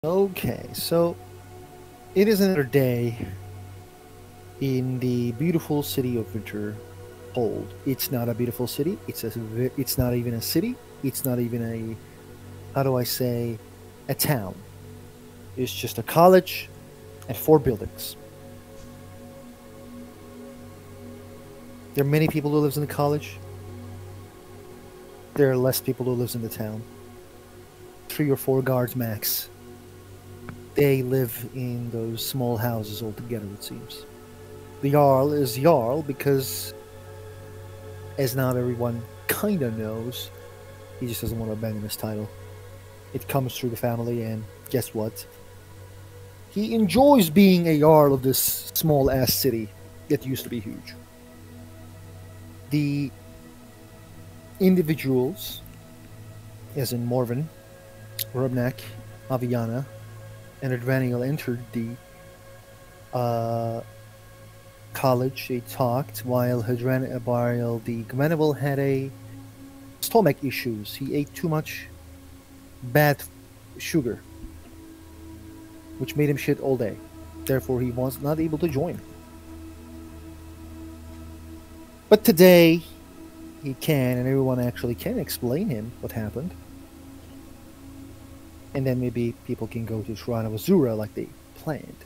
Okay, so it is another day in the beautiful city of Winter Hold. It's not a beautiful city. It's not even a city. It's not even a, how do I say, a town. It's just a college and four buildings. There are many people who lives in the college. There are less people who lives in the town. Three or four guards max. They live in those small houses altogether, it seems. The Jarl is Jarl because, as not everyone kinda knows, he just doesn't want to abandon his title. It comes through the family, and guess what? He enjoys being a Jarl of this small ass city that used to be huge. The individuals, as in Morven, Rubnak, Aviana, and Advaniel entered the uh, college. They talked while the Gweneville had a stomach issues. He ate too much bad sugar, which made him shit all day. Therefore, he was not able to join. But today, he can, and everyone actually can explain him what happened. And then maybe people can go to Shrine of Azura like they planned.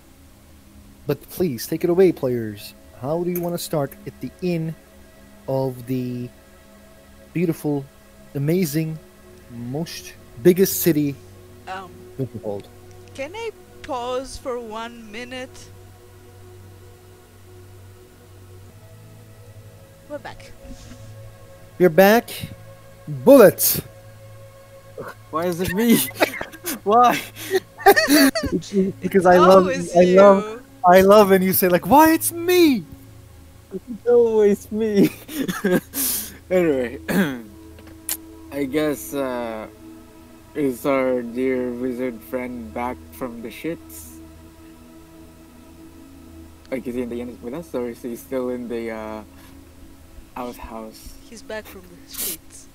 But please, take it away, players. How do you want to start at the inn of the beautiful, amazing, most biggest city Um, in the world? can I pause for 1 minute? We're back. You're back. Bullets. Why is it me? Why? Because Always you. I love when you say like, "Why it's me." It's always me. Anyway, I guess is our dear wizard friend back from the shits? Like, is he in the inn with us, or is he still in the outhouse? He's back from the streets.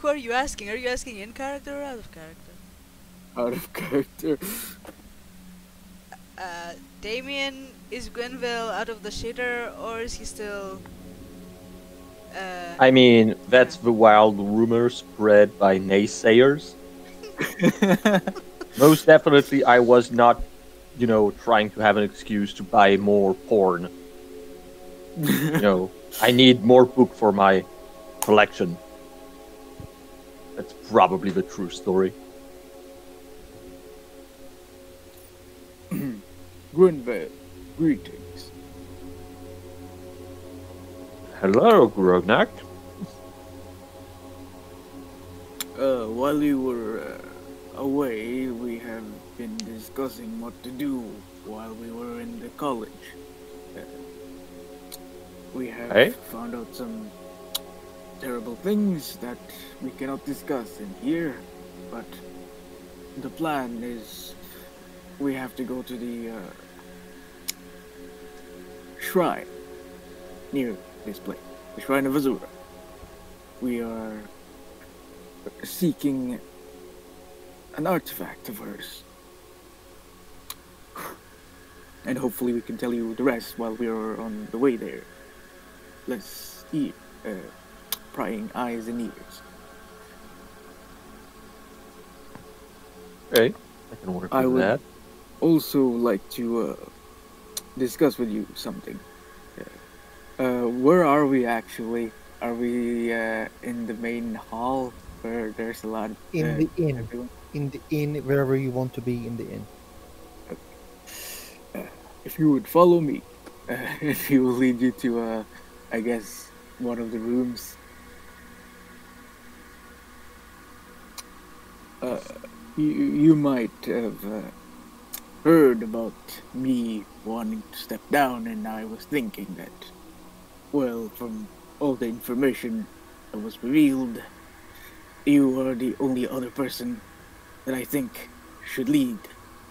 Who are you asking? Are you asking in character or out of character? Out of character. Damien, is Gwenville out of the shitter or is he still? I mean, that's the wild rumor spread by naysayers. Most definitely, I was not, trying to have an excuse to buy more porn. I need more book for my collection. That's probably the true story. Gwenville, greetings. Hello, Grognak. While you were away, we have been discussing what to do while we were in the college. We have Hey? found out some terrible things that we cannot discuss in here, but the plan is we have to go to the shrine near this place, the Shrine of Azura. We are seeking an artifact of hers. And hopefully we can tell you the rest while we are on the way there. Let's eat, prying eyes and ears. Okay, I can work I with would that. also like to discuss with you something. Where are we actually? Are we in the main hall where there's a lot of In the inn. everyone? In the inn, wherever you want to be in the inn. If you would follow me, if he will lead you to, I guess, one of the rooms. You might have heard about me wanting to step down, and I was thinking that, well, from all the information that was revealed, you are the only other person that I think should lead.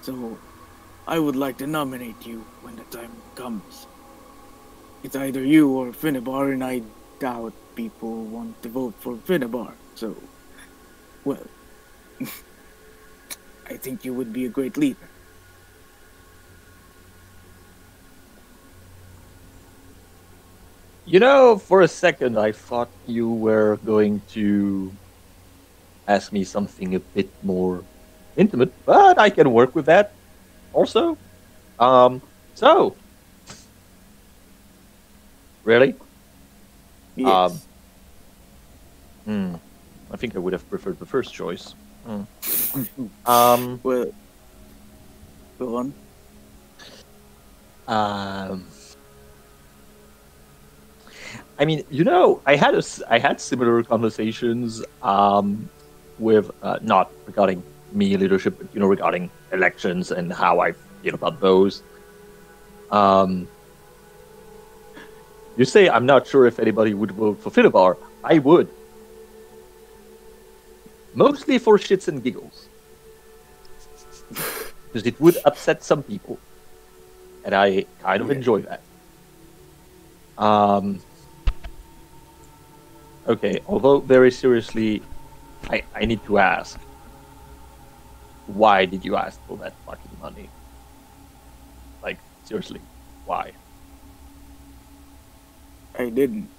So I would like to nominate you when the time comes. It's either you or Finnebar, and I doubt people want to vote for Finnebar. So, well, I think you would be a great leader. You know, for a second, I thought you were going to ask me something a bit more intimate, but I can work with that also. So, really? Yes. I think I would have preferred the first choice. Well, go on. I mean, you know, I had similar conversations with not regarding me leadership, but regarding elections and how I feel about those. You say I'm not sure if anybody would vote for Finnebar. I would, mostly for shits and giggles, because it would upset some people, and I kind of enjoy that. Okay, although very seriously, I need to ask, why did you ask for that fucking money? Like, seriously, why? I didn't.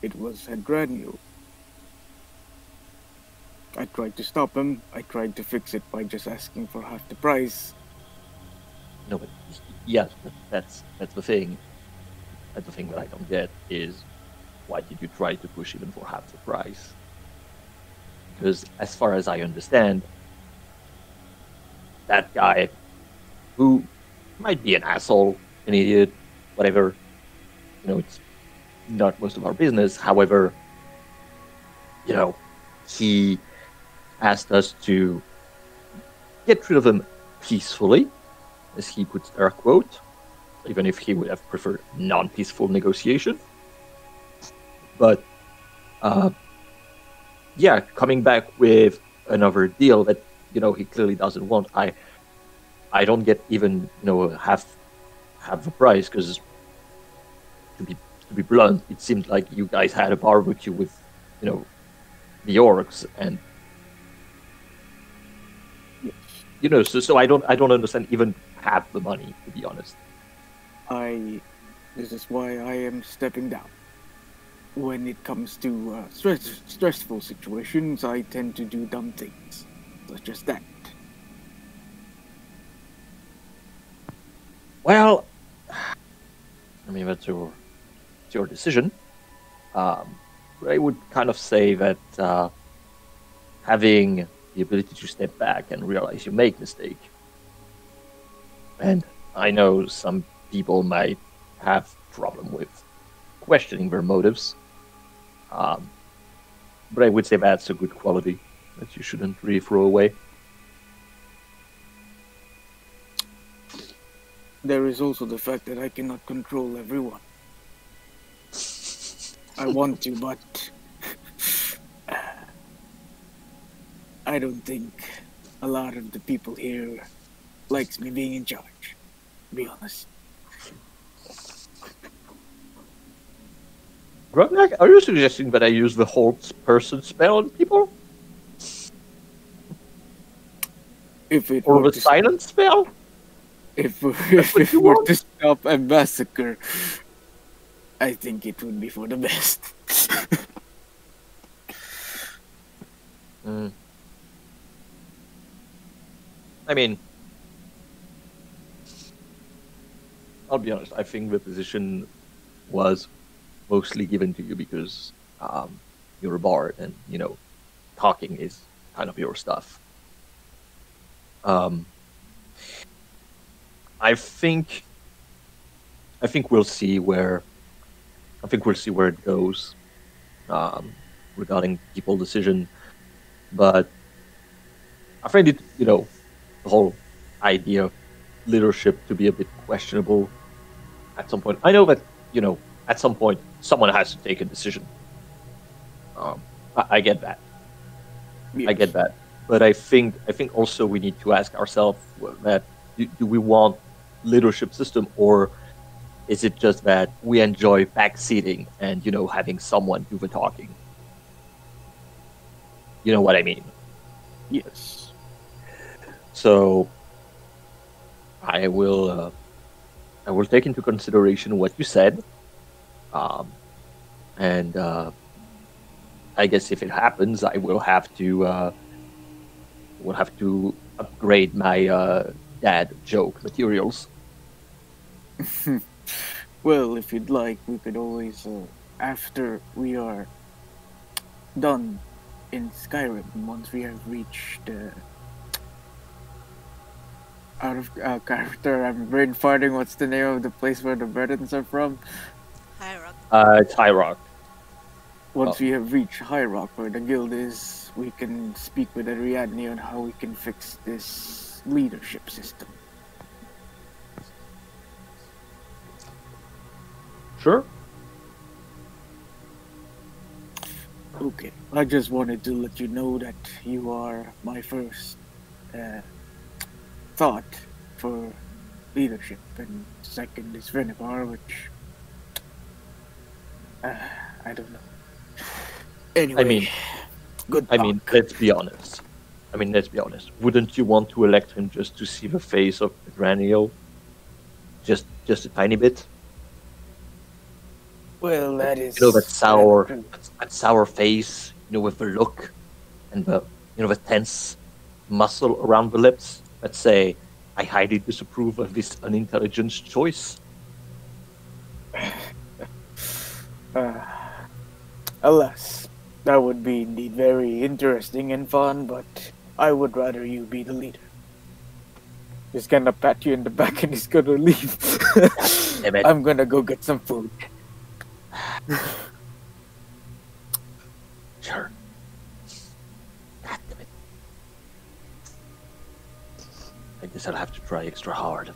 It was Hadranio. I tried to stop him. I tried to fix it by just asking for half the price. No, but yes, that's the thing. That's the thing that I don't get is, why did you try to push even for half the price? Because as far as I understand, that guy, who might be an asshole, an idiot, whatever, it's not most of our business. However, he asked us to get rid of him peacefully, as he puts there, quote, even if he would have preferred non-peaceful negotiation. But, coming back with another deal that, he clearly doesn't want, I don't get even, half the price, because, to be blunt, it seemed like you guys had a barbecue with, the orcs, and, so I don't understand even half the money, to be honest. This is why I am stepping down. When it comes to stressful situations, I tend to do dumb things, such as that. Well, I mean, that's your decision. I would kind of say that having the ability to step back and realize you make mistake. And I know some people might have problem with questioning their motives. But I would say that's a good quality that you shouldn't really throw away. There is also the fact that I cannot control everyone. I want to, but I don't think a lot of the people here likes me being in charge, to be honest. Grognak, are you suggesting that I use the hold person spell on people? Or the silent spell? If it were to stop a massacre, I think it would be for the best. I mean, I'll be honest, I think the position was mostly given to you because you're a bard and, talking is kind of your stuff. I think we'll see where it goes regarding people decision, but I find it, the whole idea of leadership to be a bit questionable at some point. I know that, at some point someone has to take a decision. I get that. Yes. I get that. But I think also we need to ask ourselves that do we want leadership system, or is it just that we enjoy backseating and having someone do the talking? You know what I mean? Yes. So I will I will take into consideration what you said, um, and I guess if it happens, I will have to upgrade my dad joke materials. Well, if you'd like, we could always, after we are done in Skyrim, once we have reached out of character, I'm brain farting. What's the name of the place where the Bretons are from? High rock. It's High Rock. Once Oh. we have reached High Rock, where the guild is, we can speak with Ariadne on how we can fix this leadership system. Sure. Okay, I just wanted to let you know that you are my first thought for leadership, and second is Venegar, which I don't know. Anyway, I mean, good I talk. mean, let's be honest. Let's be honest. Wouldn't you want to elect him just to see the face of Pedranio? Just a tiny bit. Well, that You know that is sour, that sour face. You know, with the look and the tense muscle around the lips. Let's say, I highly disapprove of this unintelligent choice. Alas, that would be indeed very interesting and fun, but I would rather you be the leader. He's gonna pat you in the back and he's gonna leave. Damn it. I'm gonna go get some food. Sure. God damn it. I guess I'll have to try extra hard.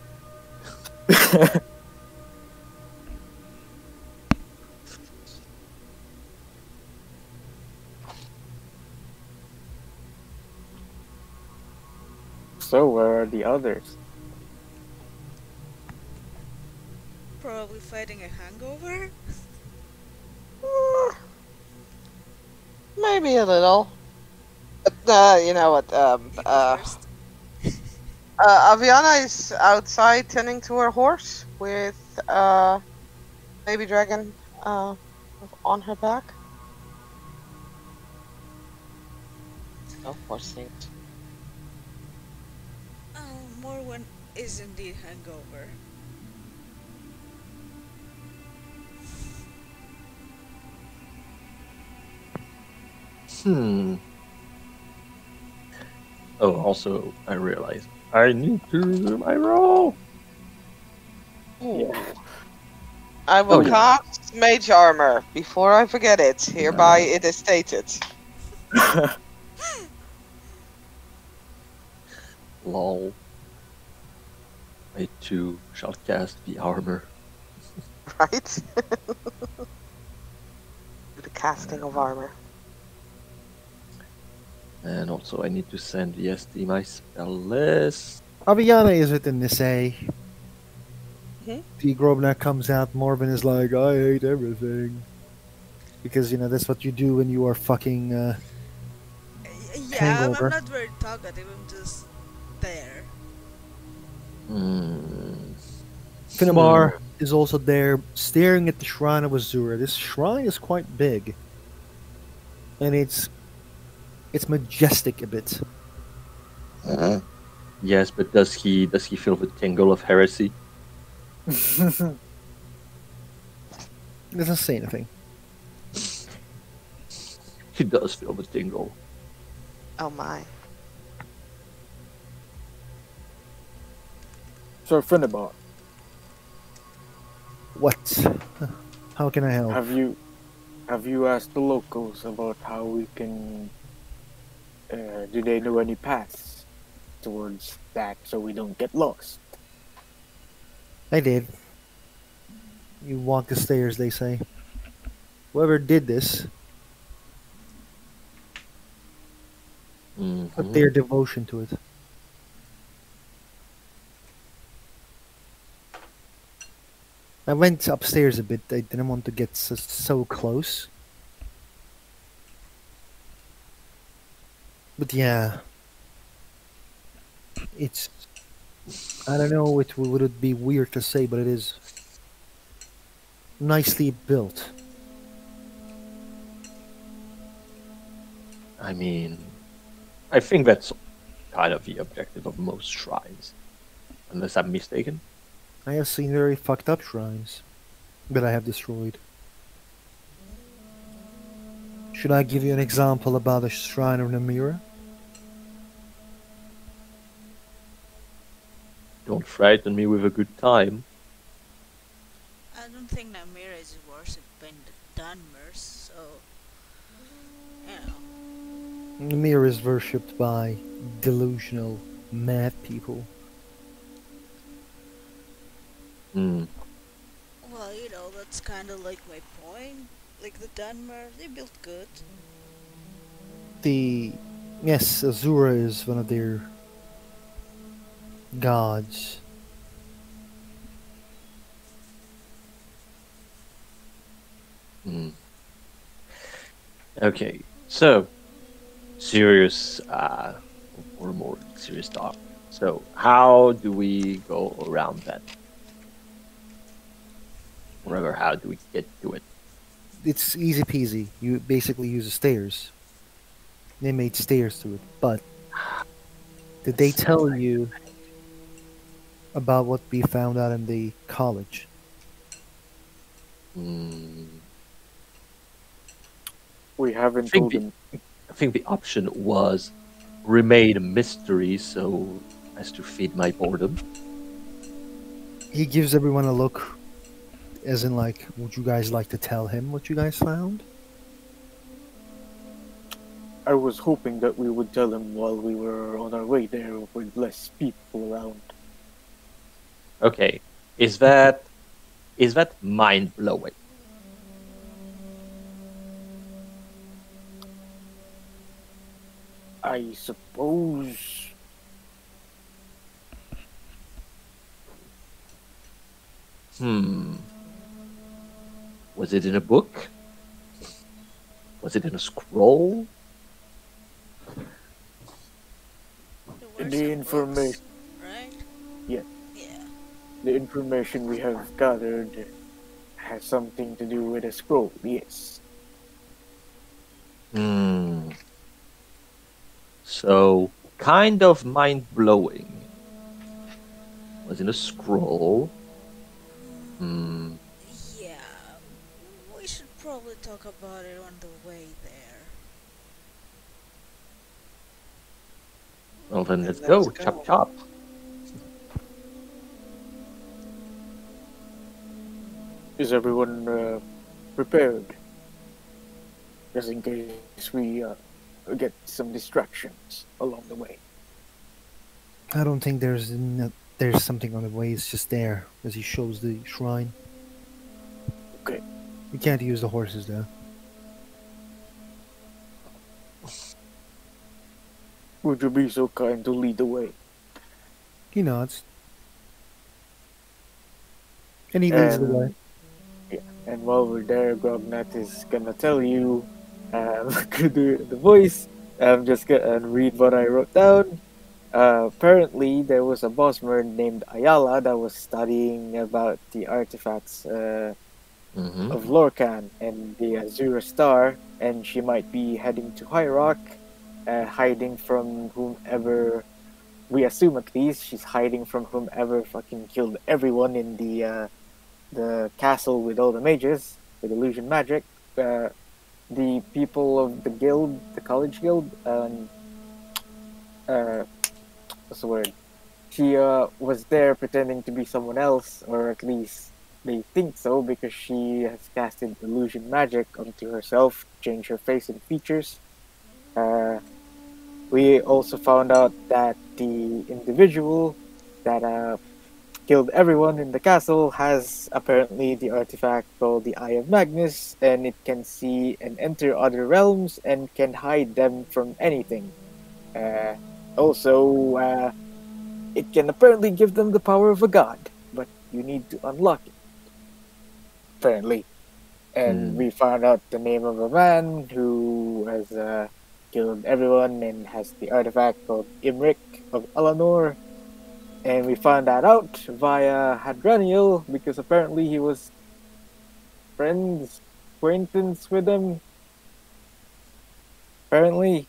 So, where are the others? Probably fighting a hangover? Mm, maybe a little. You know what? You go first. Aviana is outside tending to her horse with baby dragon on her back. Oh, poor things. Oh, Morwen is indeed hangover. Oh, also, I realized I need to do my roll. Ooh. I will yeah. cast mage armor before I forget it. Hereby it is stated. Lol. I too shall cast the armor. Right? The casting of armor. And also, I need to send VST my spell list. Aviana is it in this A? Mhm. The Grobnak comes out, Morbin is like, I hate everything. Because, that's what you do when you are fucking, Yeah, I'm Hangover. not very talkative, I'm just there. Finnemar is also there, staring at the shrine of Azura. This shrine is quite big. And it's majestic a bit. Yes, but does he feel the tingle of heresy? It doesn't say anything. He does feel the tingle. Oh my. Sir Finnebar, What? How can I help? have you asked the locals about how we can? Do they know any paths towards that so we don't get lost? I did. You walk the stairs, they say. Whoever did this put their devotion to it. I went upstairs a bit. I didn't want to get so close. But yeah. It's, I don't know, would it be weird to say, but it is nicely built. I mean, I think that's kind of the objective of most shrines, unless I'm mistaken. I have seen very fucked up shrines that I have destroyed. Should I give you an example about the shrine of Namira? Don't frighten me with a good time. I don't think Namira is worshipped by the Dunmers, so you know. Namira is worshipped by delusional, mad people. Hmm. Well, that's kind of like my point. Like the Dunmer, they built good. The Yes, Azura is one of their gods. Hmm. Okay, so serious, or more serious talk. So, how do we go around that? Or rather, how do we get to it? It's easy peasy. You basically use the stairs. They made stairs to it, but did they So, tell you about what we found out in the college? hmm, We I haven't think told the them. I think the option was remain a mystery, so as to feed my boredom. He gives everyone a look, as in, like, would you guys like to tell him what you guys found? I was hoping that we would tell him while we were on our way there with less people around. Okay, is that mind blowing? I suppose. Hmm. Was it in a book? Was it in a scroll? There were The some books, information, right? yeah, Yeah. the information we have gathered has something to do with a scroll. Yes. Hmm. So, kind of mind blowing. Was in a scroll. Hmm. Yeah. We should probably talk about it on the way there. Well, then Then let's let's go. Chop go. chop. Is everyone prepared? Just in case we get some distractions along the way. I don't think there's something on the way. It's just there as he shows the shrine. Okay. You can't use the horses though. Would you be so kind to lead the way? He nods and he leads the way. And yeah, and while we're there, Grognat is gonna tell you, gonna do the voice. I'm just gonna read what I wrote down. Apparently, there was a bossman named Ayala that was studying about the artifacts Mm-hmm. of Lorcan and the Azura Star, and she might be heading to High Rock, hiding from whomever. We assume at least she's hiding from whomever fucking killed everyone in the castle with all the mages with illusion magic. The people of the guild, the college guild, uh, what's the word? She was there pretending to be someone else, or at least they think so, because she has casted illusion magic onto herself to change her face and features. Uh, we also found out that the individual that killed everyone in the castle has apparently the artifact called the Eye of Magnus, and it can see and enter other realms and can hide them from anything. Uh, also, it can apparently give them the power of a god, but you need to unlock it, apparently. And Hmm. we found out the name of a man who has killed everyone and has the artifact called Imric of Eleanor. And we found that out via Hadraniel because apparently he was friends, acquaintance with him. Apparently,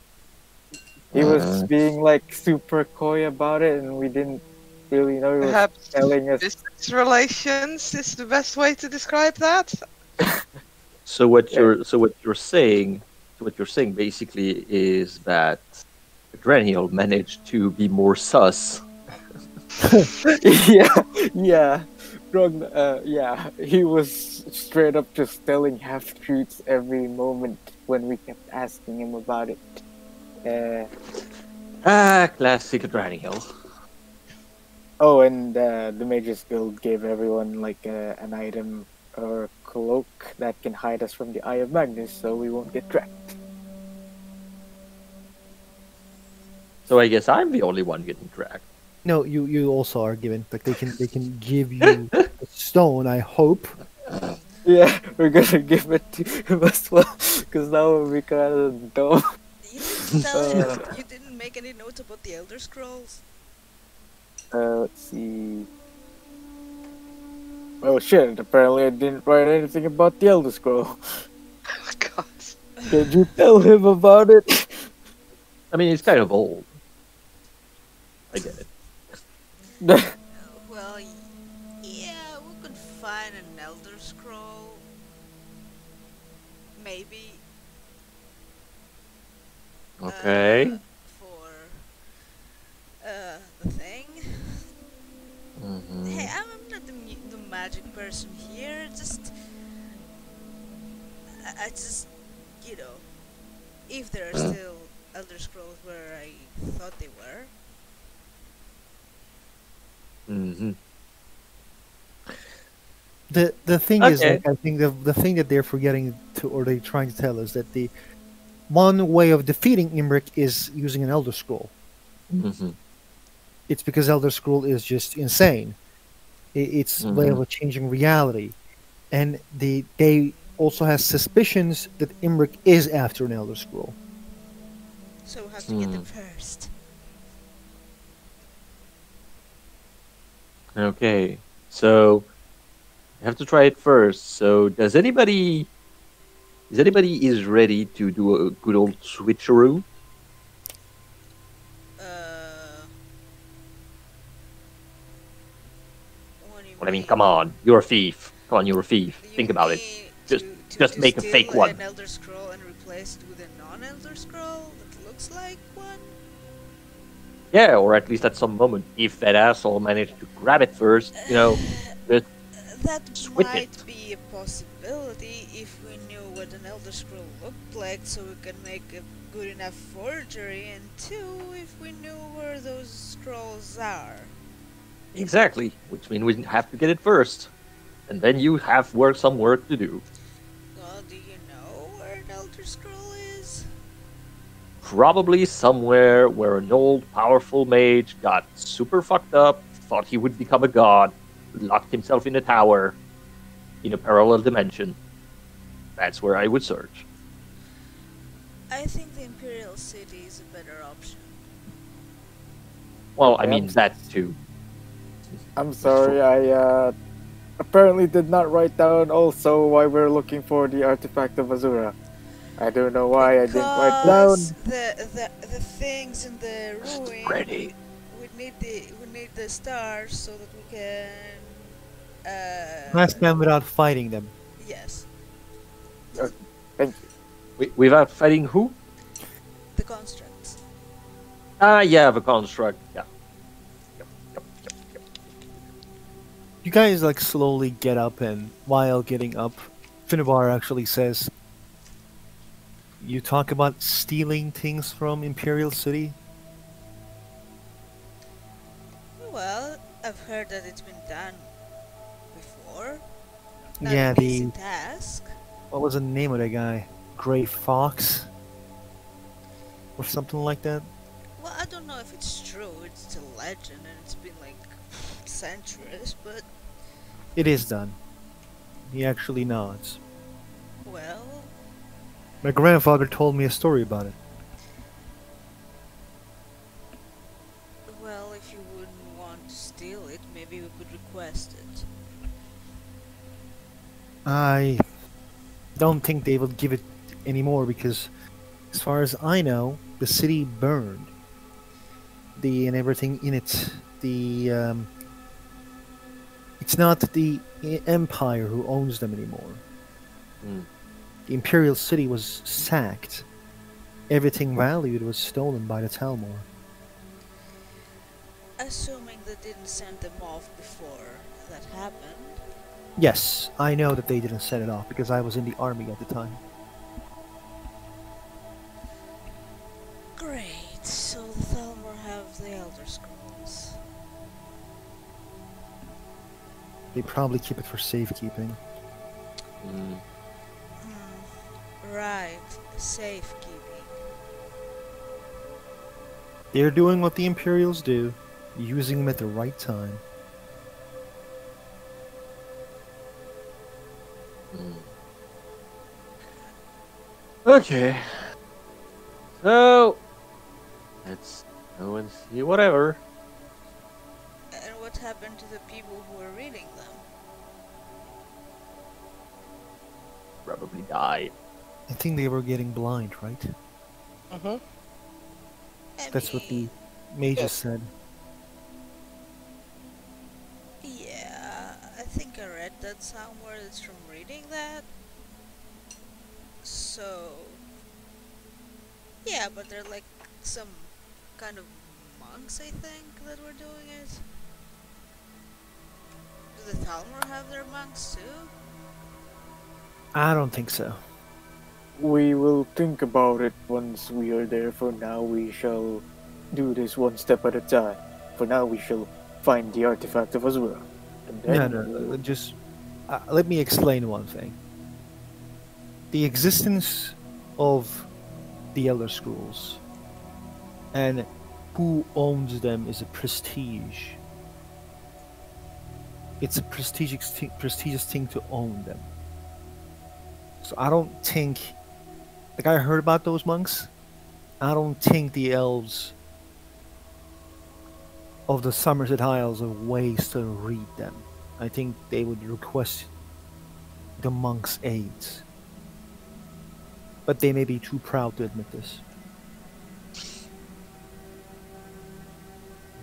he was being like super coy about it, and we didn't really know he was Perhaps telling us. business relations is the best way to describe that. So what Yeah. you're saying basically is that Grenial managed to be more sus. Yeah, yeah. Yeah, he was straight up just telling half truths every moment when we kept asking him about it. Classic Grenial. Oh, and the Mages Guild gave everyone like an item or cloak that can hide us from the Eye of Magnus, so we won't get tracked. So I guess I'm the only one getting tracked. No, you also are given. Like they can give you a stone. I hope. Yeah, we're gonna give it to him as well, because now we're kind of dumb. You didn't tell him. You didn't make any notes about the Elder Scrolls. Let's see. Oh shit! Apparently, I didn't write anything about the Elder Scroll. Oh, God. Did you tell him about it? I mean, it's kind of old. I get it. Well, yeah, we could find an Elder Scroll. Maybe. Okay. For the thing. Mhm. Hey, I'm not the magic person here. I just, you know, if there are still Elder Scrolls where I thought they were. Mm-hmm. The thing is, Okay. like, I think the thing that they're forgetting to, or they're trying to tell us, that the one way of defeating Imric is using an Elder Scroll. Mm-hmm. It's because Elder Scroll is just insane. It's a way of changing reality, and they also has suspicions that Imric is after an Elder Scroll. So we have to get them first. Okay. So you have to try it first. So does anybody is ready to do a good old switcheroo? What do you Well, I mean, mean? come on, you're a thief. Come on, you're a thief. Do you Think about it. mean Just to make a steal fake one. an Elder Scroll and replace it with a non-Elder Scroll that looks like one? Yeah, or at least at some moment, if that asshole managed to grab it first, just That switch might it. be a possibility if we knew what an Elder Scroll looked like, so we could make a good enough forgery, and two, if we knew where those scrolls are. Exactly, which means we have to get it first, and then you have some work to do. Well, do you know where an Elder Scroll is? Probably somewhere where an old, powerful mage got super fucked up, thought he would become a god, locked himself in a tower in a parallel dimension. That's where I would search. I think the Imperial City is a better option. Well, I Yeah, mean, that too. I'm sorry, I apparently did not write down also why we're looking for the artifact of Azura. I don't know why I didn't write down. Because the things in the ruin, Ready. we need the stars so that we can. Last time without fighting them. Yes, Thank you. Without fighting who? the constructs. Yeah, the construct. Yeah. Yep. You guys like slowly get up, and while getting up, Finnebar actually says, "You talk about stealing things from Imperial City." Well, I've heard that it's been done before. Not Yeah, an easy the task. what was the name of that guy? Gray Fox, or something like that. Well, I don't know if it's true. It's a legend, and it's been like centuries. But It is done. He actually nods. well, My grandfather told me a story about it. well, Well, if you wouldn't want to steal it, maybe we could request it. I don't think they will give it anymore because, as far as I know, the city burned. And everything in it. It's not the empire who owns them anymore. Hmm. The imperial city was sacked. Everything valued was stolen by the Talmor. Assuming they didn't send them off before that happened. Yes, I know that they didn't set it off because I was in the army at the time. Great, so the Thalmor have the Elder Scrolls. They probably keep it for safekeeping. Hmm. Right, safekeeping. They're doing what the Imperials do, using them at the right time. Hmm. Okay. So let's go and see whatever. And what happened to the people who were reading them? Probably died. I think they were getting blind, right? Mm-hmm. That's what the mean, mages Yes. said. Yeah, I think I read that somewhere that's from reading that. So, yeah, but they're like some kind of monks, I think, that were doing it. Do the Thalmor have their monks too? I don't think so. We will think about it once we are there. For now, we shall do this one step at a time. For now, we shall find the artifact of Azura. And then No. Just let me explain one thing. The existence of the Elder Scrolls and who owns them is a prestige. It's a prestigious thing to own them. So I don't think, like I heard about those monks, I don't think the elves of the Somerset Isles have ways to read them. I think they would request the monks' aids. But they may be too proud to admit this.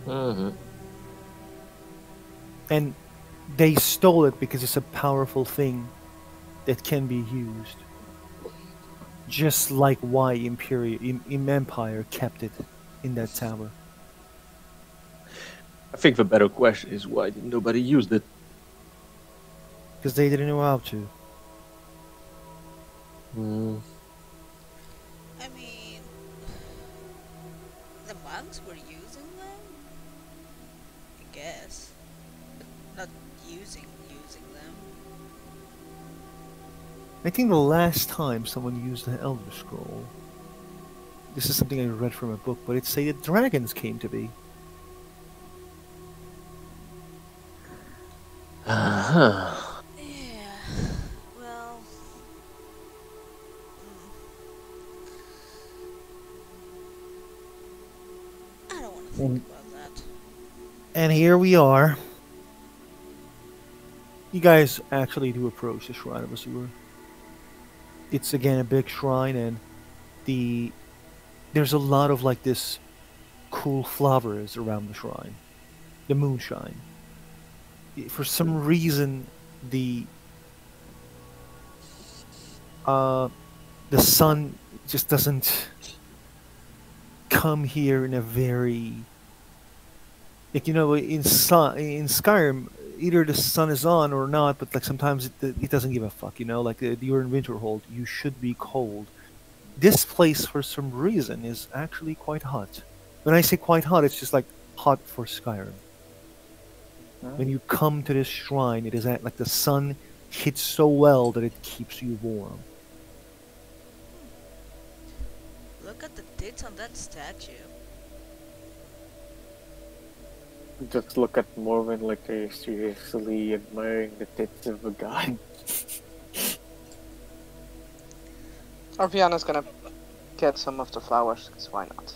Mm-hmm. And they stole it because it's a powerful thing that can be used. Just like why Empire kept it in that tower. I think the better question is why did nobody use it? Because they didn't know how to. Hmm. I mean, the monks were using them? I guess. But not using them. I think the last time someone used the Elder Scroll, this is something I read from a book, but it say that dragons came to be. Uh-huh. Yeah, well... I don't want to think about that. And here we are. You guys actually do approach the Shrine of Azura. It's again a big shrine, and there's a lot of like this cool flowers around the shrine. The moonshine. For some reason, the uh, the sun just doesn't come here in a very, like, in Skyrim, either the sun is on or not, but like sometimes it doesn't give a fuck, like you're in Winterhold, you should be cold. This place for some reason is actually quite hot. When I say quite hot, it's just like hot for Skyrim. When you come to this shrine, it is like the sun hits so well that it keeps you warm. Look at the tits on that statue. just look at Mormon like they're seriously admiring the tits of a god. Arviana's gonna get some of the flowers, because why not?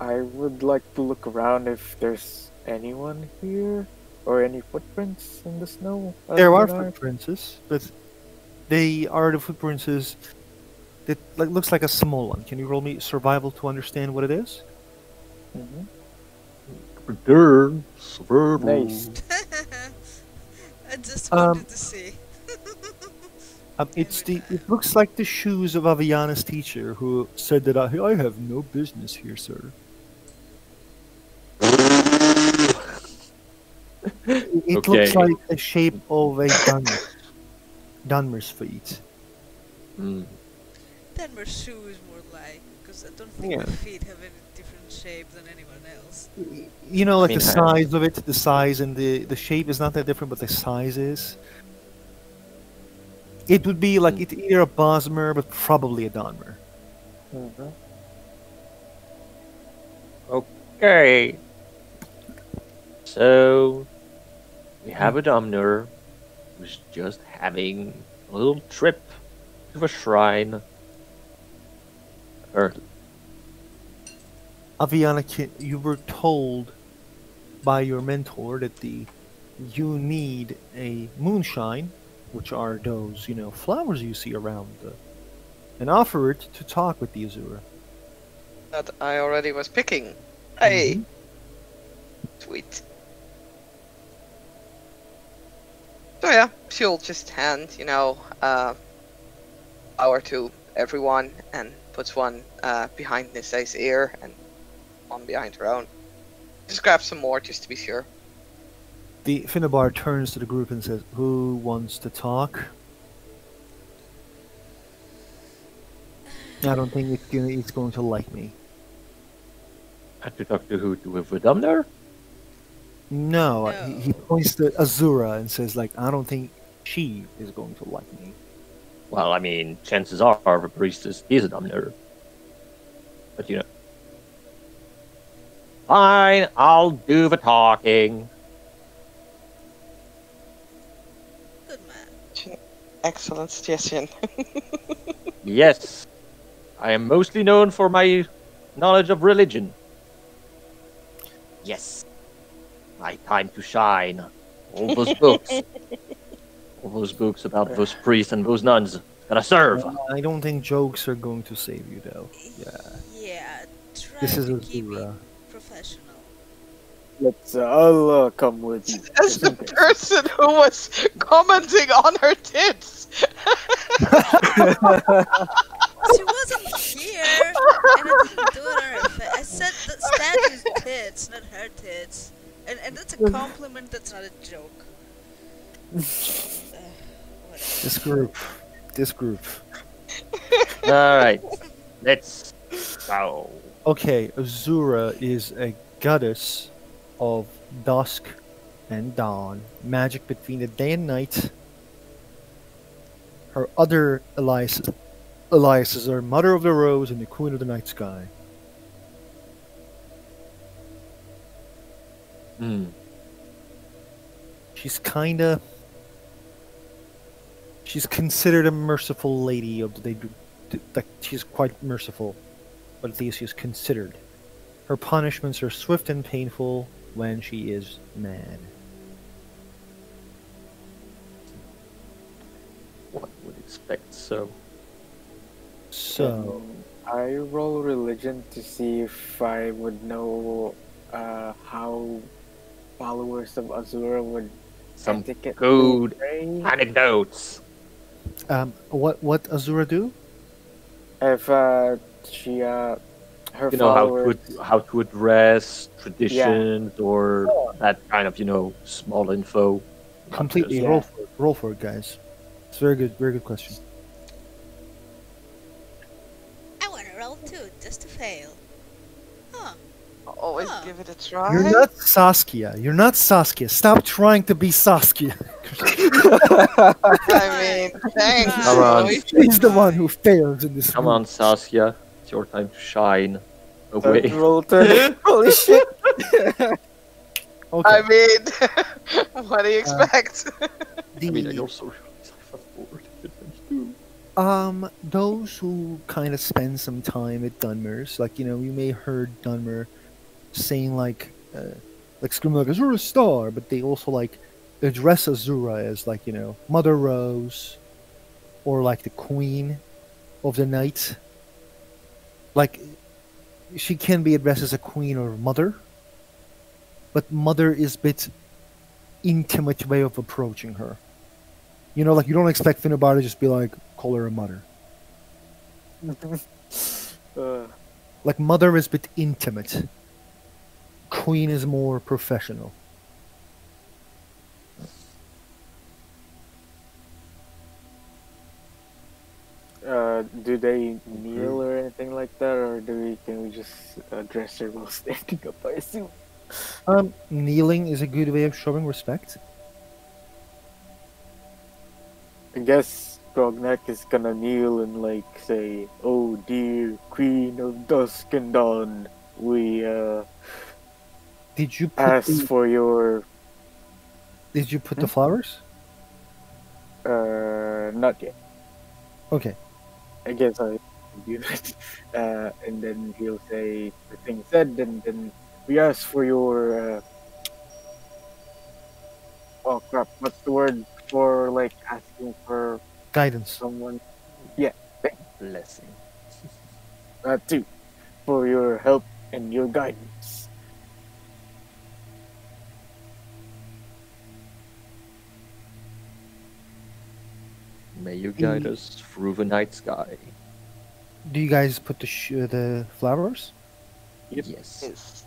I would like to look around if there's anyone here or any footprints in the snow. There are other than our- footprints, but they are the footprints that looks like a small one. Can you roll me survival to understand what it is? Mhm. Return, survival. Nice. I just Um, wanted to see. It looks like the shoes of Aviana's teacher, who said that I have no business here, sir. It looks Okay. like the shape of a Dunmer's feet. Mm. Denver's shoe is more like, because I don't think Yeah. my feet have any different shape than anyone else. You know, like mean, the size of it, the size and the shape is not that different, but the size is. It would be like it's either a Bosmer, but probably a Donmer. Mhm. Okay. So we have a Domner who's just having a little trip to a shrine. Or Aviana, you were told by your mentor that you need a moonshine, which are those flowers you see around, and offer it to talk with the Azura. That I already was picking. Hey, Mhm. sweet. So yeah, she'll just hand, flower to everyone and puts one behind Nisei's ear and one behind her own. Just grab some more just to be sure. The Finnabar turns to the group and says, "Who wants to talk?" I don't think it's going to like me. had to talk to who? To a Domner? No, he points to Azura and says, like, I don't think she is going to like me. Well, I mean, chances are the priestess is a Domner. But fine, I'll do the talking. Good man. Excellent suggestion. Yes, I am mostly known for my knowledge of religion. Yes, my time to shine. All those books. All those books about those priests and those nuns. Gotta serve. I don't think jokes are going to save you, though. Yeah. Yeah, try This is to keep it Azura. professional. I'll come with you. As the person who was commenting on her tits. She wasn't here, and I didn't do it on her face. I said the statue's tits, not her tits. And that's a compliment, that's not a joke. Whatever. This group. Alright, let's go. Okay, Azura is a goddess of dusk and dawn, magic between the day and night. Her other Eliases are Mother of the Rose and the Queen of the Night Sky. Hmm. She's considered a merciful lady of the like she's quite merciful, but at least she's considered. Her punishments are swift and painful when she is mad. One would expect so. So, I roll religion to see if I would know how followers of Azura would Some etiquette good pray. anecdotes. what Azura do? If she her You know followers how to address traditions or Oh. that kind of small info. Not Completely just- Yeah. roll for it, guys. It's very good question. I wanna roll too, just to fail. Huh. Always Huh. give it a try. You're not Saskia. You're not Saskia. Stop trying to be Saskia. I mean, thanks. Come on. Joey. She's the one who fails in this. Come group. on, Saskia. It's your time to shine. Away. roll turn. Holy shit! Okay. I mean, what do you expect? the, I mean, I also realized I fast forward. Those who kind of spend some time at Dunmer's, like you may heard Dunmer saying like screaming like Azura Star, but they also like address Azura as like Mother Rose or like the Queen of the Night. Like she can be addressed as a queen or mother, but mother is a bit intimate way of approaching her. Like you don't expect Finnabar to just be like call her a mother. uh, Like mother is a bit intimate. Queen is more professional. do they kneel or anything like that, or can we just address her while standing up? I assume. Kneeling is a good way of showing respect. I guess Grognak is gonna kneel and like say, "Oh dear Queen of Dusk and Dawn, we Did you put ask for your the flowers? not yet. Okay. I guess I do that." And then he'll say the thing said, and then we ask for your oh crap, what's the word for like asking for Guidance. someone? Yeah, Blessing. that too, for your help and your guidance. May you guide The- us through the night sky. Do you guys put the flowers? Yep. Yes. Yes.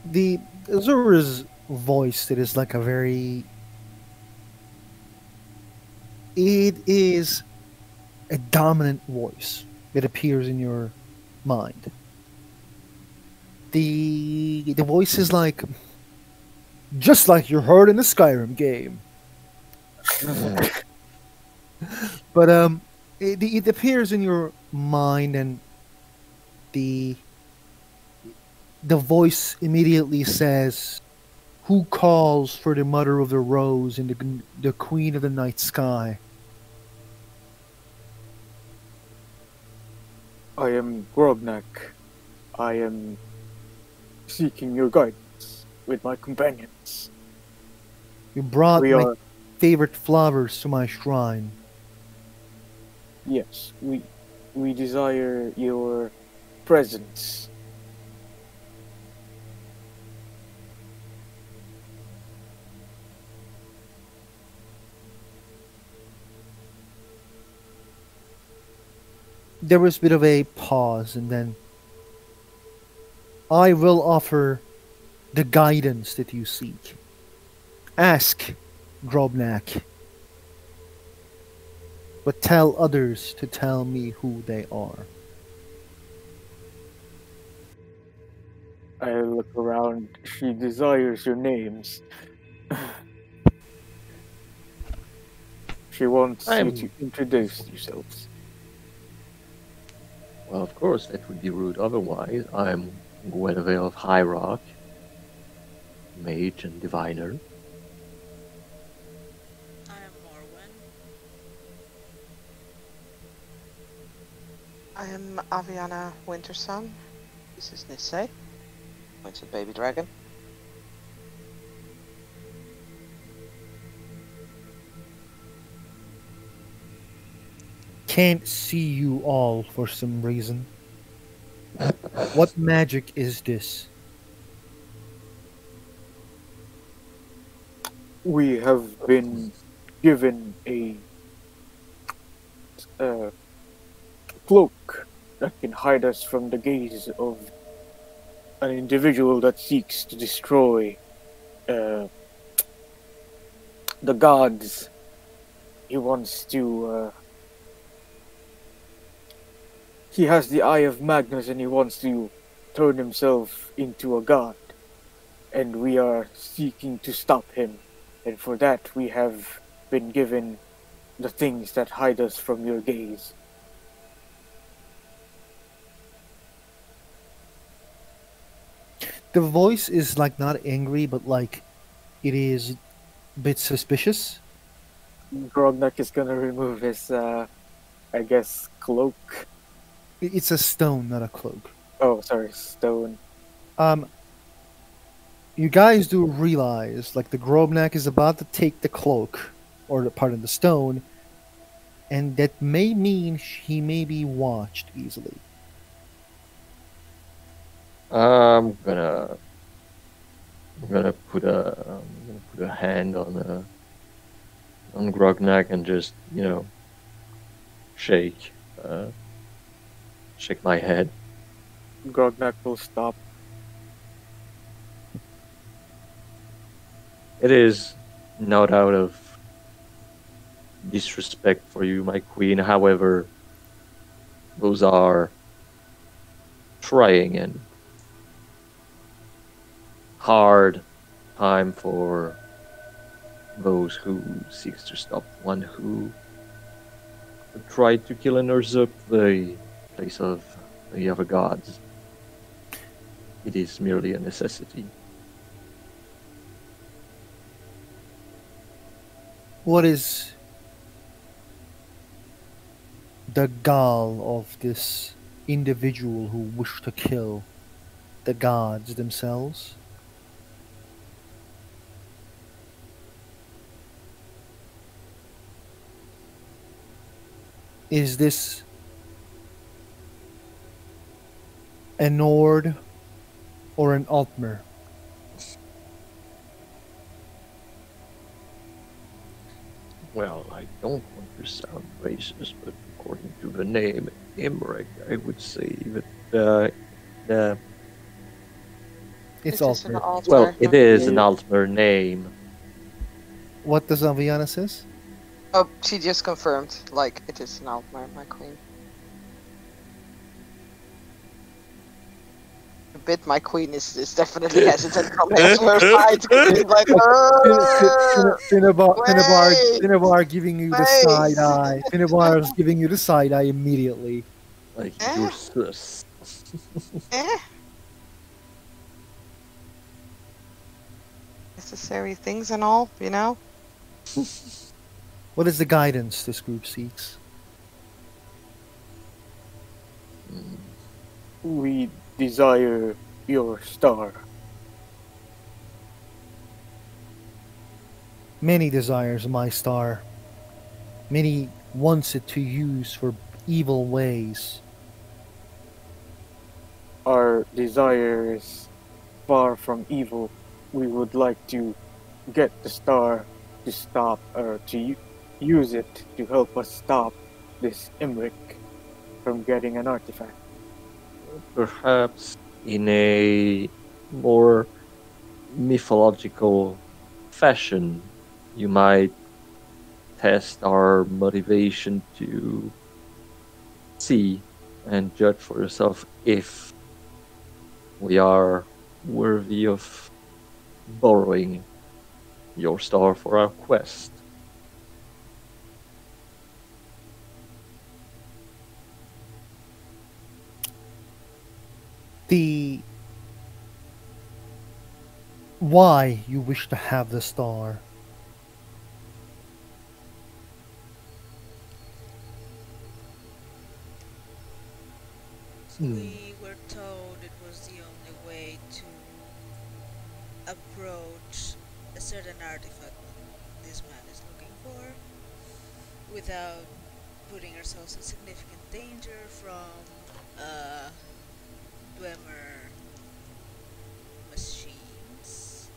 The Azura's voice, it is like a very. It is a dominant voice that appears in your mind. The voice is like just like you heard in the Skyrim game, but it appears in your mind, and the the voice immediately says, "Who calls for the Mother of the Rose and the Queen of the Night Sky?" I am Grognak. I am seeking your guidance with my companions. You brought We my are favorite flowers to my shrine. yes, we desire your presence. There was a bit of a pause, and then I will offer the guidance that you seek. Ask, Grobnak, but tell others to tell me who they are. I look around. She desires your names. She wants you to I'm introduce yourselves. Well, of course, that would be rude otherwise. I'm Guinevere of High Rock, mage and diviner. I am Morwen. I am Aviana Wintersun. This is Nisse. Points at baby dragon. Can't see you all for some reason. What magic is this? We have been given a uh, cloak that can hide us from the gaze of an individual that seeks to destroy the gods. He wants to. He has the Eye of Magnus and he wants to turn himself into a god. And we are seeking to stop him. And for that, we have been given the things that hide us from your gaze. The voice is like not angry, but like it is a bit suspicious. Grognak is gonna remove his, I guess, cloak. It's a stone, not a cloak. Oh, sorry, stone. Um, you guys do realize, like, the Grobnak is about to take the cloak, or the part of the stone, and that may mean he may be watched easily. I'm gonna I'm gonna put a hand on Grognak and just shake uh shake my head. Grognak will stop. It is not out of disrespect for you, my queen. However, those are trying and hard time for those who seeks to stop one who tried to kill and usurp the place of the other gods. It is merely a necessity. What is the gall of this individual who wished to kill the gods themselves? Is this a Nord or an Altmer? Well, I don't want to sound racist, but according to the name Imrek, I would say that the It's It is an Altmer. well, altar. it is an Altmer name. What does Aviana says? Oh, she just confirmed. Like, it is an Altmer, my queen. A bit, my queen is definitely hesitant from her side. She's like, wait, Finnebar giving you the wait. side eye. Finnebar is giving you the side eye immediately. Like Eh? you're sus. Eh? Necessary things and all, you know? What is the guidance this group seeks? We desire your star. Many desires my star. Many wants it to use for evil ways. Our desire is far from evil. We would like to get the star to stop, or to use it to help us stop this Imric from getting an artifact. Perhaps in a more mythological fashion, you might test our motivation to see and judge for yourself if we are worthy of borrowing your star for our quest. The why you wish to have the star. We were told it was the only way to approach a certain artifact this man is looking for without putting ourselves in significant danger from Dwemer machines.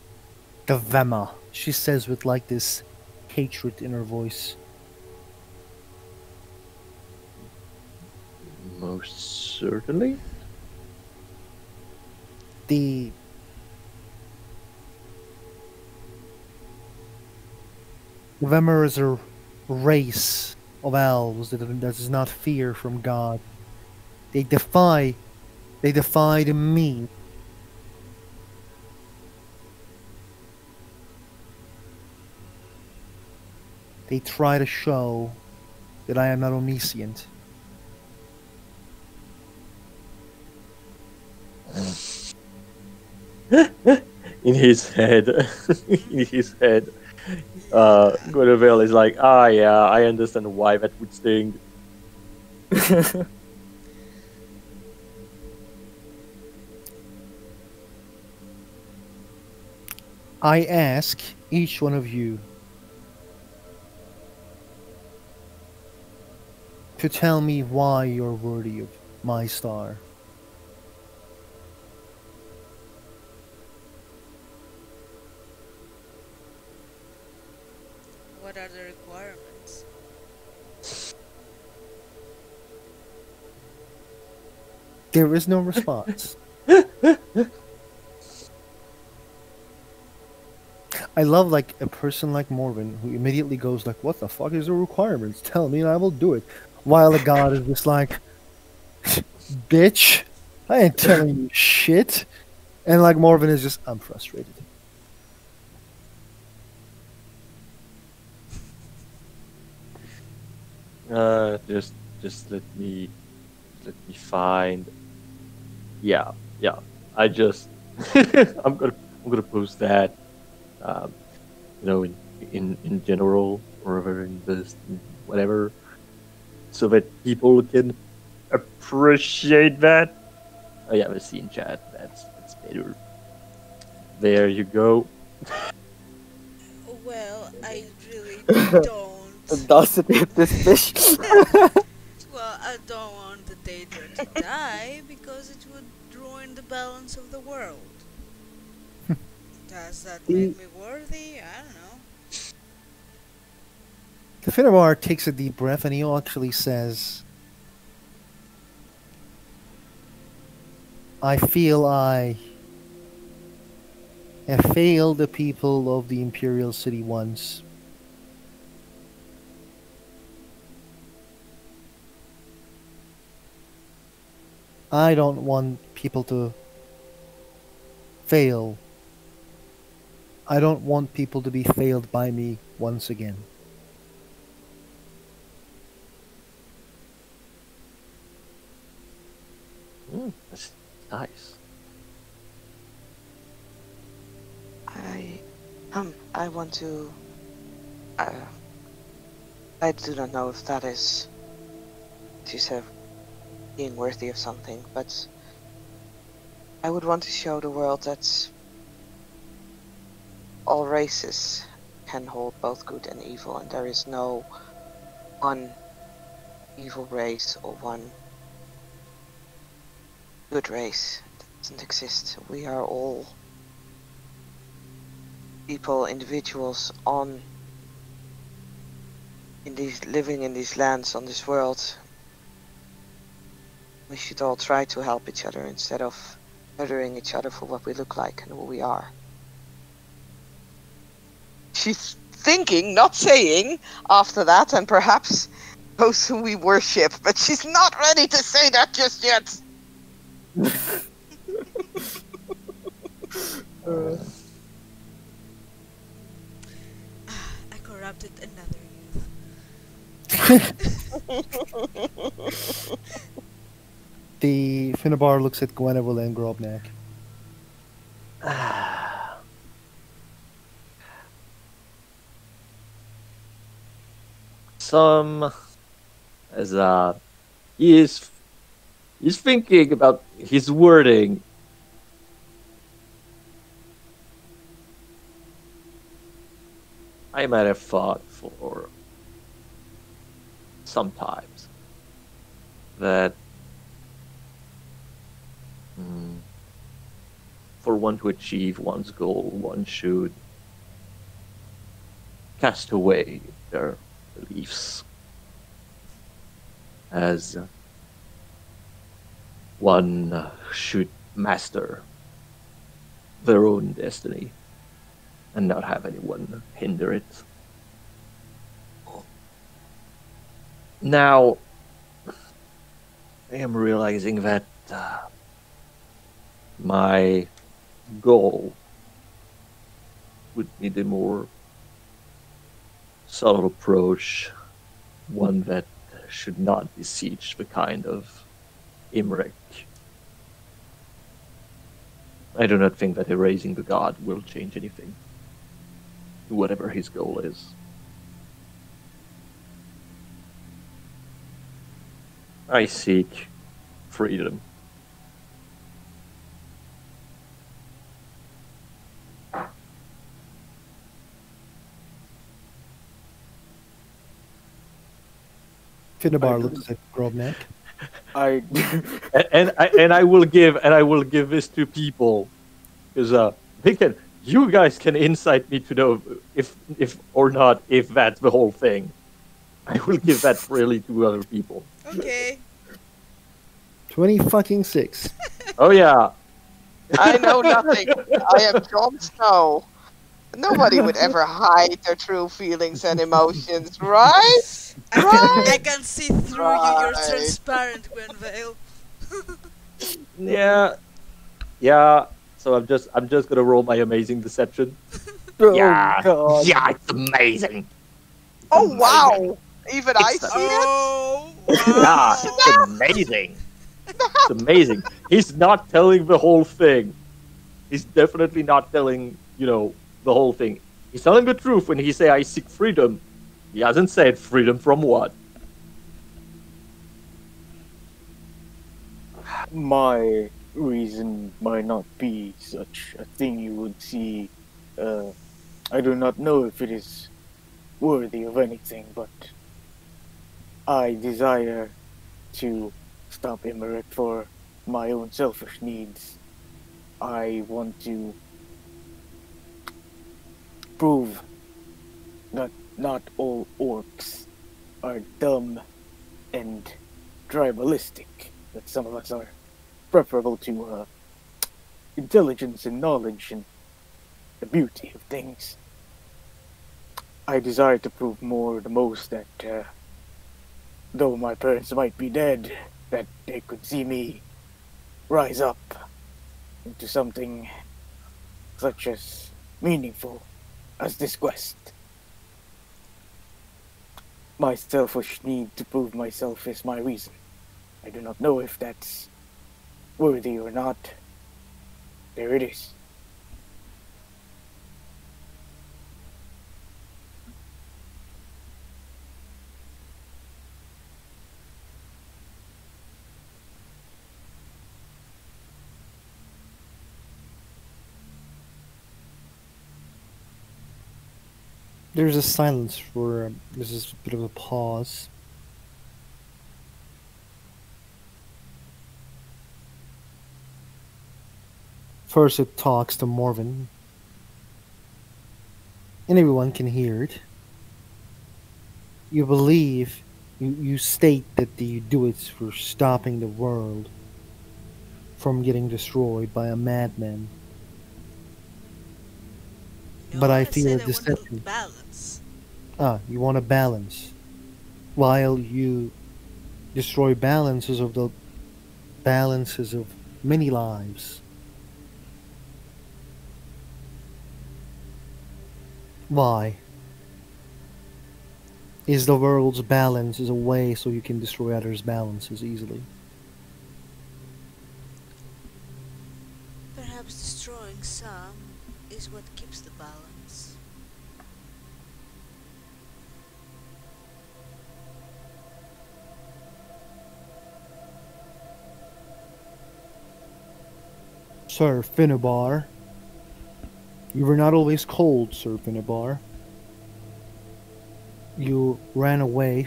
The Vema, she says with like this hatred in her voice. Most certainly. The Vemer is a race of elves that does not fear from God. They defy the me. They try to show that I am not omniscient. In his head, in his head, Yeah. Guinevere is like, ah, yeah, I understand why that would sting. I ask each one of you to tell me why you're worthy of my star. What are the requirements? There is no response. I love like a person like Morven who immediately goes like, "What the fuck is the requirements? Tell me and I will do it." While a god is just like, "Bitch, I ain't telling you shit." And like Morven is just, "I'm frustrated." Just let me find. Yeah, yeah. I just I'm gonna post that. Um, in general, or over in this whatever, so that people can appreciate that. Oh yeah, I see in chat. That's better. There you go. Well, I really don't. Does it hit this fish? Well, I don't want the Daedra to die because it would ruin the balance of the world. Does that make See, me worthy? I don't know. The Finnebar takes a deep breath and he actually says, "I feel I have failed the people of the Imperial City once. I don't want people to fail. I don't want people to be failed by me once again." That's nice. I, I want to. Uh, I do not know if that is, as you said, being worthy of something, but I would want to show the world that all races can hold both good and evil, and there is no one evil race or one good race. It doesn't exist. We are all people, individuals living in these lands on this world. We should all try to help each other instead of murdering each other for what we look like and who we are. She's thinking, not saying, after that, and perhaps those who we worship, but she's not ready to say that just yet. I corrupted another youth. The Finnebar looks at Gweneville and Grobnak. Some as he's thinking about his wording. I might have thought for sometimes that for one to achieve one's goal, one should cast away their beliefs, as one should master their own destiny and not have anyone hinder it. Now, I am realizing that my goal would be the more subtle approach, one that should not besiege the kind of Imrek. I do not think that erasing the god will change anything. to whatever his goal is. I seek freedom. Finnebar looks at Grobnak. I And I will give this to people because you guys can incite me to know if or not if that's the whole thing. I will give that freely to other people. Okay. 26. Oh yeah. I know nothing. I am Jon Snow. Nobody would ever hide their true feelings and emotions, right? I can see through you. You're Right. transparent, Gwenvale. Yeah. Yeah. So I'm just gonna roll my amazing deception. oh Yeah. god. Yeah, it's amazing. Oh Amazing. wow! Even I It's see it. Oh, Yeah, wow. it's amazing. It's amazing. He's not telling the whole thing. He's definitely not telling, the whole thing. He's telling the truth when he say I seek freedom. He hasn't said freedom from what. My reason might not be such a thing you would see. I do not know if it is worthy of anything, but I desire to stop Emmerich for my own selfish needs. I want to prove that not all orcs are dumb and tribalistic, that some of us are preferable to intelligence and knowledge and the beauty of things. I desire to prove more the most that though my parents might be dead, that they could see me rise up into something such as meaningful as this quest. My selfish need to prove myself is my reason. I do not know if that's worthy or not. There it is. There's a silence for. This is a bit of a pause. First, it talks to Morven, and everyone can hear it. You believe, you state that you do it for stopping the world from getting destroyed by a madman. No, But I I feel a said I want to deception. balance. You want a balance. While you destroy balances of many lives. Why? Is the world's balance is a way so you can destroy others' balances easily? Perhaps destroying some is what keeps the balance. Sir Finnebar, you were not always cold, Sir Finnebar. You ran away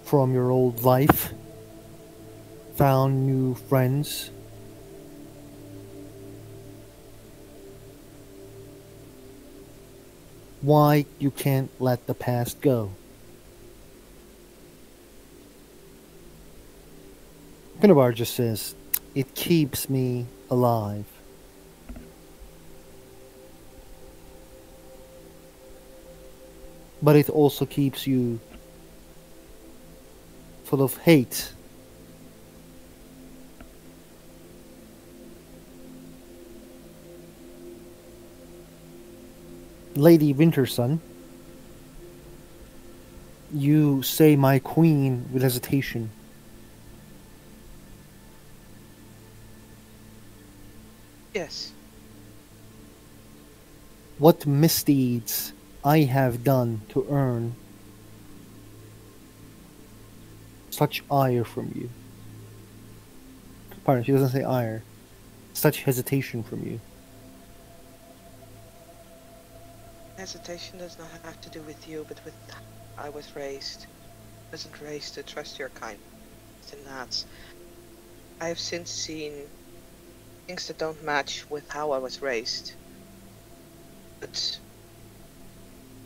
from your old life, found new friends. Why you can't let the past go? Finnebar just says, it keeps me alive. But it also keeps you full of hate. Lady Wintersun, you say my queen with hesitation. Yes. What misdeeds I have done to earn such ire from you? Pardon, she doesn't say ire. Such hesitation from you. Hesitation does not have to do with you, but with I was raised. I wasn't raised to trust your kindness, and that's. I have since seen things that don't match with how I was raised. But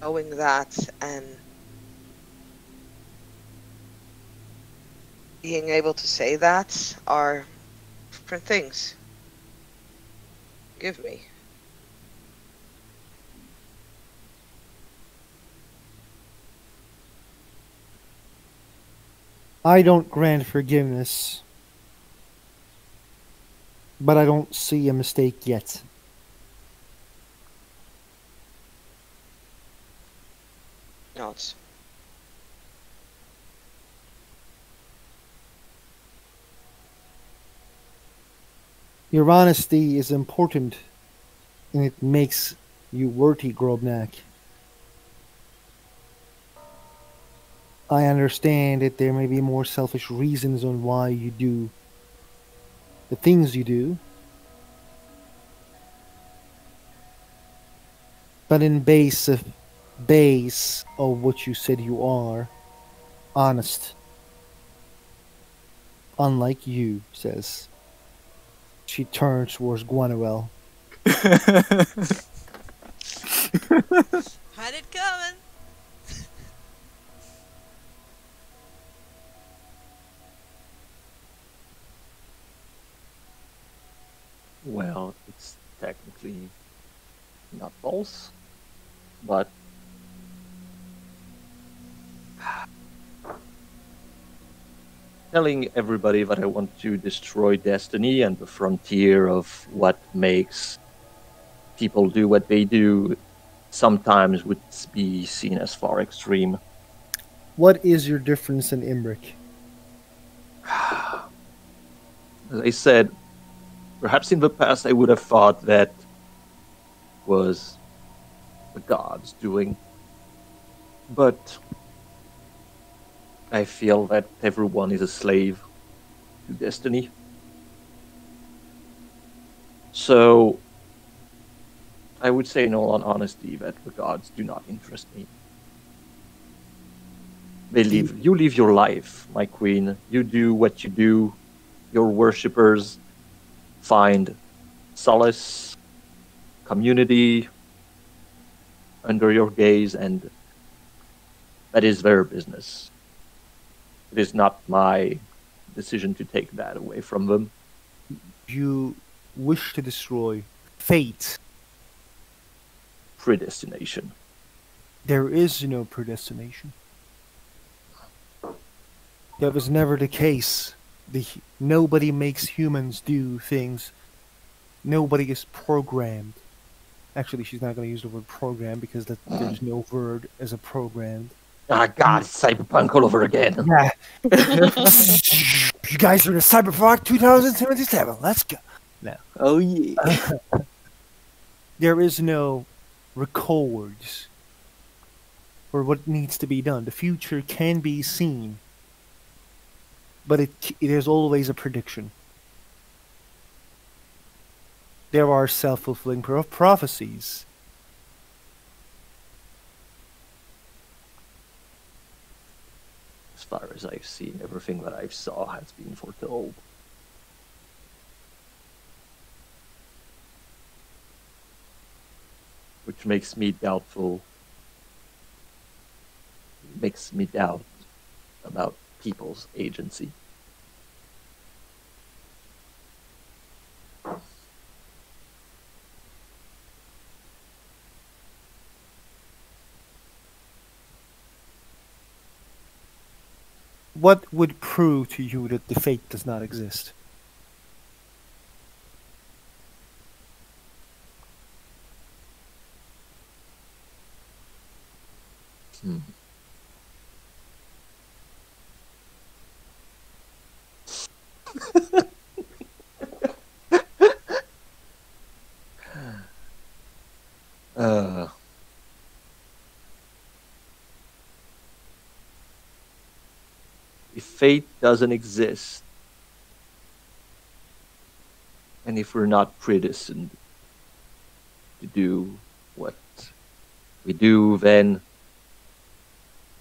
knowing that and being able to say that are different things. Give me. I don't grant forgiveness, but I don't see a mistake yet. Nods. Your honesty is important, and it makes you worthy, Grobnak. I understand that there may be more selfish reasons on why you do the things you do, but in base of what you said you are, honest, unlike you, says. She turns towards Guanuel. Had it coming. Well, it's technically not false, but telling everybody that I want to destroy destiny and the frontier of what makes people do what they do sometimes would be seen as far extreme. What is your difference in Imbric? As I said, perhaps in the past I would have thought that was the gods doing. But I feel that everyone is a slave to destiny. So I would say in all honesty that the gods do not interest me. You live your life, my queen. You do what you do. Your worshippers find solace, community under your gaze, and that is their business. It is not my decision to take that away from them. You wish to destroy fate. Predestination. There is no predestination. That was never the case. Nobody makes humans do things. Nobody is programmed. Actually, she's not going to use the word program because there's no word as a programmed. Ah, God, cyberpunk all over again. Yeah. You guys are in Cyberpunk 2077. Let's go. No. Oh yeah. There is no records for what needs to be done. The future can be seen, but it is always a prediction. There are self-fulfilling prophecies. As far as I've seen, everything that I've saw has been foretold. Which makes me doubtful. Makes me doubt about people's agency. What would prove to you that the fate does not exist? Hmm. fate doesn't exist, and if we're not predestined to do what we do, then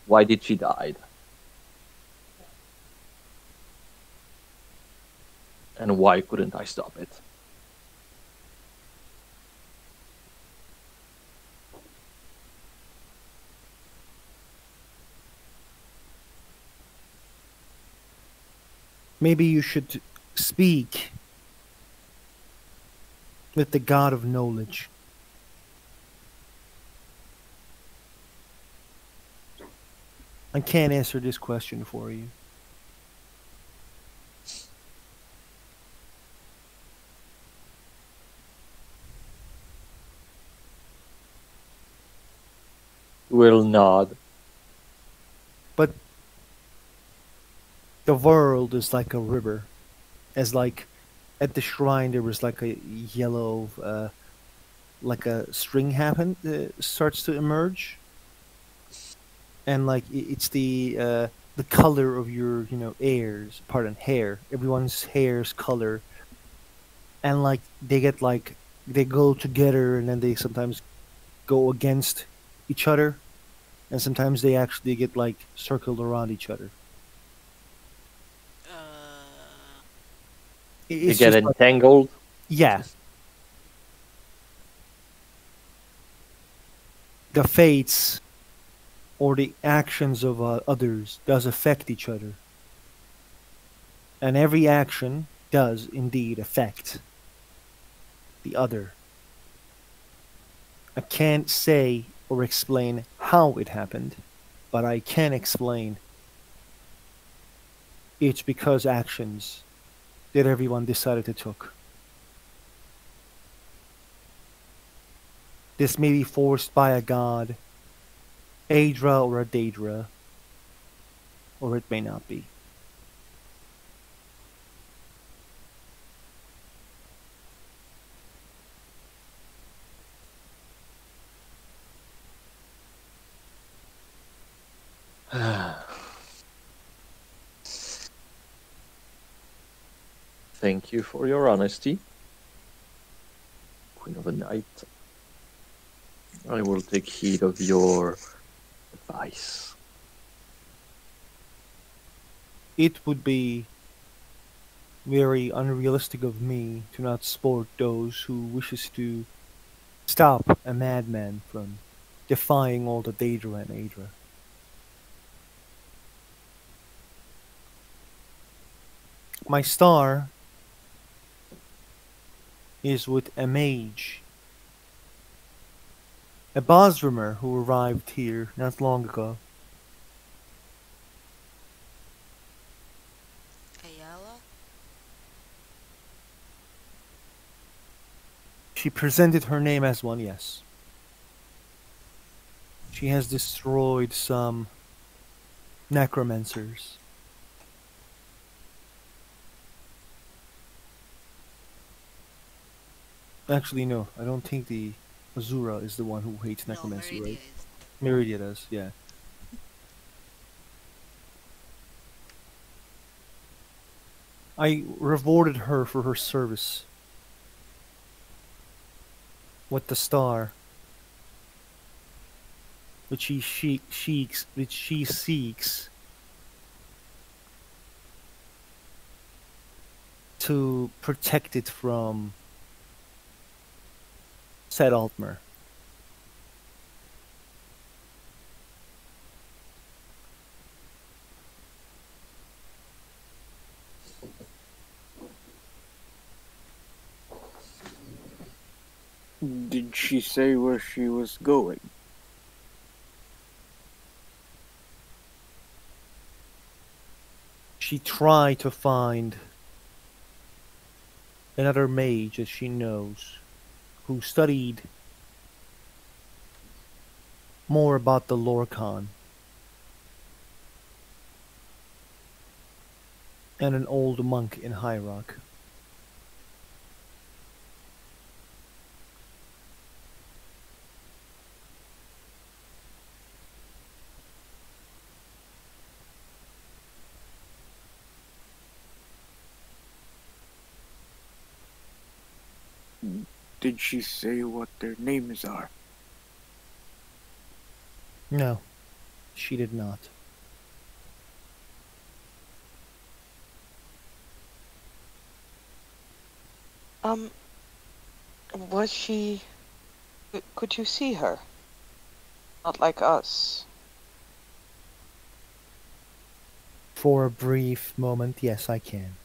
why did she die? And why couldn't I stop it? Maybe you should speak with the god of knowledge. I can't answer this question for you. Will nod. But the world is like a river. As like at the shrine there was like a yellow like a string happen starts to emerge, and like it's the color of your airs pardon hair, everyone's hair's color, and like they get like they go together and then they sometimes go against each other, and sometimes they actually get like circled around each other. Uh, They It's get just like, entangled. yeah, the fates or the actions of others does affect each other, and every action does indeed affect the other. I can't say or explain how it happened, but I can explain it's because actions that everyone decided to took. This may be forced by a god, Adra or a Daedra, or it may not be. Thank you for your honesty, Queen of the Night. I will take heed of your advice. It would be very unrealistic of me to not support those who wishes to stop a madman from defying all the Daedra and Adra. My star is with a mage, a Bosrimer who arrived here not long ago. Ayala? She presented her name as one, yes. She has destroyed some necromancers. Actually, no, I don't think the Azura is the one who hates No, necromancy, Meridia right? is. Meridia does, yeah. I rewarded her for her service with the star, which she seeks to protect it from said Altmer. Did she say where she was going? She tried to find another mage that she knows who studied more about the Lorcan, and an old monk in High Rock. Did she say what their names are? No, she did not. Um, was she... Could you see her? Not like us. For a brief moment, yes, I can.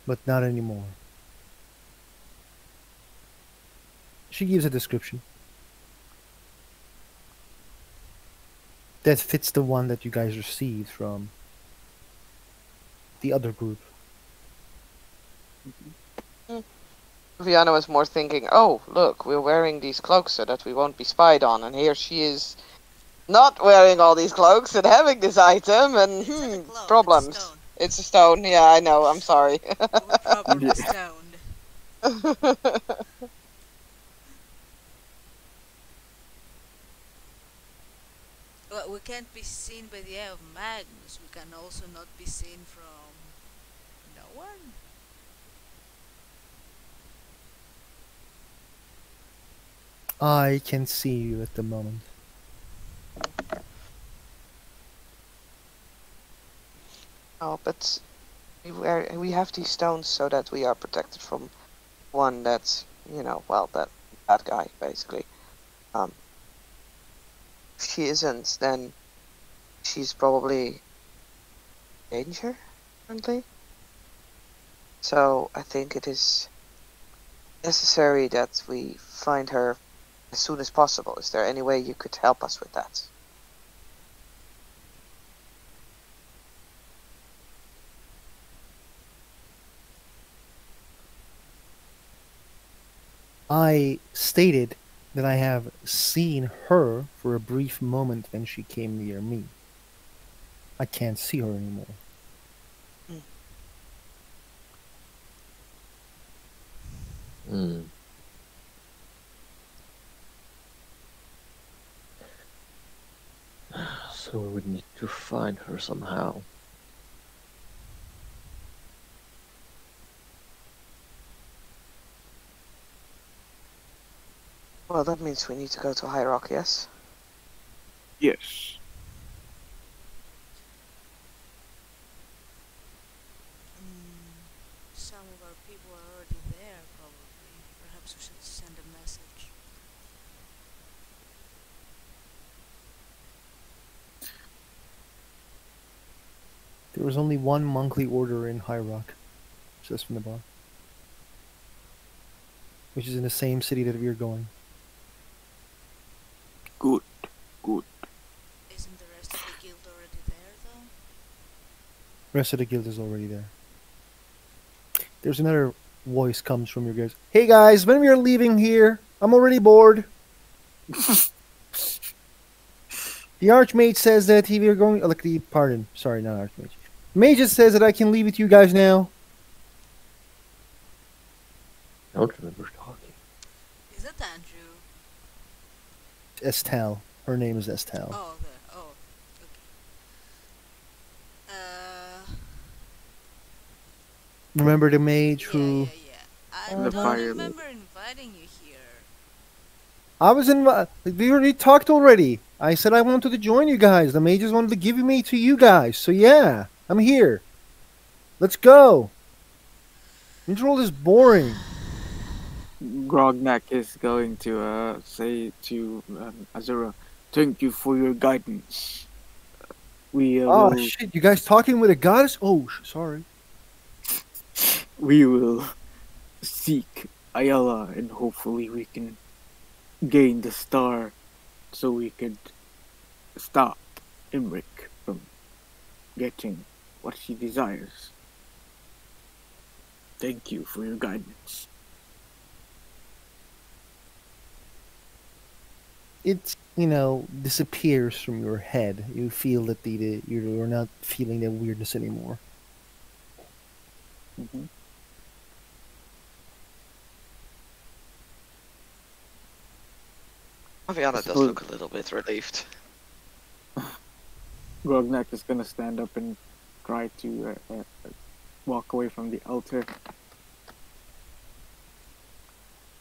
But not anymore. She gives a description. That fits the one that you guys received from the other group. Viana was more thinking, oh, look, we're wearing these cloaks so that we won't be spied on, and here she is not wearing all these cloaks and having this item, and It's not a cloak, problems. it's a stone. It's a stone, yeah, I know, I'm sorry. We were properly Yeah. stoned. Well, we can't be seen by the eye of Magnus. We can also not be seen from no one. I can see you at the moment. Oh, but we have these stones so that we are protected from one that's, well, that guy, basically. If she isn't, then she's probably in danger, currently. So I think it is necessary that we find her as soon as possible. Is there any way you could help us with that? I stated that I have seen her for a brief moment when she came near me. I can't see her anymore. Hmm. So we would need to find her somehow. Well, that means we need to go to High Rock, yes? Yes. Some of our people are already there, probably. Perhaps we should send a message. There was only one monthly order in High Rock, just from the bar, which is in the same city that we are going. Good. Good. Isn't the rest of the guild already there, though? Rest of the guild is already there. There's another voice comes from your guys. Hey guys, when we are leaving here, I'm already bored. The Archmage says that we are going. Like the pardon, sorry, not Archmage. Mage just says that I can leave with you guys now. I don't remember talking. Is that Andrew? Estelle. Her name is Estelle. Oh, there. Oh, okay. Remember the mage Yeah, who? I The don't fire remember inviting you here. I was in. We already talked already. I said I wanted to join you guys. The mages wanted to give me to you guys. So yeah, I'm here. Let's go. Control is boring. Grognak is going to say to Azura, thank you for your guidance. We Oh will shit! You guys talking with a goddess? Oh, sorry. we will seek Ayala and hopefully we can gain the star so we could stop Imric from getting what she desires. Thank you for your guidance. It disappears from your head. You feel that you're not feeling that weirdness anymore. Mm-hmm. Aviana does suppose- look a little bit relieved. Grognak is gonna stand up and try to walk away from the altar.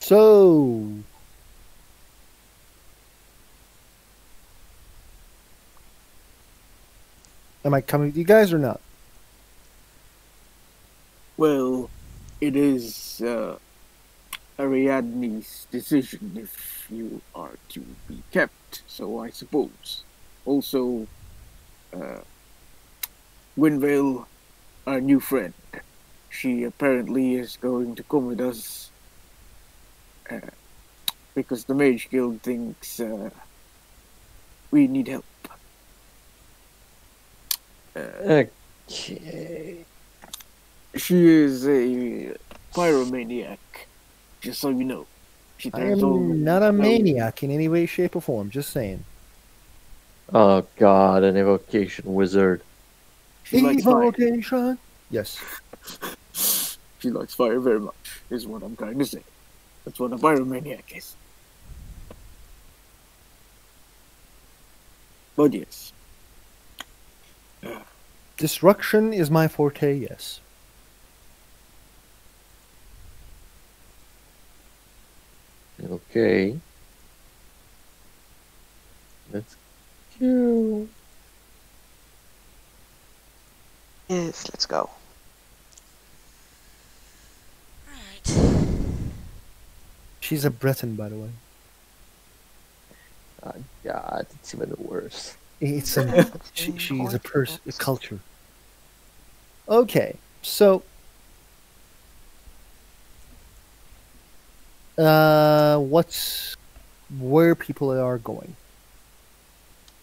So, am I coming with you guys or not? Well, it is Ariadne's decision if you are to be kept, so I suppose. Also, uh, Gwynvale, our new friend, she apparently is going to come with us uh, because the Mage Guild thinks we need help. Okay. She is a pyromaniac, just so you know. She I turns all am not the a snow. maniac in any way, shape, or form. Just saying. Oh god, an evocation wizard. She likes fire. Evocation. Yes. She likes fire very much, is what I'm trying to say. That's what a pyromaniac is. But yes. Destruction is my forte. Yes. Okay. Let's go. Yes, let's go. Right. She's a Breton, by the way. Oh god, it's even worse. It's an she is a culture. Okay, so what's where people are going?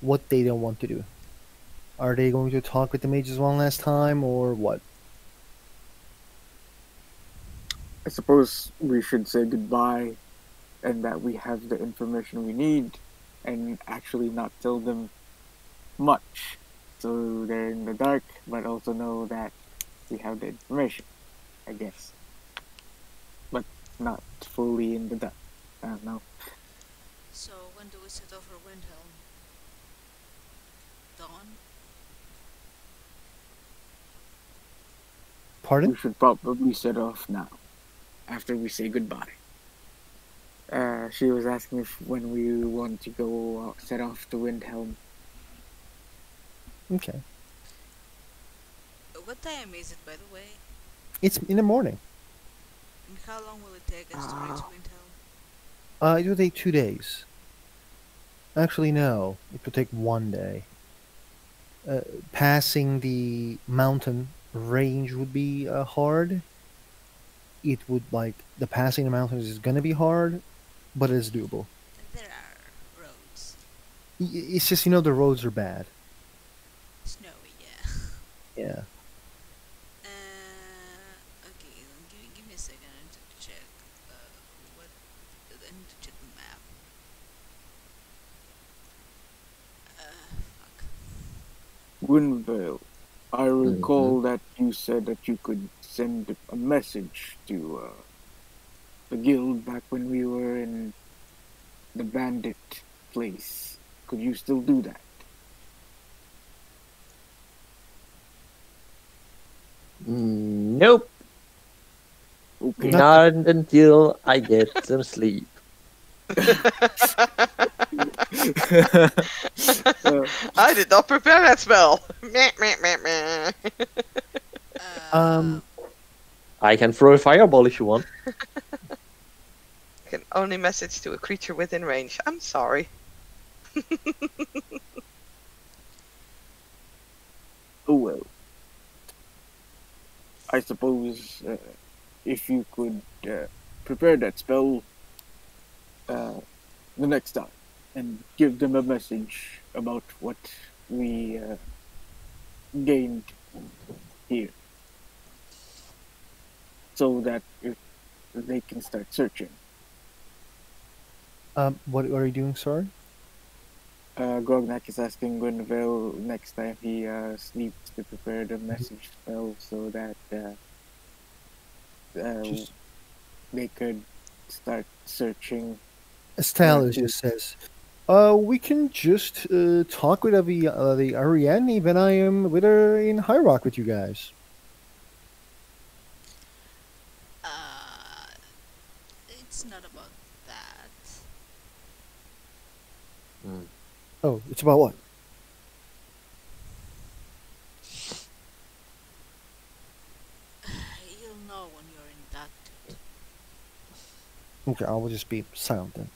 What they don't want to do? Are they going to talk with the mages one last time, or what? I suppose we should say goodbye and that we have the information we need and actually not tell them much. So they're in the dark, but also know that we have the information, I guess. But not fully in the dark. I don't know. So when do we set off for Windhelm? Dawn? Pardon? We should probably set off now, after we say goodbye. She was asking if when we want to go set off to Windhelm. Okay, What time is it, by the way? it's in the morning. And how long will it take us to reach Windhelm? It will take 2 days. Actually, no, it will take 1 day. Passing the mountain range would be hard. It would like the passing the mountains is gonna be hard, but it's doable. There are roads. It's just the roads are bad. Snowy, yeah. Yeah. Okay, give me a second. I need to check. What? I need to check the map. Fuck. Gwynvale, I recall Mhm. that you said that you could send a message to the guild back when we were in the bandit place. Could you still do that? Nope. Okay. Not Not until I get some sleep. I did not prepare that spell. Meh, meh, meh, meh. Um, I can throw a fireball if you want. Can only message to a creature within range. I'm sorry. Oh well. I suppose if you could prepare that spell the next time and give them a message about what we gained here, so that if they can start searching. what are you doing? Sorry. Grognak is asking Gwynville next time he sleeps to prepare the message spell so that Just they could start searching. Estelle just says, we can just talk with the Ariane when I am with her in High Rock with you guys." Uh, it's it's not about that. Mm. Oh, it's about what? You'll know when you're inducted. Okay, I will just be silent then.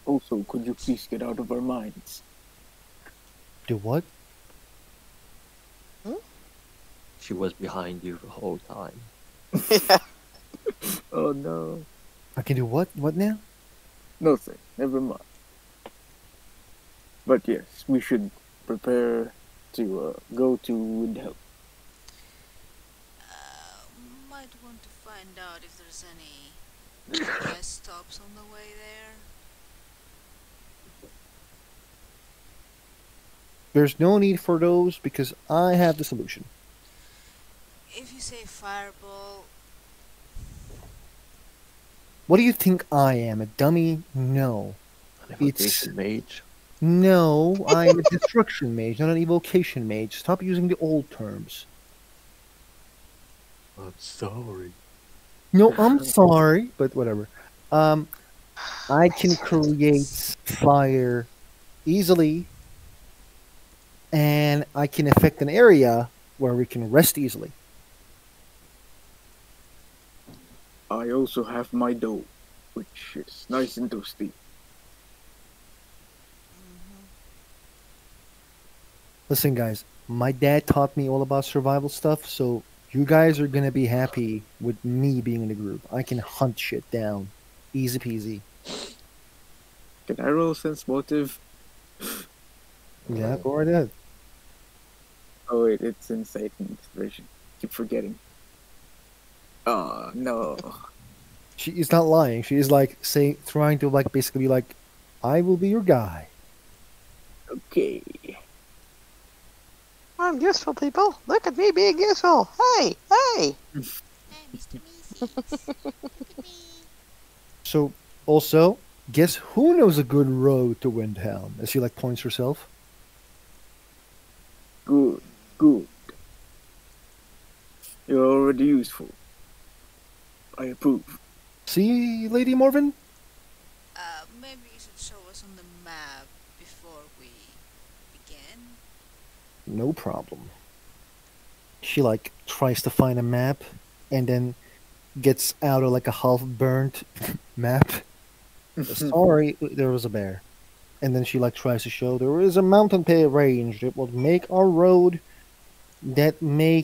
Also, could you please get out of our minds? Do what? She was behind you the whole time. Yeah. Oh no. I can do what? What now? Nothing. Never mind. But yes, we should prepare to go to Windhelm. Might want to find out if there's any rest stops on the way there. There's no need for those because I have the solution. If you say fireball, What do you think I am? A dummy? No. An It's evocation mage. no. I am a destruction mage, not an evocation mage. Stop using the old terms. I'm sorry. No, I'm sorry, but whatever. Um, I can create fire easily, and I can affect an area where we can rest easily. I also have my dough, which is nice and toasty. Listen, guys, my dad taught me all about survival stuff, so you guys are gonna be happy with me being in the group. I can hunt shit down. Easy peasy. Can I roll sense motive? Yeah, go right ahead. Oh wait, it's insight in this version. Keep forgetting. Oh no. She is not lying. She is like saying, trying to like basically be like, I will be your guy. Okay. I'm useful, people. Look at me being useful. Hey, hey. hey, Mr. Macy's, look at me. So, also, guess who knows a good road to Windhelm? As she like points herself. Good. Good. You're already useful. I approve. See, Lady Morven? Maybe you should show us on the map before we begin. No problem. She like tries to find a map and then gets out of like a half burnt map. Sorry, there was a bear. And then she like tries to show there is a mountain pay range that will make our road that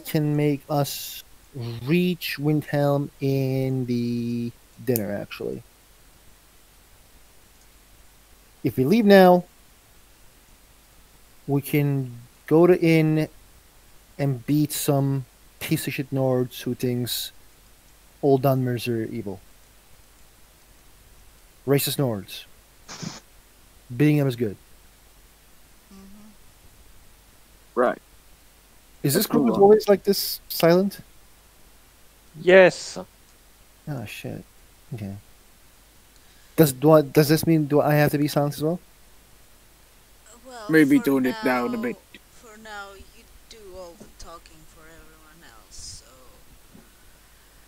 can make us reach Windhelm in the dinner actually. If we leave now, we can go to inn and beat some piece of shit Nords who thinks all Dunmers are evil. Racist Nords. Beating them is good. Mm-hmm. Right. Is this Let's group move is on. always like this silent? Yes. Oh shit. Okay. Does this mean do I have to be silent as well? Well, Maybe for tone it now, down a bit. For now, you do all the talking for everyone else, so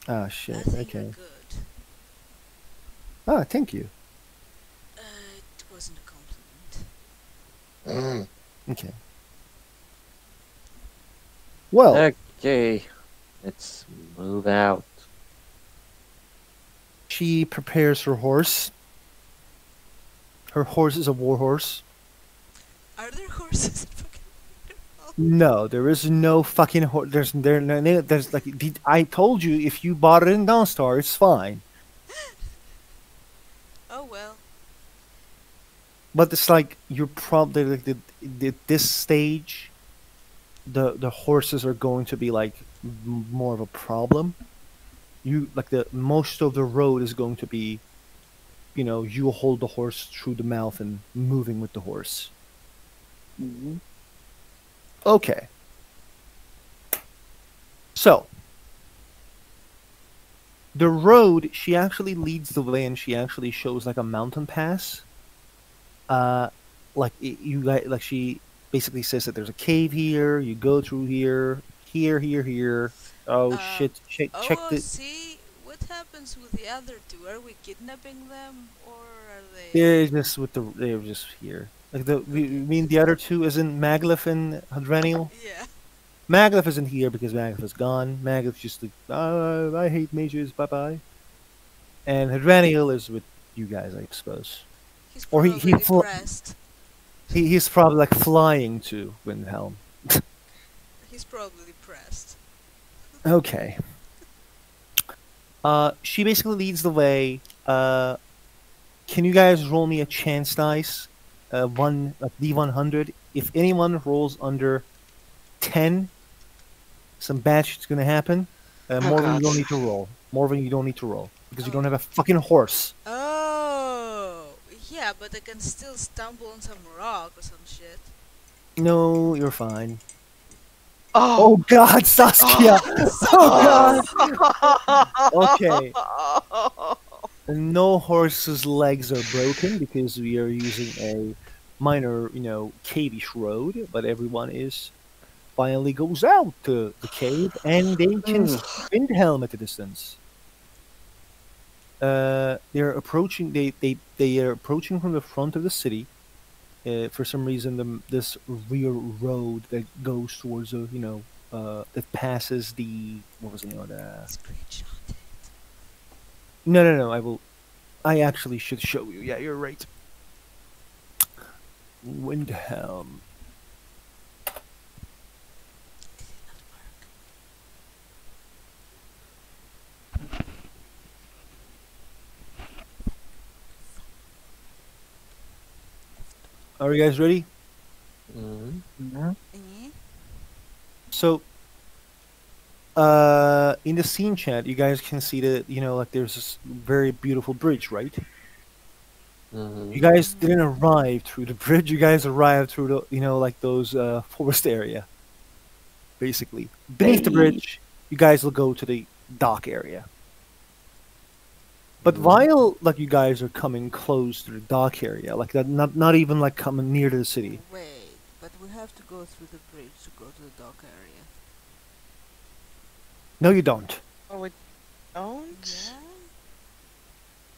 Ah I shit. think you're Okay. good. Ah, thank you. It wasn't a compliment. Okay. Well, Okay. Let's move out. she prepares her horse. Her horse is a war horse. Are there horses in fucking Winterfell? No, there is no fucking horse. There's like I told you if you bought it in Dawnstar, it's fine. Oh well. But it's like you're probably like this stage, the horses are going to be like more of a problem. You like the most of the road is going to be, you hold the horse through the mouth and moving with the horse. Mm-hmm. Okay. So the road, she actually leads the way and she actually shows like a mountain pass. Like she basically says that there's a cave here. You go through here, here. Oh Um, shit! Check oh, the. see, what happens with the other two? Are we kidnapping them, or are they They're just here. Like we okay? mean the other two isn't Maglef and Hadraniel? Yeah. Maglef isn't here because Maglef is gone. Maglef's just like, I hate mages, bye bye. And Hadraniel is with you guys, I suppose. He's Or probably depressed. he's probably like flying to Windhelm. He's probably depressed. Okay. She basically leads the way. Can you guys roll me a chance dice? One like D100. If anyone rolls under 10, some bad shit's gonna happen. Morven, you God. don't need to roll. Morven, you don't need to roll because you don't have Oh. a fucking horse. Oh. Yeah, but I can still stumble on some rock or some shit. No, you're fine. Oh. Oh God, Saskia! Oh God. Okay. No horse's legs are broken because we are using a minor, cavish road, but everyone is finally goes out to the cave and they can see Windhelm at a distance. They're approaching. They are approaching from the front of the city. For some reason, this rear road that goes towards that passes the what was the name of the? Screenshot it. No, no, no. I actually should show you. Yeah, you're right. Windhelm. Are you guys ready? Mhm. Eh? So, in the scene chat, you guys can see that like there's this very beautiful bridge, right? Mhm. You guys didn't arrive through the bridge. You guys arrived through the like those forest area. Basically, beneath the Hey. bridge, you guys will go to the dock area. But Mhm. while like you guys are coming close to the dock area, like that, not even like coming near to the city. Wait, but we have to go through the bridge to go to the dock area. No, you don't. Oh, we don't?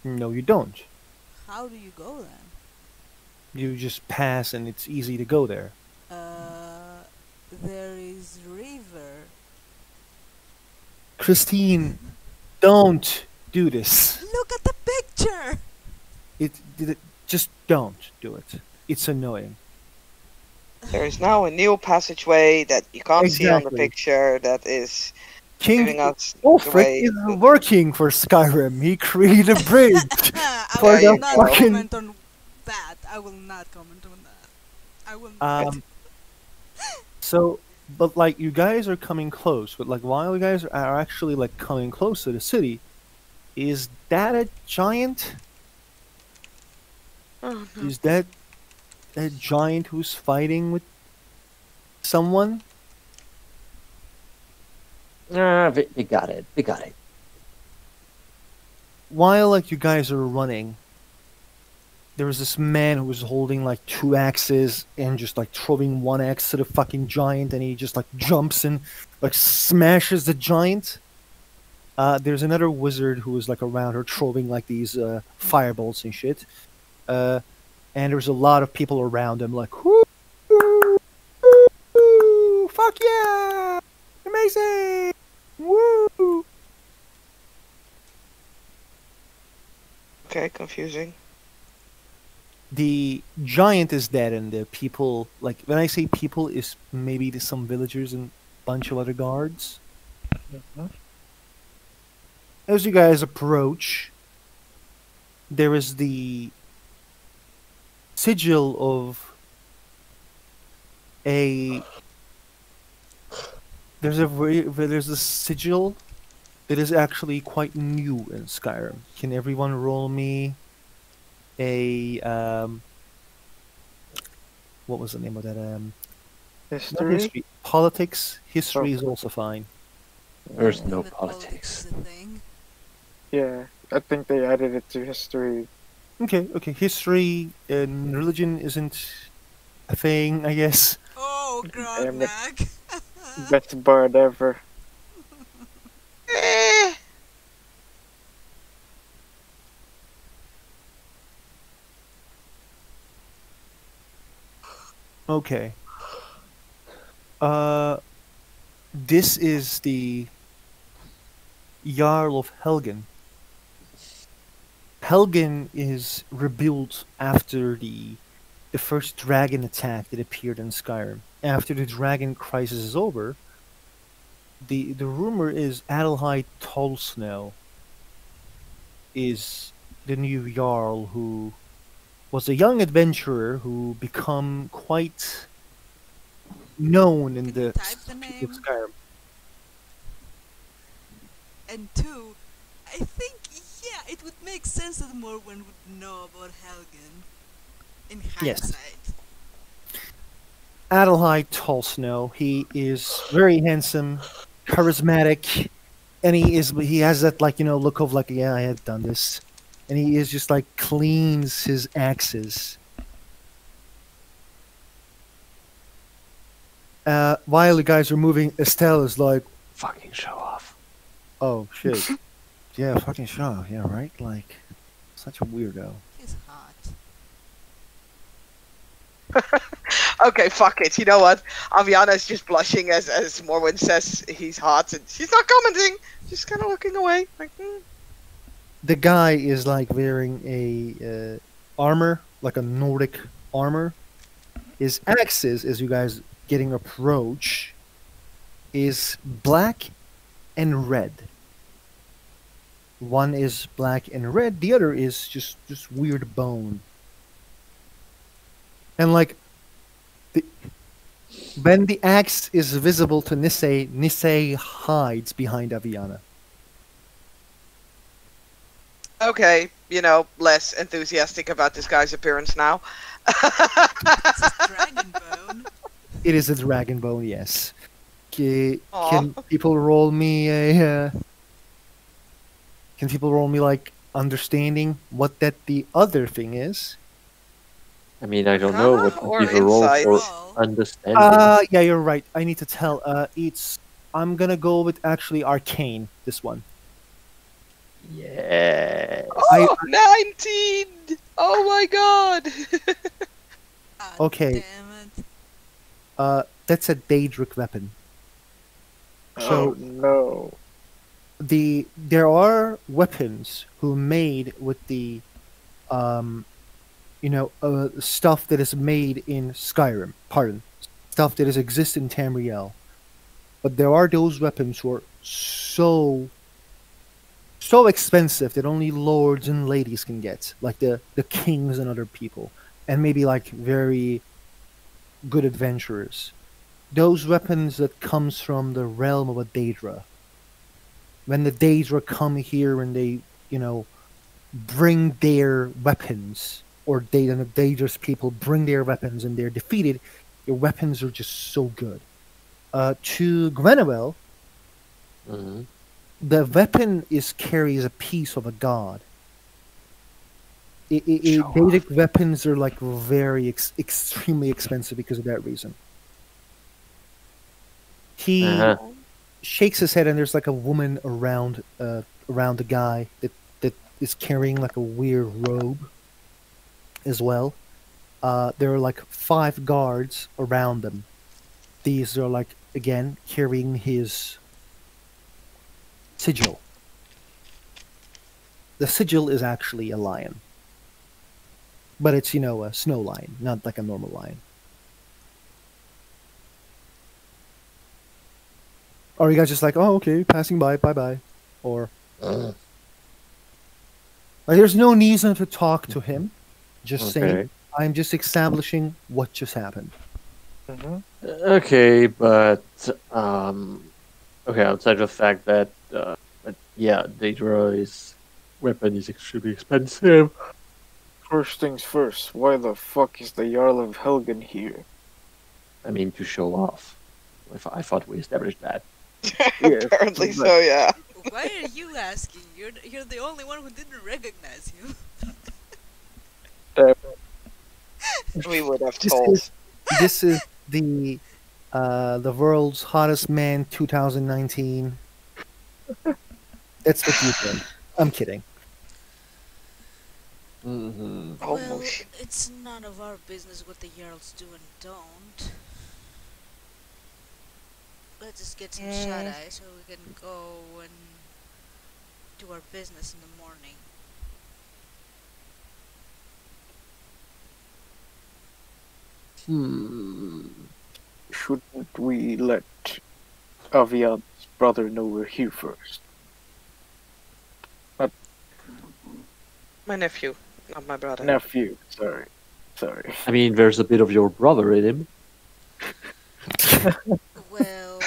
Yeah? No, you don't. How do you go then? You just pass, and it's easy to go there. There is river. Christine, don't do this. Look at the picture! Just don't do it. It's annoying. There is now a new passageway that you can't see on the Exactly. picture that is King giving us the Ulfric way. is working for Skyrim. He created a bridge. I For will the not fucking- comment on that. I will not comment on that. I will not. So, but like you guys are coming close, but like while you guys are actually like coming close to the city, is that a giant? Oh, no. Is that a giant who's fighting with someone? We got it. We got it. While like you guys are running, there was this man who was holding like two axes and just like throwing one axe to the fucking giant, and he just like jumps and like smashes the giant. There's another wizard who was like around her throwing like these firebolts and shit. And there's a lot of people around him like, whoo, fuck yeah, amazing, woo. Okay, confusing. The giant is dead, and the people, like when I say people, is maybe some villagers and bunch of other guards. As you guys approach, there is the sigil of a. There's a sigil that is actually quite new in Skyrim. Can everyone roll me a what was the name of that not History? history, politics. History Oh. is also fine. There's I no think that politics. is a thing. Yeah, I think they added it to history. Okay, history and religion isn't a thing, I guess. Oh, Damn it. Grognak. Best bard ever. Eh, Okay. Uh, this is the Jarl of Helgen. Helgen is rebuilt after the first dragon attack that appeared in Skyrim. After the dragon crisis is over, the rumor is Adelheid Tolsnow is the new Jarl who was a young adventurer who become quite known in Can you the type the streets of name? Skyrim. And two, I think, yeah, it would make sense that Morwen would know about Helgen. In Yes. hindsight. Adelheid Tolsnow. He is very handsome, charismatic, and he has that like look of like yeah I have done this, and he is just like cleans his axes. While the guys are moving, Estelle is like, Fucking show off. oh shit, yeah, fucking Shaw, yeah right, like such a weirdo. He's hot. Okay, fuck it. You know what? Aviana's just blushing as Morwen says he's hot, and she's not commenting. She's kind of looking away, like. The guy is like wearing a armor, like a Nordic armor. His axes, as you guys getting approach, is black and red. One is black and red. The other is just weird bone. And like, the, when the axe is visible to Nisei, Nisei hides behind Aviana. Okay, less enthusiastic about this guy's appearance now. This is Dragon Bone. It is a dragon bone, yes. Aw. Can people roll me a? Can people roll me like understanding what that the other thing is? I mean, I don't know what Or would be the role insight. for Roll. understanding. Yeah, you're right. I need to tell. It's I'm gonna go with actually arcane. This one. Yes. Oh, 19! Oh my god! God Okay. Damn it. That's a Daedric weapon. Oh So no. there are weapons who made with the stuff that is made in Skyrim. Pardon, stuff that is exist in Tamriel. But there are those weapons who are so expensive that only lords and ladies can get, like the kings and other people, and maybe like very good adventurers. Those weapons that comes from the realm of a Daedra. When the Daedra come here and they, bring their weapons, or the Daedra's people bring their weapons and they're defeated, your weapons are just so good. To Gwenuel, Mhm. the weapon carries a piece of a god. Show off. Daedic weapons are like very extremely expensive because of that reason. He Uh-huh. shakes his head, and there's like a woman around the guy that is carrying like a weird robe as well. There are like 5 guards around them. These are like again carrying his sigil. The sigil is actually a lion, but it's a snow lion, not like a normal lion. Or are you guys just like, oh, okay, passing by, bye bye, or Uh, like, there's no reason to talk to him. Just saying, okay. I'm just establishing what just happened. Mm-hmm. Okay, but okay. Outside the fact that, yeah, Daedra's weapon is extremely expensive. First things first, why the fuck is the Jarl of Helgen here? I mean, to show off. I thought we established that. Yes, Apparently but- so, yeah. Why are you asking? You're the only one who didn't recognize you. We would have This told. This is the world's hottest man 2019. That's what you think. I'm kidding. Hmm. Well, Almost. it's none of our business what the Jarls do and don't. Let's just get some shut Mm, eye so we can go and do our business in the morning. Hmm. Shouldn't we let Avian's brother know we're here first? Not my nephew, not my brother. nephew, sorry. Sorry. I mean, there's a bit of your brother in him. Well,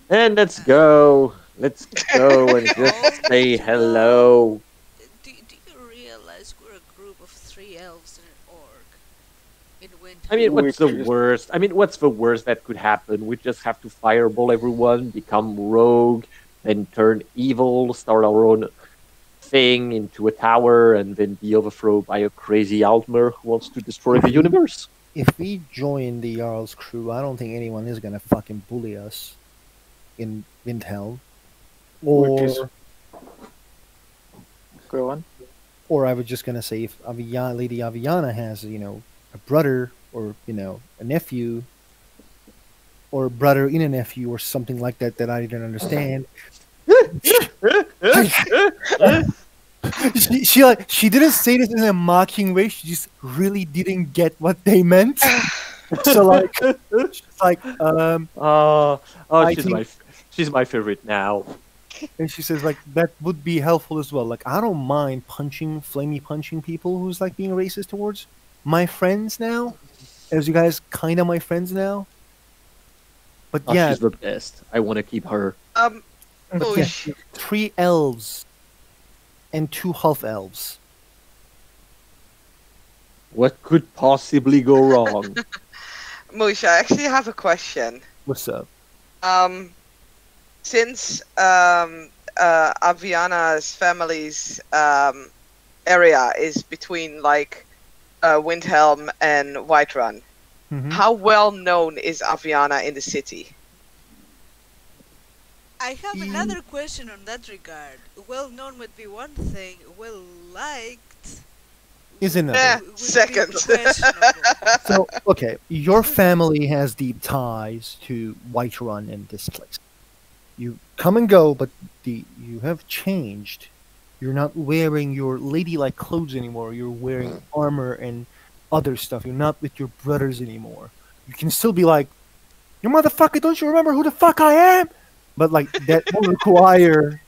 And let's go. Let's go and no, just say no. hello. Do you realize we're a group of 3 elves and an orc in I mean, Windhelm? what's the Which is worst? I mean, what's the worst that could happen? We just have to fireball everyone, become rogue, then turn evil, start our own thing into a tower, and then be overthrown by a crazy Altmer who wants to destroy the universe. If we join the Jarl's crew, I don't think anyone is gonna fucking bully us in Windhelm. which is Or go on. I was just gonna say if Lady Aviana has, a brother or, a nephew or a brother in a nephew or something like that that I didn't understand. She didn't say this in a mocking way. She just really didn't get what they meant. So like she's like Oh, I she's think, she's my favorite now. and she says like that would be helpful as well. Like I don't mind flamey punching people who's like being racist towards my friends now, as you guys kind of my friends now. But Oh, yeah, she's the best. I want to keep her. Um, but yeah, Moosh, 3 elves and 2 half elves. What could possibly go wrong? Moosh, I actually have a question. What's up? Um, since Aviana's family's area is between like Windhelm and Whiterun, Mhm. how well known is Aviana in the city? I have another question on that regard. Well known would be one thing, well liked Is another. would be Second. questionable. So, okay, your family has deep ties to Whiterun in this place. You come and go, but you have changed. You're not wearing your ladylike clothes anymore. You're wearing armor and other stuff. You're not with your brothers anymore. You can still be like, "You motherfucker, don't you remember who the fuck I am?" But like that will require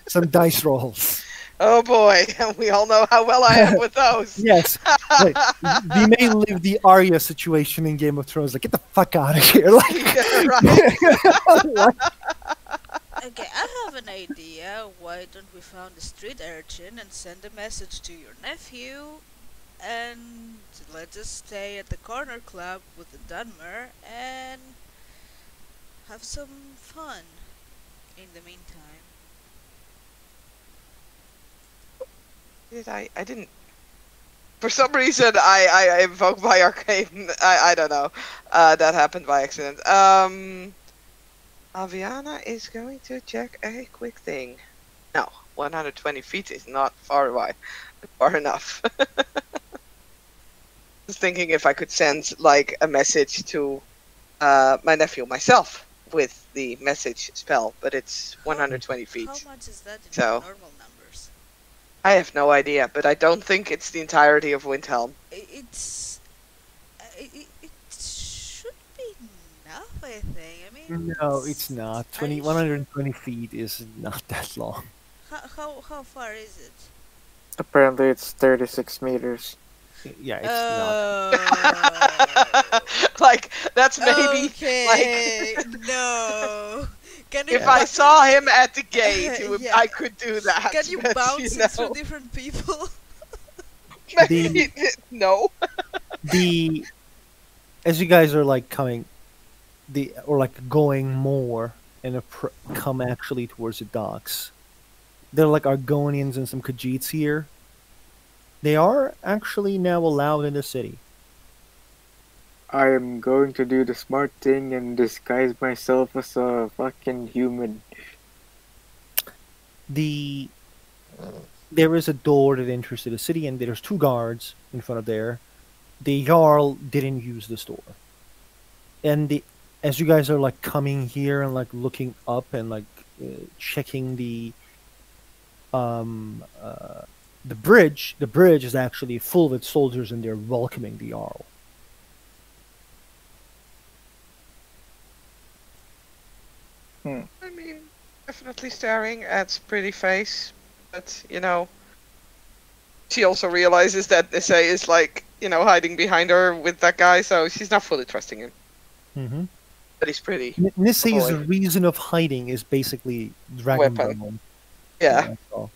some dice rolls. Oh boy, we all know how well I am with those. Yes, like we may live the Arya situation in Game of Thrones. Like, get the fuck out of here! Like, Yeah, right. Okay, I have an idea. Why don't we found a street urchin and send a message to your nephew? And let's just stay at the corner club with the Dunmer and have some fun in the meantime. I didn't. For some reason, I invoked my arcane. I don't know. That happened by accident. Aviana is going to check a quick thing. No, 120 feet is not far enough. Just thinking if I could send like a message to my nephew myself with the message spell, but it's 120 feet. How much is that in So- normal numbers? I have no idea, but I don't think it's the entirety of Windhelm. It's it should be enough, I think. I mean, no, it's not. Are you 120 feet is not that long. How far is it? Apparently it's 36 meters. Yeah, it's not. Like that's maybe Okay, no. Can you if I saw him at the gate, Yeah. I could do that. can you but, bounce you it know, through different people? maybe, no. The as you guys are like coming, or like going more and come actually towards the docks. There are like Argonians and some Khajiits here. They are actually now allowed in the city. I am going to do the smart thing and disguise myself as a fucking human. the there is a door that enters to the city, and there's two guards in front of there. The Jarl didn't use this door, and as you guys are like coming here and like looking up and like checking um uh, the bridge is actually full with soldiers, and they're welcoming the Jarl. I mean, definitely staring at pretty face, but she also realizes that Nisse is like, hiding behind her with that guy, so she's not fully trusting him. Mm-hmm. But he's pretty. Nisse's boy. reason of hiding is basically Dragon Weapon. Bone. Yeah. That's all.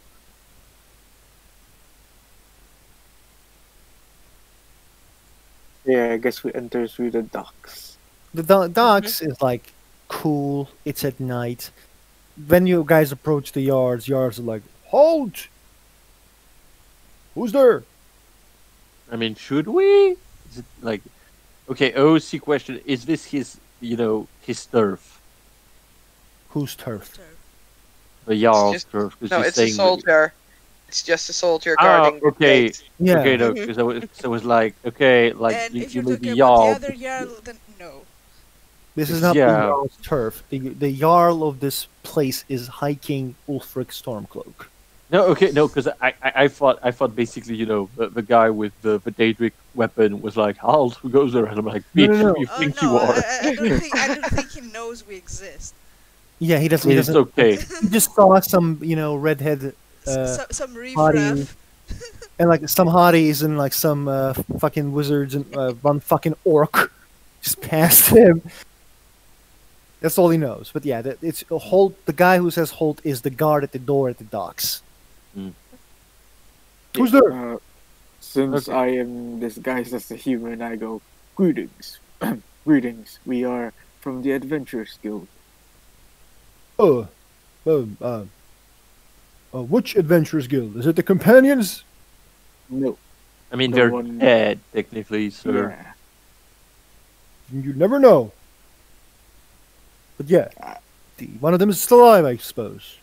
Yeah, I guess we enter through the docks. The docks is like cool. It's at night. When you guys approach the yards are like, halt! Who's there? I mean, should we? Is it like, okay? OC question: is this his, his turf, Who's turf? Turf. the Jarl's just- turf? 'Cause No, he's it's a saying that- soldier. It's just a soldier Ah, guarding the okay. gate. Yeah. Okay, no, Mhm. because I was like, okay, like And if you you're may talking be about Jarl. the other Jarl, then no. This is not the Yeah. Jarl's turf. The Jarl of this place is hiking Ulfric Stormcloak. No, okay, no, because I thought basically, the guy with the Daedric weapon was like, halt, who goes there? And I'm like, No, bitch, no, no. who you Oh think no, you are? I don't think he knows we exist. Yeah, he doesn't. I He mean, it's doesn't. okay. He just saw some, redhead, Some body- riffraff. and like some hotties and like some fucking wizards and one fucking orc just passed him. That's all he knows. But yeah, it's Holt. The guy who says Holt is the guard at the door at the docks. Who's there? Since Okay. I am disguised as a human, I go, greetings. Greetings. We are from the Adventurers Guild. Oh, which Adventurers Guild? Is it the Companions? No. I mean, The they're one- dead, technically, sir. Yeah. You never know. But yeah, one of them is still alive, I suppose.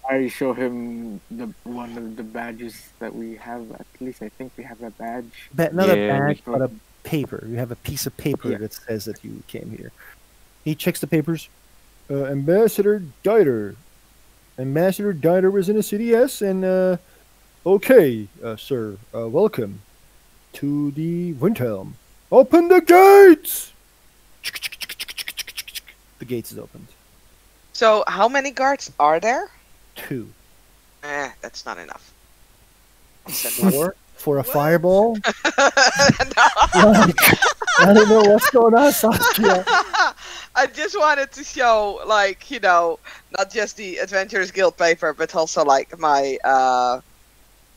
I show him one of the badges that we have. At least I think we have a badge. Not a Yeah, badge, we- but a paper. You have a piece of paper Yeah. that says that you came here. He checks the papers. Ambassador Dieter. Ambassador Dieter is in the city, yes, and okay, sir. Welcome to the Windhelm. Open the gates! The gates is opened. So, how many guards are there? 2. That's not enough. I'll send one. 4 for a What? fireball? No. Like, I don't know what's going on, Saskia. I just wanted to show, like, not just the Adventurers Guild paper, but also, like, my,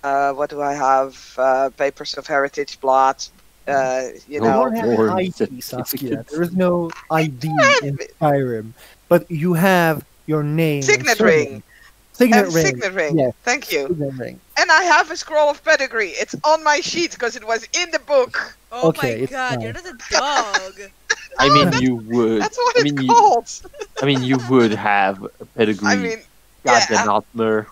what do I have? Papers of Heritage, Blood, You don't have an Lord, ID, certificate. Saskia. There is no ID in Skyrim, but you have your name. Signet and surname. ring. Signet And ring. signet ring. Yes, Thank you. signet ring. And I have a scroll of pedigree. It's on my sheet because it was in the book. Oh Okay, my it's god, fine. you're not a dog. I mean, you would. That's what I it's mean, called. I mean, you would have a pedigree. I mean, Goddamn Altmer.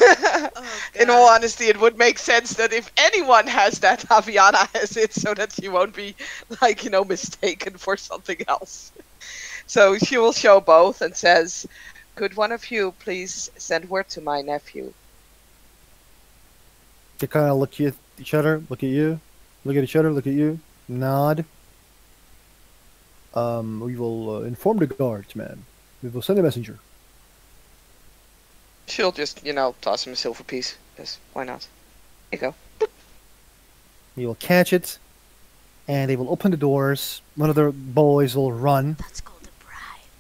Oh, in God. all honesty, it would make sense that if anyone has that, Aviana has it, so that she won't be, like, mistaken for something else. So she will show both and says, "Could one of you please send word to my nephew?" They kind of look at each other, look at you, look at each other, look at you, nod. We will inform the guards, man. We will send a messenger. She'll just, toss him a silver piece. Yes, why not? Here you go. We will catch it, and they will open the doors. One of the boys will run. That's called a bribe.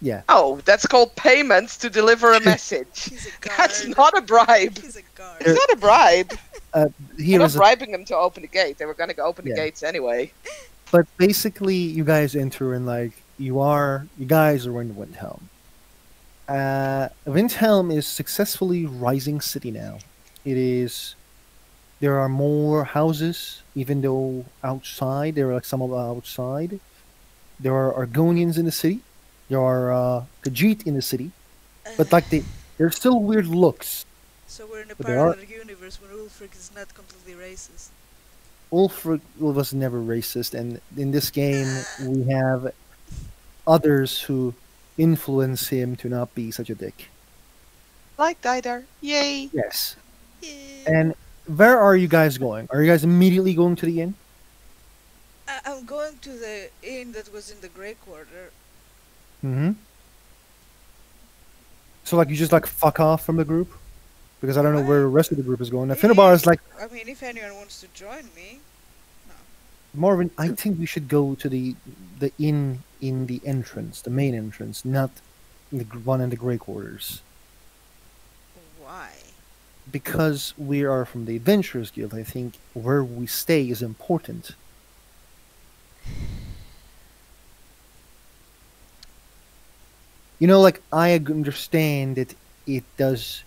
Yeah. Oh, that's called payment to deliver a message. He's a guard. That's not a bribe. He's a guard. It's not a bribe. Here I'm is not bribing them to open the gate. They were going to go open the Yeah. gates anyway. But basically, you guys enter and like you guys are in Windhelm. Windhelm is successfully rising city now. There are more houses, even though outside there are like some of There are Argonians in the city. There are Khajiit in the city. but like they're still weird looks. So we're in a But there are parallel universe where Ulfric is not completely racist. Ulfric was never racist, and in this game we have others who influence him to not be such a dick. Like Didar. Yay! Yes. Yeah. And where are you guys going? Are you guys immediately going to the inn? I'm going to the inn that was in the Grey Quarter. Mm-hmm. So like you just like fuck off from the group? Because I don't know where the rest of the group is going. Now Finnabar is like I mean, if anyone wants to join me. Marvin, I think we should go to the inn in the entrance, the main entrance, not one in the Grey Quarters. Why? Because we are from the Adventurers Guild, I think where we stay is important. You know, like I understand that it does.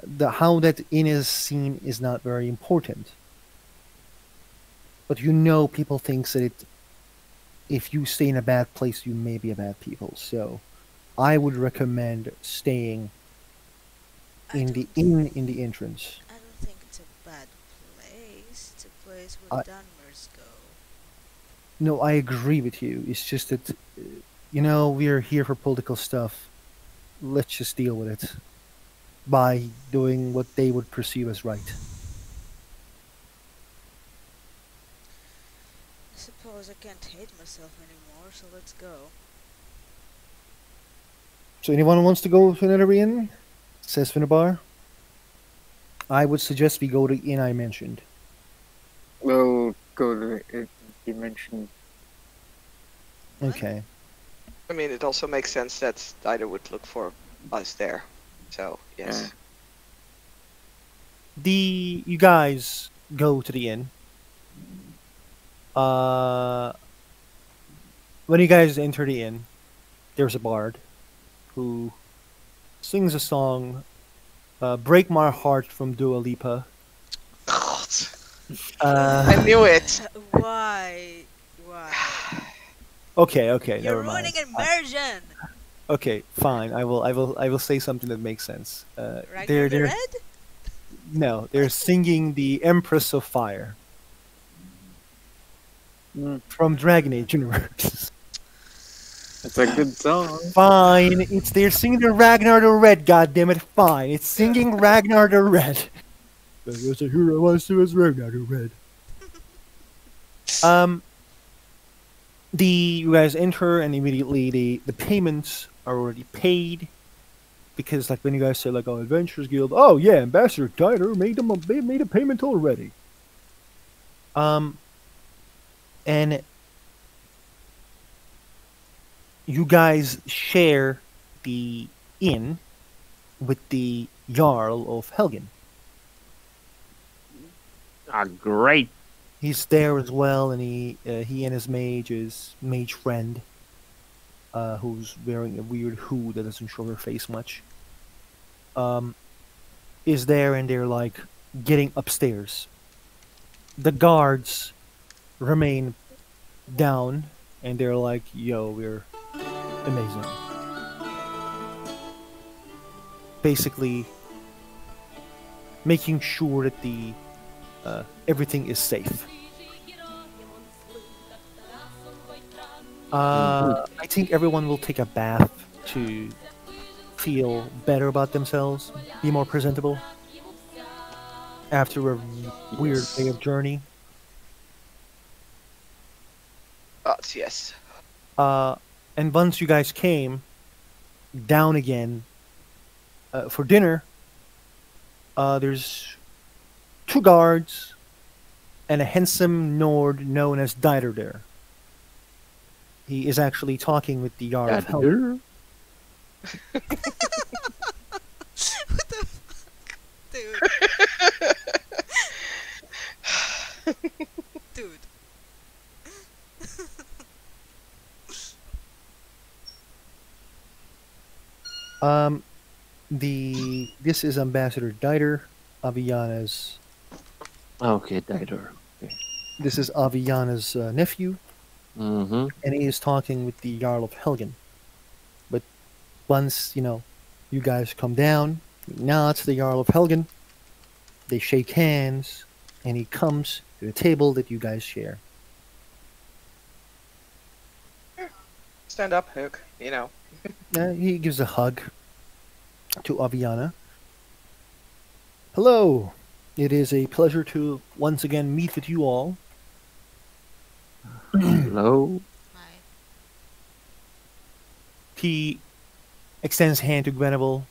The how that inn is seen is not very important, but you know, people thinks that if you stay in a bad place, you may be a bad people. So, I would recommend staying in the inn in the entrance. I don't think it's a bad place. It's a place where Dunmers go. No, I agree with you. It's just that, you know, we are here for political stuff. Let's just deal with it by doing what they would perceive as right. I suppose I can't hate myself anymore, so let's go. So, anyone wants to go to another inn? Says Finnabar. I would suggest we go to the inn I mentioned. We'll go to it you mentioned. What? Okay. I mean, it also makes sense that Didar would look for us there. So, yes. You guys go to the inn. When you guys enter the inn, there's a bard who sings a song, "Break My Heart" from Dua Lipa. I knew it! Why? Why? Okay, You're never mind. ruining immersion! Okay, fine. I will say something that makes sense. Ragnar the Red? No, they're singing the Empress of Fire from Dragon Age universe. It's a good song. Fine, they're singing the Ragnar the Red. Goddammit, fine. It's singing Ragnar the Red. There's a hero wants to is Ragnar the Red. You guys enter and immediately the payments are already paid. Because like when you guys say like, "Oh, Adventurers Guild," oh yeah, Ambassador Diner made a payment already. And you guys share the inn with the Jarl of Helgen. Ah, great. He's there as well, and he and his mage friend, who's wearing a weird hood that doesn't show her face much, is there, and they're like getting upstairs. The guards remain down, and they're like, "Yo, we're amazing." Basically, making sure that the everything is safe. I think everyone will take a bath to feel better about themselves, be more presentable after a weird day of journey. Yes. And once you guys came down again for dinner, there's 2 guards and a handsome Nord known as Dieter there. He is actually talking with the Jarl of Helgen. What the fuck? Dude. Dude. This is Ambassador Dieter, Aviana's. Okay, Dieter. Okay. This is Aviana's nephew, Mm-hmm. and he is talking with the Jarl of Helgen. But once You guys come down. He nods to the Jarl of Helgen. They shake hands, and he comes to the table that you guys share. Stand up, Hook. You know. He gives a hug to Aviana. Hello. It is a pleasure to once again meet with you all. Hello. Hi. He extends hand to Gweneville,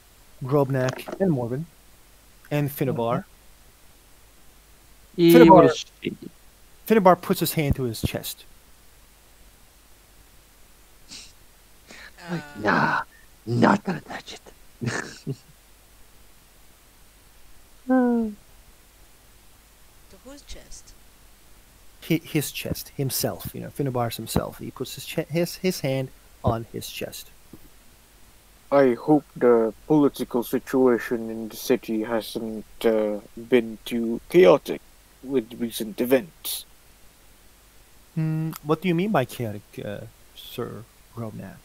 Grobnak, and Morven, and Finnebar. He Finnebar, will shake it. Finnebar puts his hand to his chest. Nah, not gonna touch it. To whose chest? His chest, himself, Finnebar's himself. He puts his hand on his chest. I hope the political situation in the city hasn't been too chaotic with recent events. What do you mean by chaotic, Sir Grobnak?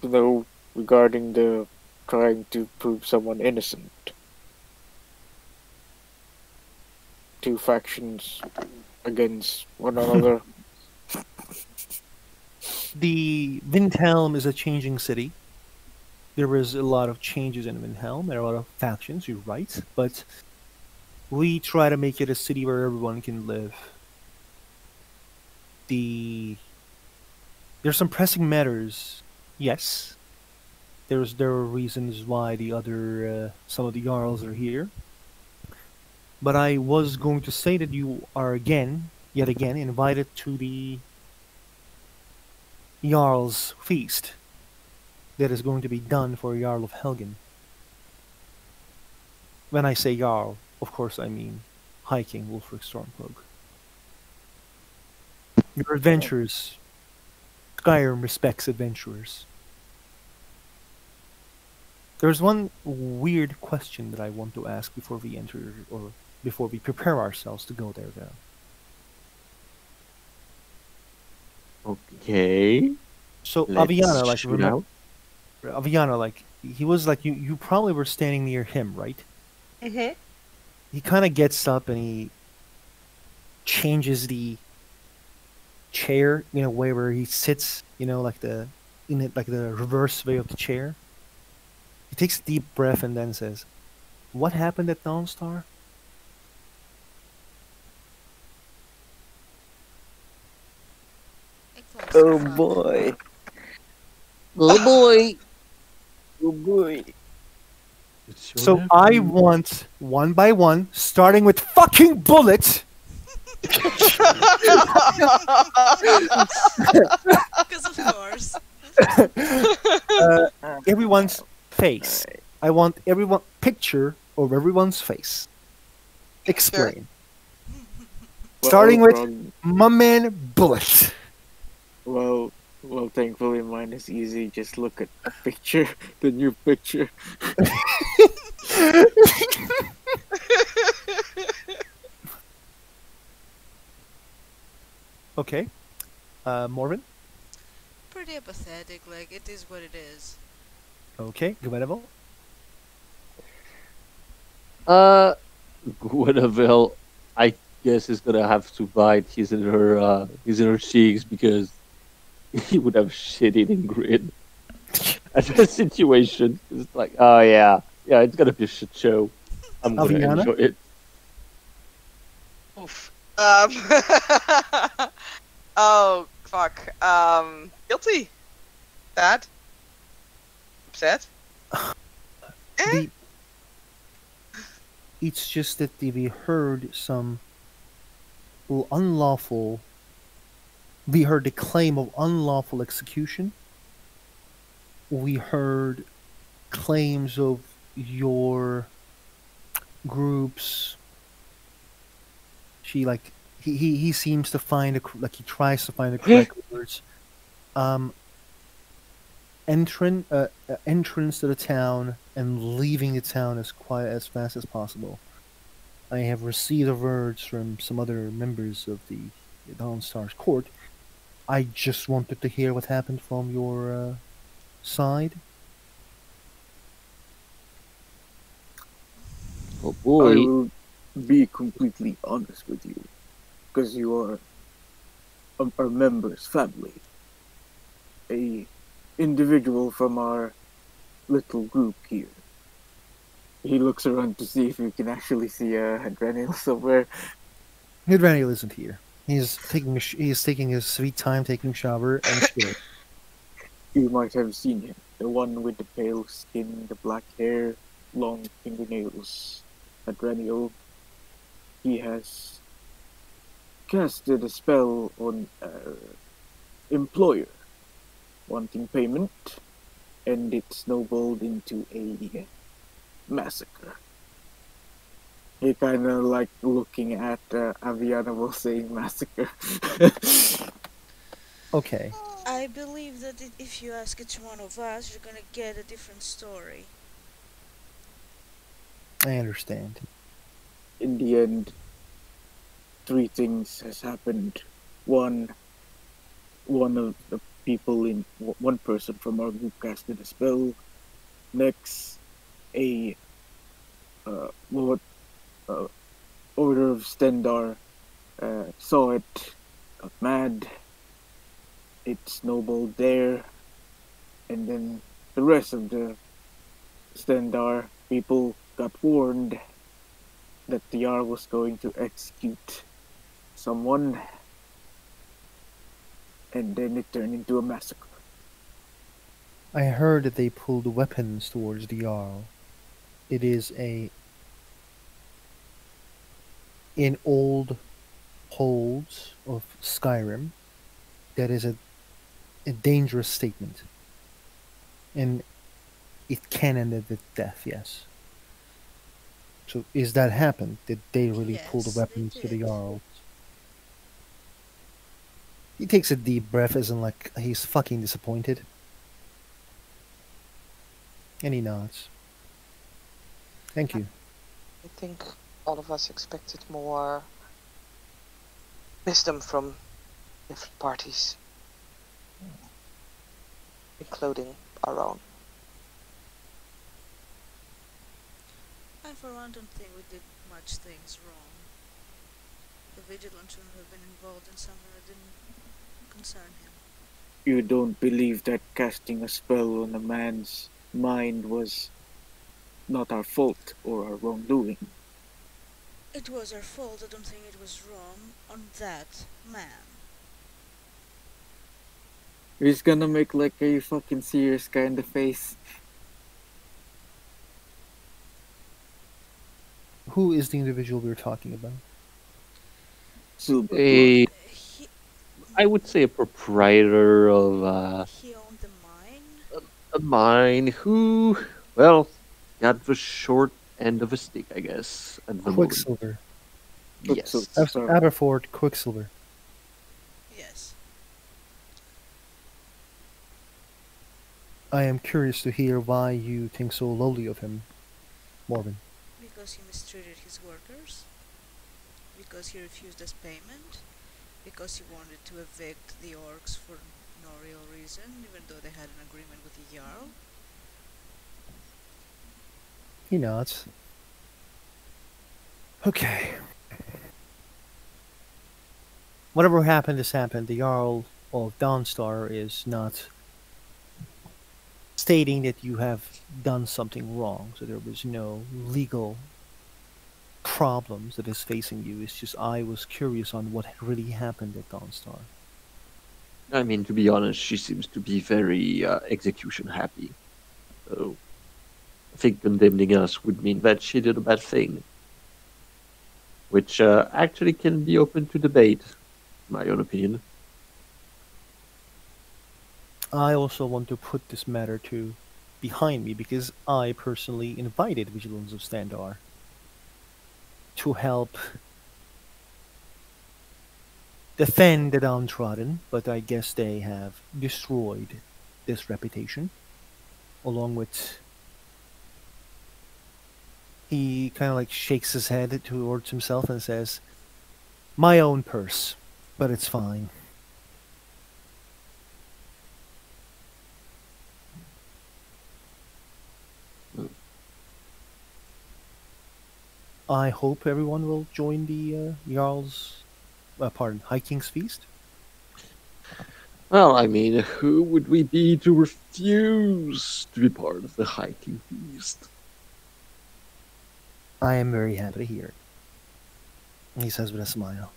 Though regarding the trying to prove someone innocent. Two factions against one another. The Windhelm is a changing city. There is a lot of changes in Windhelm. There are a lot of factions, you're right, but we try to make it a city where everyone can live. There's some pressing matters, yes. There are reasons why some of the Jarls are here. But I was going to say that you are yet again, invited to the Jarl's feast that is going to be done for Jarl of Helgen. When I say Jarl, of course I mean hiking Wolfric Stormcloak. Your adventurers, Skyrim respects adventurers. There's one weird question that I want to ask before we enter, or before we prepare ourselves to go there, though. Okay. So Let's Aviana, like shoot remember, out. Aviana, like he was like you probably were standing near him, right? Mm-hmm. He kind of gets up and he changes the chair in a way where he sits, like the reverse way of the chair. He takes a deep breath and then says, "What happened at Dawnstar?" Ik vond het Oh zo grappig. boy. Oh boy. Oh boy. It's your So I nephew. want one by one, starting with fucking Bullet. Because of course. Everyone's face. I want everyone picture of everyone's face. Explain. Starting with my man Bullet. Well, thankfully mine is easy. Just look at a picture, the new picture. Okay. Morven. Pretty apathetic, like it is what it is. Okay. Gweneville. Guinevere, I guess is gonna have to bite his in her cheeks because he would have shit-eating grin at the situation. It's like, oh yeah, it's gonna be a shit show. I'm gonna Aviana? enjoy it. Oof. Oh, fuck. Guilty. Sad. Upset. The, it's just that we heard some unlawful. We heard the claim of unlawful execution. We heard claims of your groups. He seems to find he tries to find the correct words. Entrance to the town and leaving the town as fast as possible. I have received words from some other members of the Dawnstar's court. I just wanted to hear what happened from your side. Oh I boy. will be completely honest with you, because you are a member's family, a individual from our little group here. He looks around to see if he can actually see Adrenal somewhere. Hidraniel isn't here. He's taking his sweet time taking shower and shitting. You might have seen him, the one with the pale skin, the black hair, long fingernails. Adrenal. He has casted a spell on our employer, wanting payment, and it snowballed into a massacre. He kind of like looking at Aviana while saying massacre. Okay, I believe that if you ask each one of us, you're gonna get a different story. I understand. In the end, three things has happened. One, one of the people in one person from our group casted a spell. Next, a what order of Stendar saw it, got mad. It snowballed there, and then the rest of the Stendar people got warned that the Jarl was going to execute someone, and then it turned into a massacre. I heard that they pulled weapons towards the Jarl. It is a in old holds of Skyrim. That is a dangerous statement, and it can end with death. Yes. So is that happened? Did they really pull the Yes, they weapons to did. the Jarl? He takes a deep breath, as in like he's fucking disappointed, and he nods. Thank you. I think all of us expected more wisdom from different parties, including our own. I for one don't think we did much things wrong. The vigilant shouldn't have been involved in something that didn't concern him. You don't believe that casting a spell on a man's mind was not our fault or our wrongdoing? It was our fault. I don't think it was wrong on that man. He's gonna make like a fucking serious kind of face. Who is the individual we're talking about? Silverclaw. A, He I would say a proprietor of he owned the mine. a mine who, well, got the short end of a stick, I guess, at the moment. Quicksilver. Quicksilver, Yes. sorry. Aberford Quicksilver. Yes. I am curious to hear why you think so lowly of him, Morgan. Because he mistreated his workers. Because he refused us payment. Because he wanted to evict the orcs for no real reason, even though they had an agreement with the Jarl. He nods. Okay. Whatever happened has happened. The Jarl of Dawnstar is not stating that you have done something wrong, so there was no legal problems that is facing you. It's just I was curious on what really happened at Dawnstar. I mean, to be honest, she seems to be very execution happy. So I think condemning us would mean that she did a bad thing, which actually can be open to debate, in my own opinion. I also want to put this matter to behind me because I personally invited Vigilance of Standar to help defend the downtrodden, but I guess they have destroyed this reputation. Along with, he kind of like shakes his head towards himself and says, "My own purse, but it's fine." I hope everyone will join the Jarl's, High King's feast. Well, I mean, who would we be to refuse to be part of the hiking feast? I am very happy to hear it. He says with a smile.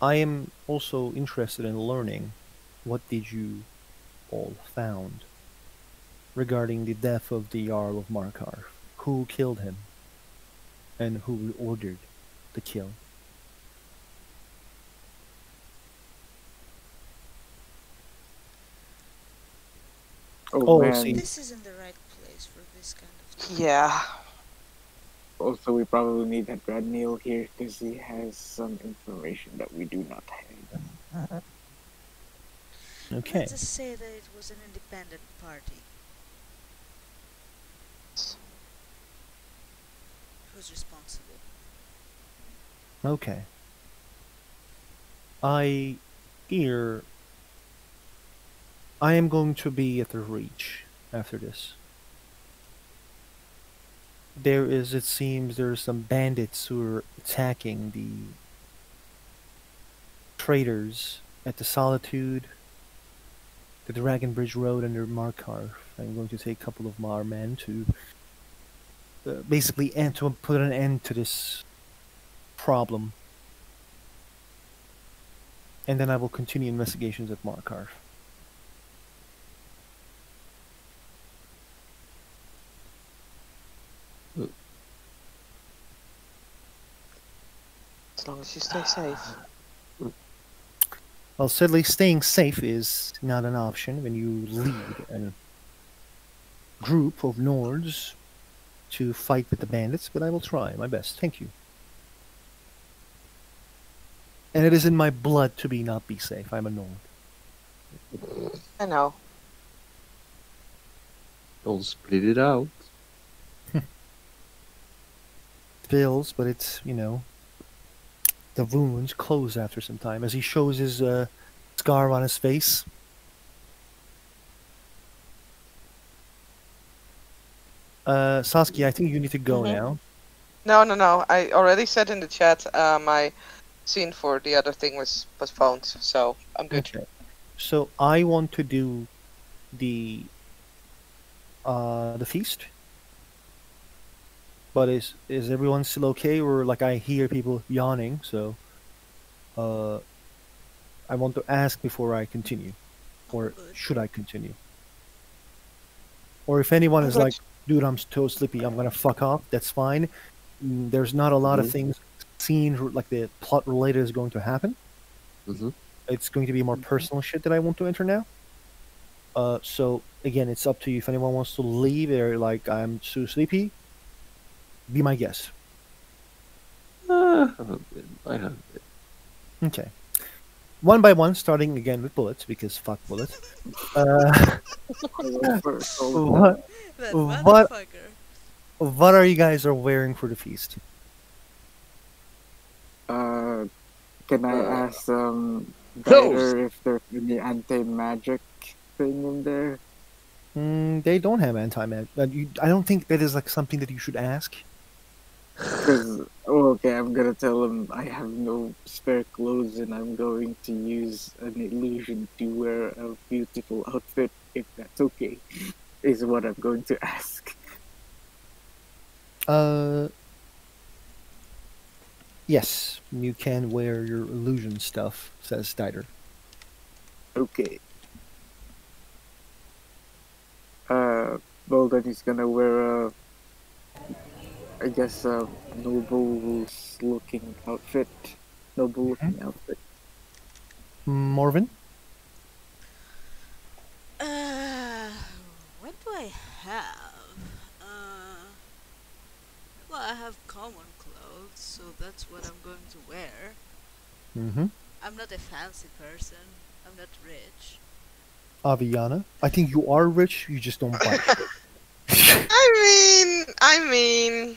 I am also interested in learning what did you all found regarding the death of the Jarl of Markarth. Who killed him? And who ordered the kill? Oh Oh, man. see. This isn't the right place for this kind of thing. Yeah. Also, we probably need that Brad Neil here because he has some information that we do not have. Okay. Let's just say that it was an independent party. Who's responsible? Okay. I hear I am going to be at the Reach after this. It seems, there's some bandits who are attacking the traders at the Solitude, the Dragon Bridge Road under Markarth. I'm going to take a couple of our men to basically to put an end to this problem. And then I will continue investigations at Markarth. As long as you stay safe. Well, sadly, staying safe is not an option when you lead a group of Nords to fight with the bandits, but I will try my best. Thank you. And it is in my blood to not be safe. I'm a Nord. I know. Don't split it out. Feels, but it's, the wounds close after some time. As he shows his scar on his face. Saskia, I think you need to go now. No. I already said in the chat my scene for the other thing was postponed, so I'm good. Okay. So I want to do the feast. But is everyone still okay? Or like I hear people yawning, so I want to ask before I continue. Or Good. should I continue? Or if anyone I'm is good. like, dude, I'm so sleepy, I'm gonna fuck off, that's fine. There's not a lot of Mhm. things like the plot related is going to happen. Mhm. It's going to be more personal shit that I want to enter now. So again, it's up to you. If anyone wants to leave or like I'm too sleepy, be my guest. I have a bit. Okay. One by one, starting again with bullets, because fuck bullets. What, That what, motherfucker. what are you guys are wearing for the feast? Can I ask Those! Diner if there's any anti-magic thing in there? They don't have anti-mag. I don't think that is like something that you should ask. Because, okay, I'm gonna tell him I have no spare clothes and I'm going to use an illusion to wear a beautiful outfit, if that's okay, is what I'm going to ask. Yes, you can wear your illusion stuff, says Dieter. Okay. Well, then he's gonna wear a, I guess, a noble-looking outfit. Noble-looking outfit. Morvin? What do I have? Well, I have common clothes, so that's what I'm going to wear. Mm-hmm. I'm not a fancy person. I'm not rich. Aviana? I think you are rich, you just don't buy it. I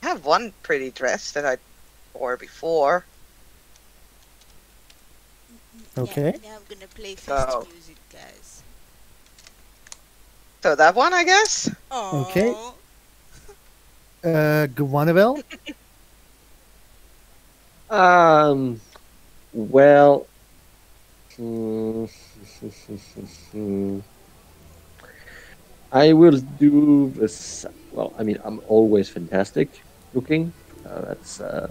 have one pretty dress that I wore before. Okay. Now I'm gonna play So- fast music, guys. So that one, I guess. Okay. Oh, Guanabel? Well, hmm, I will do this. Well, I mean, I'm always fantastic looking. That's a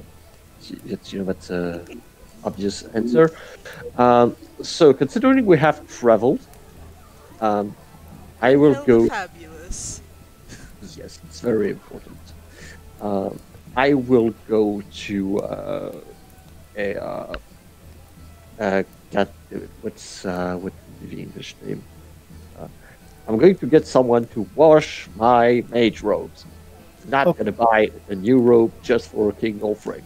obvious answer. So considering we have traveled, um, I you're will hella go. fabulous. Yes, it's very important. Um, I will go to a cat. What's the English name? Uh, I'm going to get someone to wash my mage robes. Not Okay. gonna buy a new robe just for King Ulfric.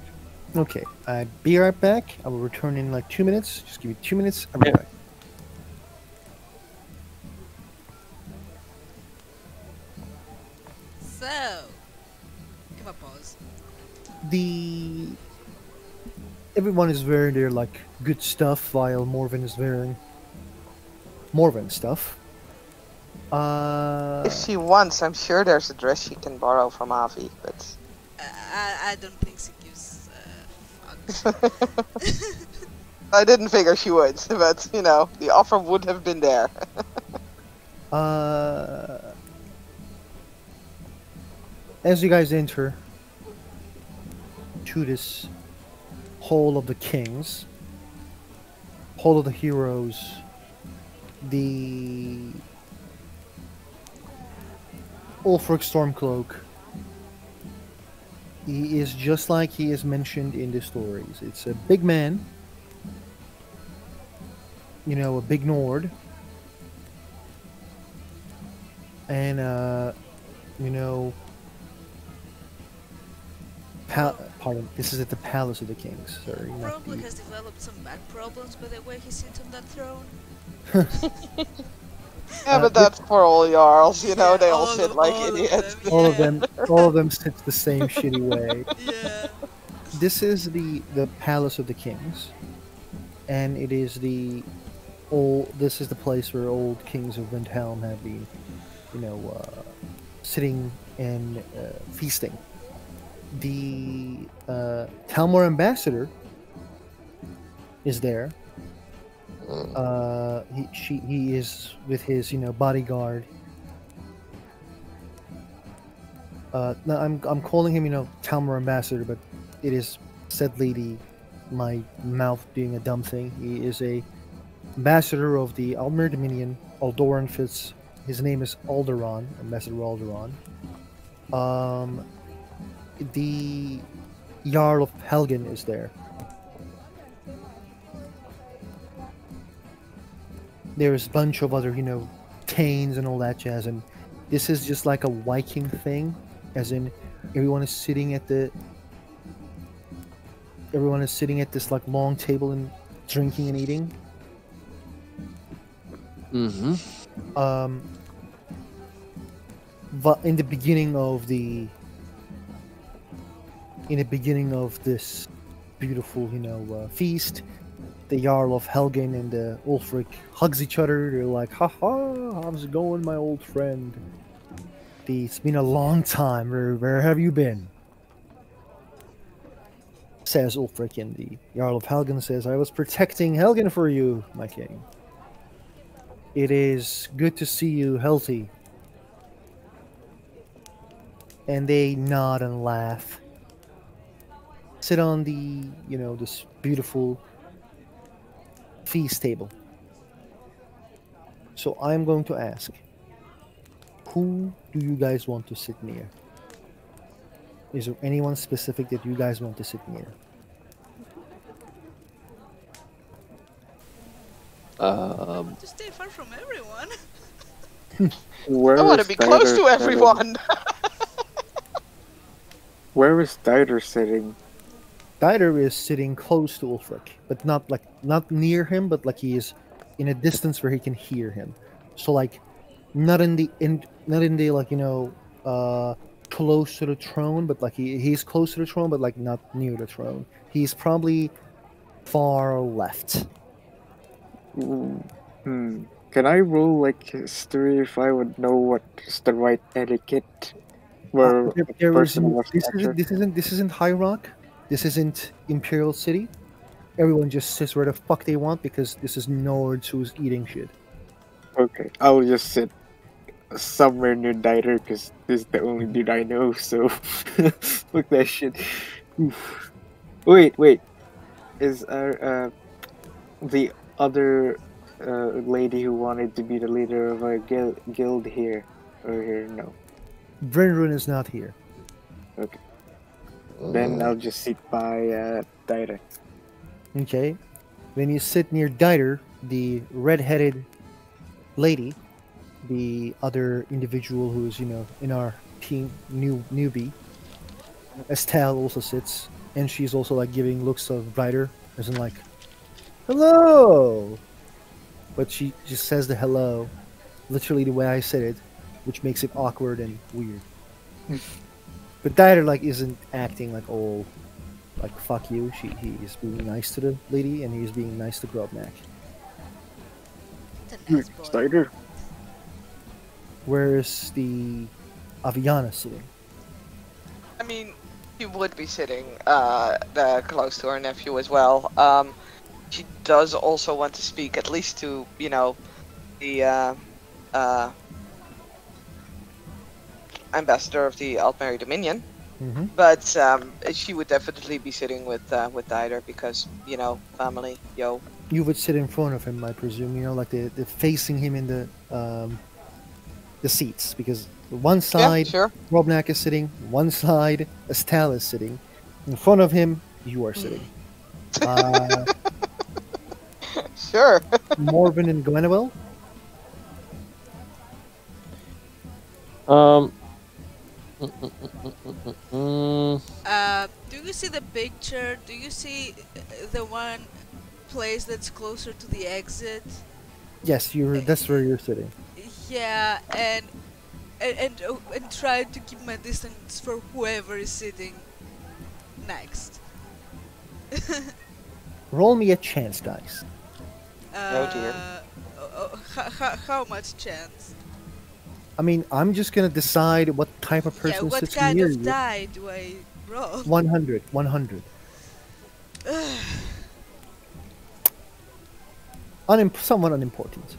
Okay. Be right back. I will return in like 2 minutes. Just give me 2 minutes. I'll be Yeah. back. So, give a pause. The everyone is wearing their like good stuff while Morven is wearing Morven stuff. If she wants, I'm sure there's a dress she can borrow from Avi, but I don't think she gives a fuck. I didn't figure she would. But you know, the offer would have been there. As you guys enter to this Hall of the Kings, Hall of the Heroes, the Ulfric Stormcloak, he is just like he is mentioned in the stories. It's a big man, a big Nord, and you know, pardon. This is at the Palace of the Kings. Sorry, not Probably the. has developed some back problems by the way he sits on that throne. Yeah, but This- that's for all Jarls, you know, Yeah, they all sit like all of idiots. them, all of yeah. them, all of them sits the same shitty way. Yeah. This is the Palace of the Kings, and it is the old. This is the place where old kings of Windhelm have been, sitting and feasting. The Talmor ambassador is there. He is with his bodyguard. No, I'm calling him Talmor ambassador, but it is said lady, my mouth doing a dumb thing. He is a ambassador of the Almer Dominion, Aldoran Fitz. His name is Alderon, Ambassador Alderon. The Jarl of Helgen is there. There's a bunch of other, Tanes and all that jazz, and this is just like a Viking thing, as in everyone is sitting at this like long table and drinking and eating. Mm-hmm. But in the beginning of this beautiful, feast, the Jarl of Helgen and the Ulfric hugs each other. They're like, "Ha, how's it going, my old friend? It's been a long time. Where have you been?" Says Ulfric, and the Jarl of Helgen says, "I was protecting Helgen for you, my king. It is good to see you healthy." And they nod and laugh. Sit on the, this beautiful feast table. So I'm going to ask, who do you guys want to sit near? Is there anyone specific that you guys want to sit near? To stay far from everyone. Where I want to is be close Dieter to sitting? everyone. Where is Dieter sitting? Dieter is sitting close to Ulfric, but not near him, but like he is in a distance where he can hear him. So like not in the like close to the throne, but like he's close to the throne, but like not near the throne. He's probably far left. Hmm. Can I roll like history if I would know what is the right etiquette for a There is person of our stature? this isn't High Rock. This isn't Imperial City. Everyone just sits where the fuck they want because this is Nords who's eating shit. Okay, I'll just sit somewhere near Dieter because this is the only dude I know. So fuck that shit. Oof. Wait. Is the other lady who wanted to be the leader of our guild here or here? No. Brinrun is not here. Okay. Then I'll just sit by Dieter. Okay. When you sit near Dieter, the red-headed lady, the other individual who is, in our team, newbie, Estelle also sits, and she's also like giving looks of Dieter, as in like, hello! But she just says the hello, literally the way I said it, which makes it awkward and weird. But Dieter like isn't acting like all like fuck you. He is being nice to the lady and he's being nice to Grobnak. The nice boy. Dieter. Where is the Aviana sitting? I mean, she would be sitting close to her nephew as well. She does also want to speak, at least to, the ambassador of the Altmeri Dominion. Mm-hmm. But she would definitely be sitting with Dieter because, family, yo. You would sit in front of him, I presume. Like the facing him in the seats, because one side Yeah, sure. Grobnak is sitting, one side Estelle is sitting. In front of him, you are sitting. Sure. Morven and Gwenwell? Do you see the picture? Do you see the one place that's closer to the exit? Yes, that's where you're sitting. Yeah, and try to keep my distance for whoever is sitting next. Roll me a chance dice. Oh, dear. How much chance? I mean, I'm just gonna decide what type of person Yeah, what sits kind near of you. die do I roll? 100. Somewhat unimportant.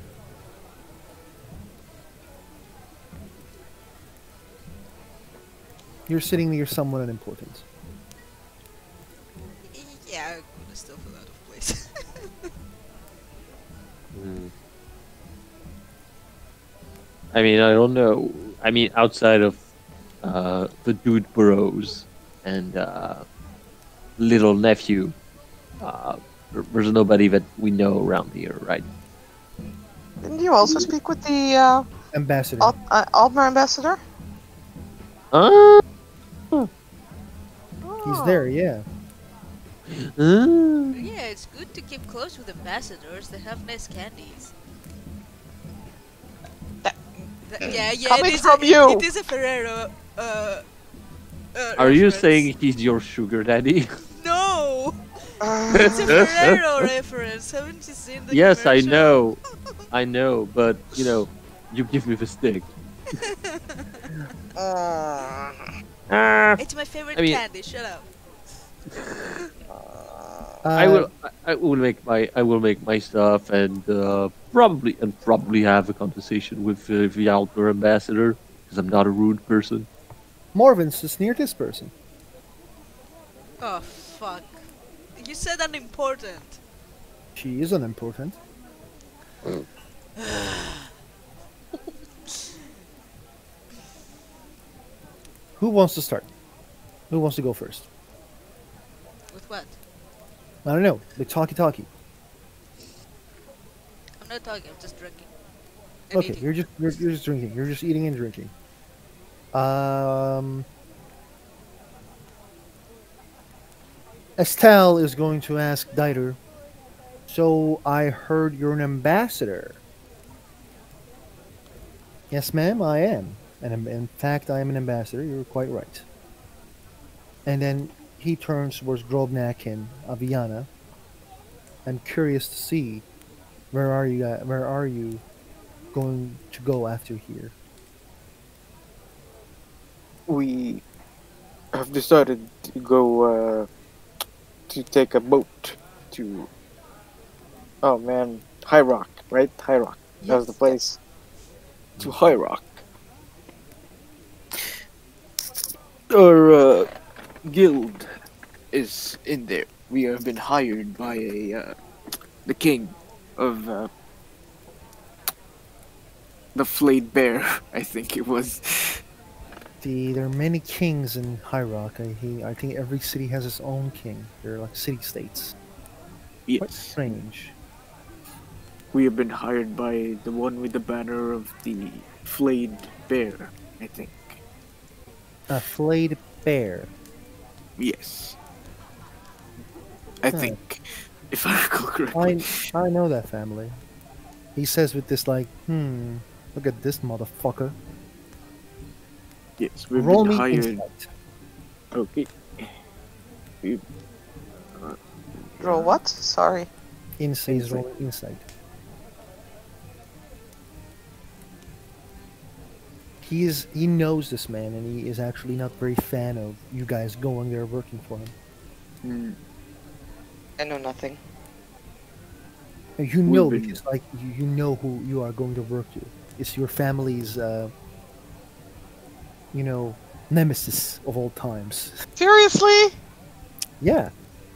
You're sitting near someone unimportant. Yeah, I'm gonna still feel out of place. I mean, I don't know. I mean, outside of the dude Burrows and little nephew, there's nobody that we know around here, right? Didn't you also speak with the Ambassador. Altmer ambassador? He's there, yeah. Yeah, it's good to keep close with ambassadors. They have nice candies. Yeah, Coming it is from a, you. It is a Ferrero. Are you reference. saying he's your sugar daddy? No? It's a Ferrero reference. Haven't you seen the Yes, I commercial? know, but you give me the stick. It's my favorite I mean- candy. Shut up. I will make my stuff and probably have a conversation with the Alper ambassador because I'm not a rude person. Morven's just near this person. Oh fuck! You said unimportant. She is unimportant. Who wants to start? Who wants to go first? With what? I don't know. The talkie. I'm not talking. I'm just drinking. And Okay, eating. you're just drinking. You're just eating and drinking. Estelle is going to ask Dieter. So I heard you're an ambassador. Yes, ma'am, I am. And in fact, I am an ambassador. You're quite right. And then he turns towards Grobnak and Aviana. I'm curious to see where are you going to go after here? We have decided to go to take a boat to. Oh man, High Rock, right? High Rock. That was the Yes. place. To High Rock. Our guild is in there. We have been hired by the king of the flayed bear. I think it was. There are many kings in High Rock. I think every city has its own king. They're like city states. Quite Yes, strange. we have been hired by the one with the banner of the flayed bear. I think. A flayed bear. Yes, I Huh. think. If I recall correctly. I know that family. He says with this like, look at this motherfucker. Yes, we've Roll been me hired. insight. Okay. We, Roll what? Sorry. Insight is Insight. rolling insight. He knows this man, and he is actually not very fan of you guys going there working for him. Hmm, I know nothing. And you We've know been- because like you know who you are going to work to. It's your family's nemesis of all times. Seriously? Yeah,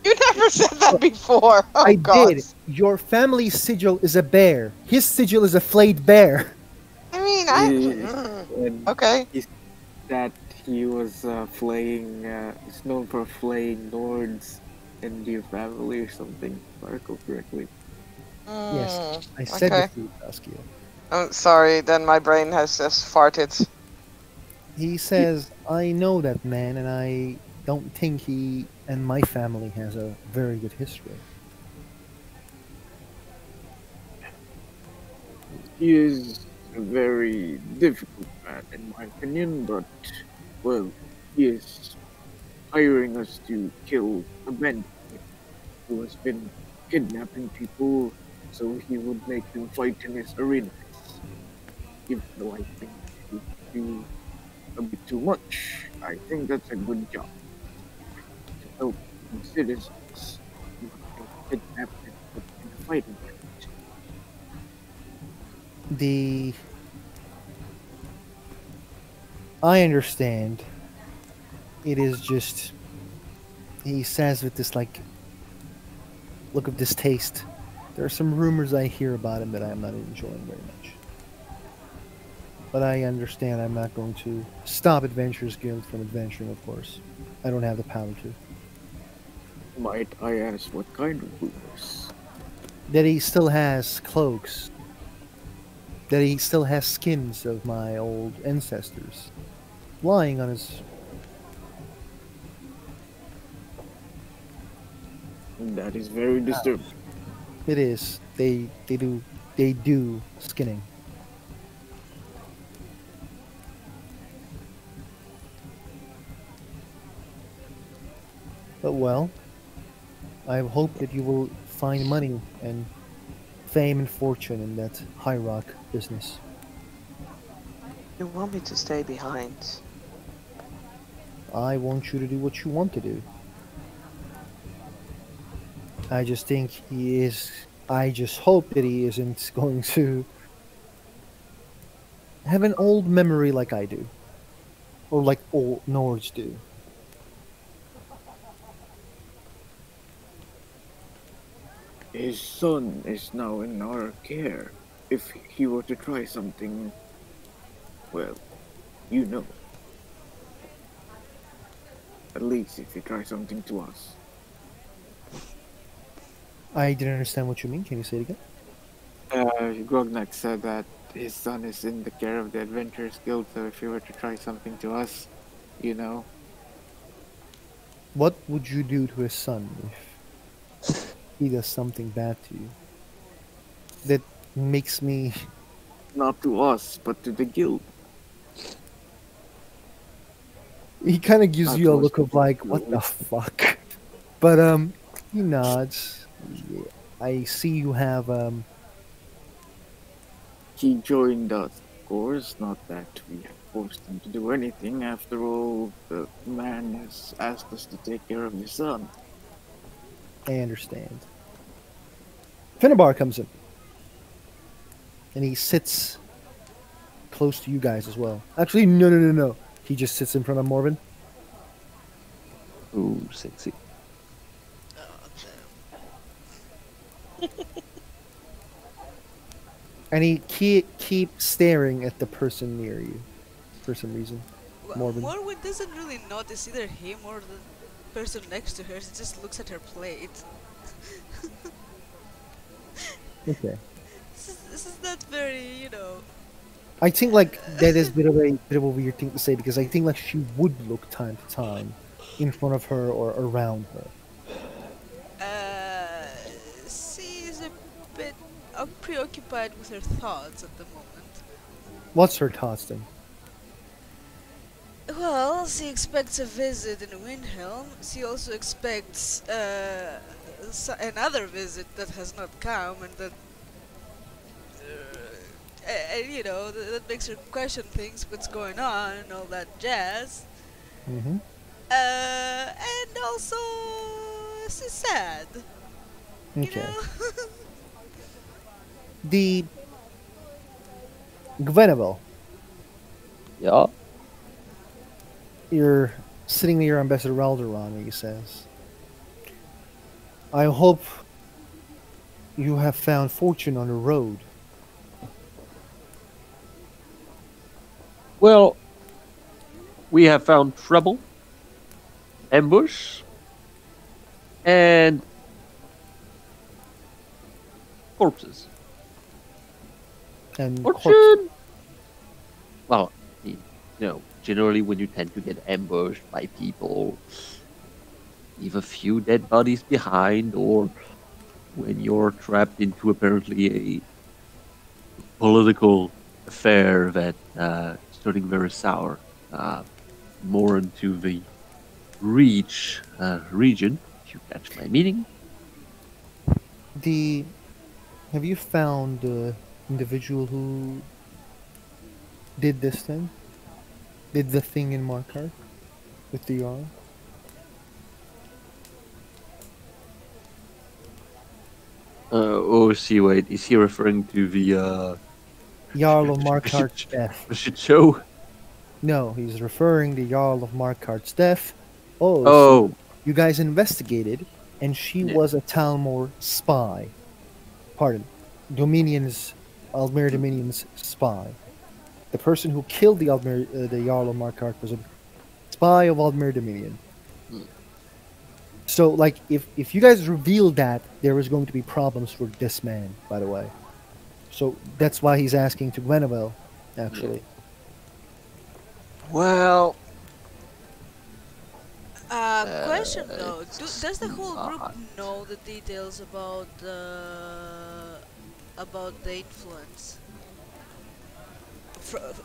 You never said that before. Oh I God. did. Your family's sigil is a bear. His sigil is a flayed bear. I mean, and okay. that he was flaying. He's known for flaying lords in your family or something. If I recall correctly. Yes, I said okay. this to you, Saskia. Oh, sorry. Then my brain has just farted. He says, I know that man, and I don't think he and my family has a very good history. He is a very difficult man, in my opinion. But well, he is hiring us to kill a bandit who has been kidnapping people, so he would make them fight in his arenas. Even though I think he would do a bit too much, I think that's a good job to help the citizens not get kidnapped and put in a fighting match. The I understand. It is just he says with this like look of distaste. There are some rumors I hear about him that I'm not enjoying very much. But I understand I'm not going to stop Adventurers Guild from adventuring, of course. I don't have the power to. Might I ask what kind of rumors? That he still has cloaks. That he still has skins of my old ancestors lying on his. That is very disturbing. It is. They do skinning. But well, I hope that you will find money and fame and fortune in that High Rock business. You want me to stay behind? I want you to do what you want to do. I just think he is. I just hope that he isn't going to have an old memory like I do, or like old Nords do. His son is now in our care. If he were to try something, well, you know. At least if he tries something to us. I didn't understand what you mean. Can you say it again? Grognak said that his son is in the care of the Adventurers Guild, so if he were to try something to us, you know. What would you do to his son if he does something bad to you? That makes me. Not to us, but to the guild. He kind of gives Not you a to us, look but of to like, the what the guild. fuck? But he nods. Yeah, I see you have he joined us, of course. Not that we have forced him to do anything. After all, the man has asked us to take care of his son. I understand. Finnebar comes in, and he sits close to you guys as well. Actually, no. He just sits in front of Morven. Ooh, sexy. Oh, And he keeps staring at the person near you for some reason. Morven. Morwen doesn't really notice either him or the person next to her. She just looks at her plate. Okay. This is not very, you know. I think like that is a bit of a weird thing to say because I think like she would look time to time in front of her or around her. She's a bit preoccupied with her thoughts at the moment. What's her thoughts then? Well, she expects a visit in Windhelm. She also expects another visit that has not come, and that, you know, that makes her question things, what's going on, and all that jazz. Mm-hmm. And also, she's sad. You Okay. know? The Gweneville, Yeah. you're sitting near Ambassador Alderaan, he says. I hope you have found fortune on the road. Well, we have found trouble, ambush, and corpses. And Fortune. Well, you know, generally when you tend to get ambushed by people, leave a few dead bodies behind, or when you're trapped into apparently a political affair that is turning very sour, more into the Reach region, if you catch my meaning. the have you found the individual who did this thing? Did the thing in Markarth with the Jarl? Oh, see, wait, is he referring to the Jarl of the Markarth's death. shit show? No, he's referring to Jarl of Markarth's death. Oh, so Oh, you guys investigated, and she yeah. was a Talmor spy. Pardon, Dominion's Aldmere Dominion's spy. The person who killed the the Jarl of Markarth was a spy of Aldmere Dominion. Mm. So, like, if you guys revealed that, there was going to be problems for this man. By the way, so that's why he's asking to Gweneville, actually. Well, Question though, does the whole group not. know the details about the influence?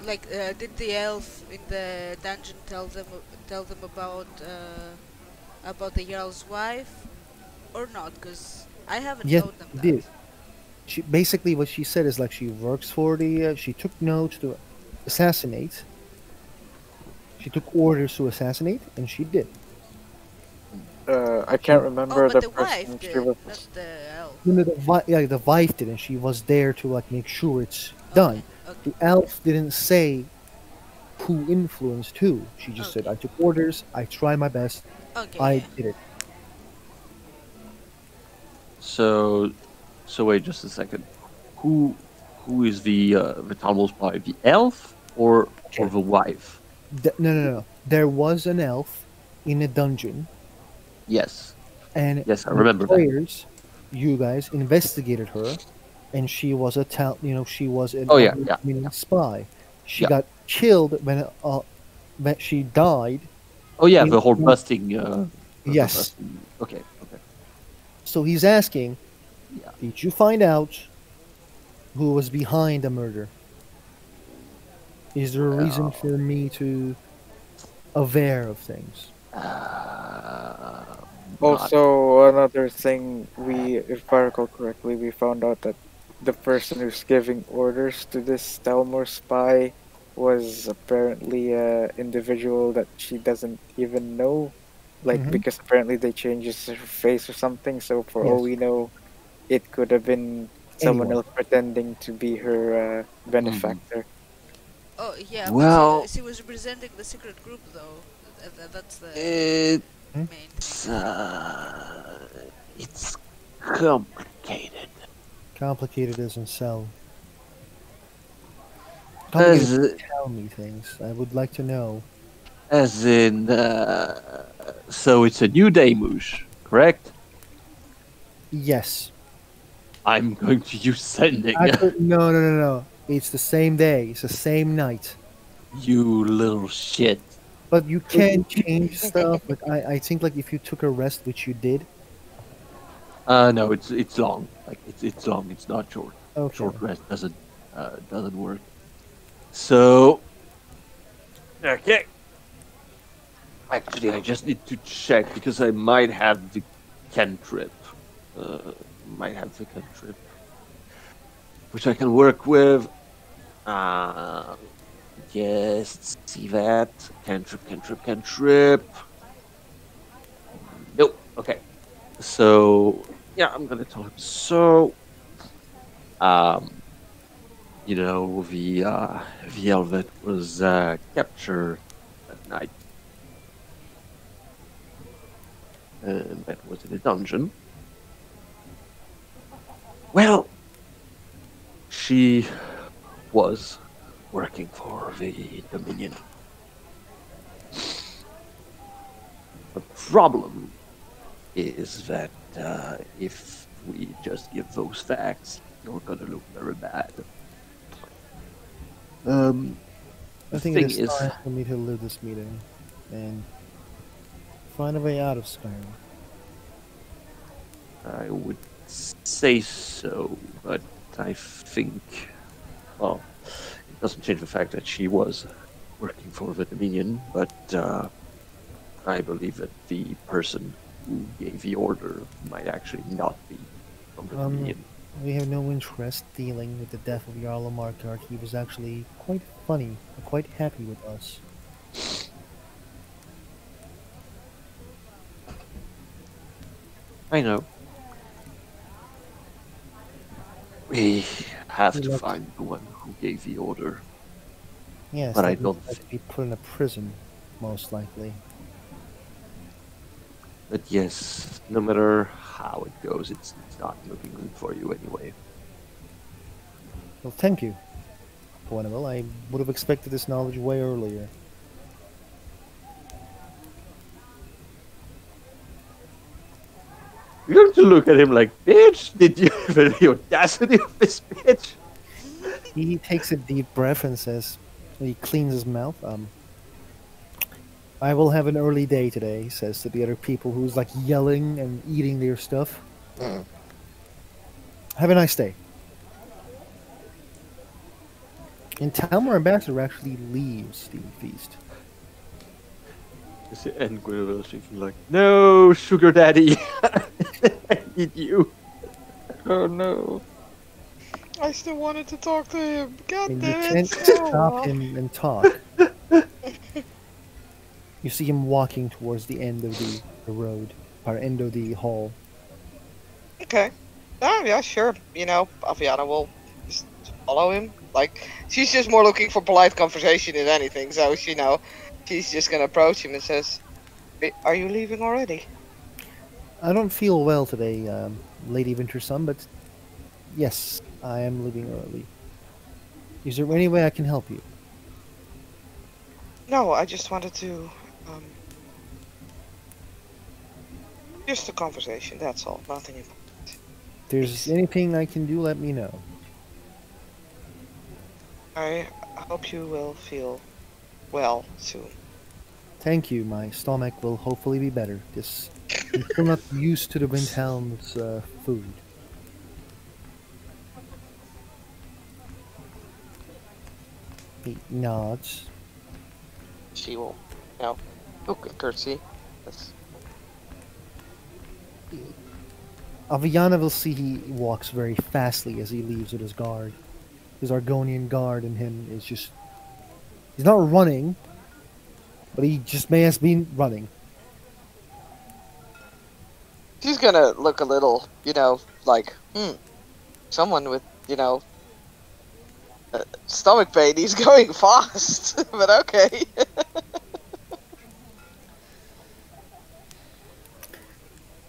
Like, did the elf in the dungeon tell them about the Jarl's wife, or not? Because I haven't Yes, told them he that. did. She basically what she said is like she works for the. She took notes to assassinate. She took orders to assassinate, and she did. I can't Oh, remember but the the wife person she did, was. not the elf. You know, the wife did, and she was there to like make sure it's done. Okay. The elf didn't say who influenced who. She just said, Okay. "I took orders. I tried my best. Okay. I Yeah. did it." So, wait just a second. Who is the Talmud spy? The elf or Okay. the wife? No. There was an elf in a dungeon, Yes, and yes, I the remember that. players, you guys, investigated her, and she was she was an Oh yeah, Armenian spy. She Yeah. got killed when she died. Oh yeah, in- the whole busting. The Yes. busting. Okay, okay. So he's asking, Yeah. did you find out who was behind the murder? Is there a reason Well, for me to aware of things? not. Also, another thing, if I recall correctly, we found out that the person who's giving orders to this Telmor spy was apparently a individual that she doesn't even know. Like, Mhm. because apparently they changed her face or something, so for all Yes. we know, it could have been someone Anyone. else pretending to be her Mhm. benefactor. Oh yeah, but Well, she was representing the secret group though. That's the it's Hmm? main thing. it's complicated. Complicated doesn't sell. Complicated As doesn't tell me things. I would like to know. as in, so it's a new day, Moosh, correct? Yes. I'm going to use sending. Actually, no, no, no, no. It's the same day. It's the same night. You little shit. But you can change stuff. Like I think like if you took a rest, which you did. No, it's long. Like it's long. It's not short. Okay. Short rest doesn't work. So okay. Actually, I just need to check because I might have the cantrip. Uh, might have the cantrip, which I can work with. Uh, just see that cantrip. Nope. Okay. So yeah, I'm gonna tell him. So, um, the Elvet was captured at night, and that was in a dungeon. Well, she was working for the Dominion. The problem is that if we just give those facts, you're gonna look very bad. Um, I the think it thing is is, time for me to leave this meeting and find a way out of Skyrim. I would say so, but I think, well, it doesn't change the fact that she was working for the Dominion, but I believe that the person who gave the order might actually not be from the Um, Dominion. we have no interest dealing with the death of Jarl Markark. He was actually quite funny, and quite happy with us. I know. We have He to liked, find the one who gave the order, yes, but I that would don't. like to be put in a prison, most likely. But yes, no matter how it goes, it's not looking good for you anyway. Well, thank you, Buenaville. I would have expected this knowledge way earlier. You're going to look at him like, bitch, did you have the audacity of this bitch? He takes a deep breath and says, he cleans his mouth. I will have an early day today, he says to the other people who's like yelling and eating their stuff. Have a nice day. And Talmor Ambassador actually leaves the feast. And Guinevere thinking like, no, sugar daddy, I need you. Oh no. I still wanted to talk to him. God And you damn it. can't stop him and talk. You see him walking towards the end of the road, or end of the hall. Okay. Oh, yeah, sure. You know, Aviana will just follow him. Like, she's just more looking for polite conversation than anything. So, she's just gonna approach him and says, "Are you leaving already?" I don't feel well today, Lady Wintersun, but yes, I am leaving early. Is there any way I can help you? No, I just wanted to, just a conversation, that's all. Nothing important. If there's anything I can do, let me know. I hope you will feel well soon. Thank you. My stomach will hopefully be better. This I'm still not used to the Windhelm's food. He nods. She will, look at curtsy. That's Aviana will see he walks very fastly as he leaves with his guard. His Argonian guard and him is just. He's not running, but he just may have been running. She's gonna look a little, like, someone with, stomach pain. He's going fast, but okay.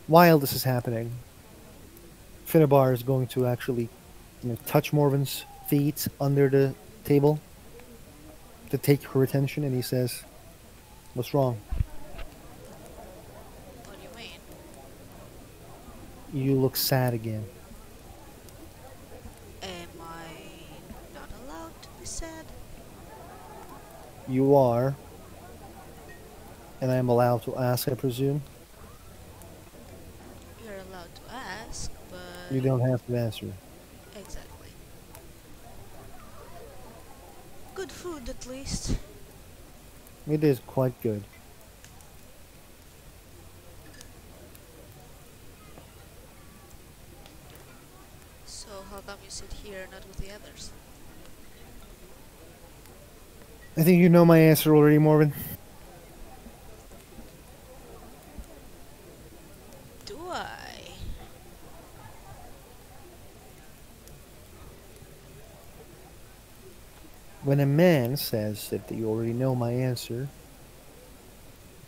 While this is happening, Finnebar is going to actually touch Morven's feet under the table to take her attention, and he says, "What's wrong? What do you mean? You look sad again." Am I not allowed to be sad? You are, and I am allowed to ask, I presume. You're allowed to ask, You but don't have to answer. exactly. Good food at least. It is quite good. So how come you sit here not with the others? I think you know my answer already, Morven. Do I? When a man says that you already know my answer,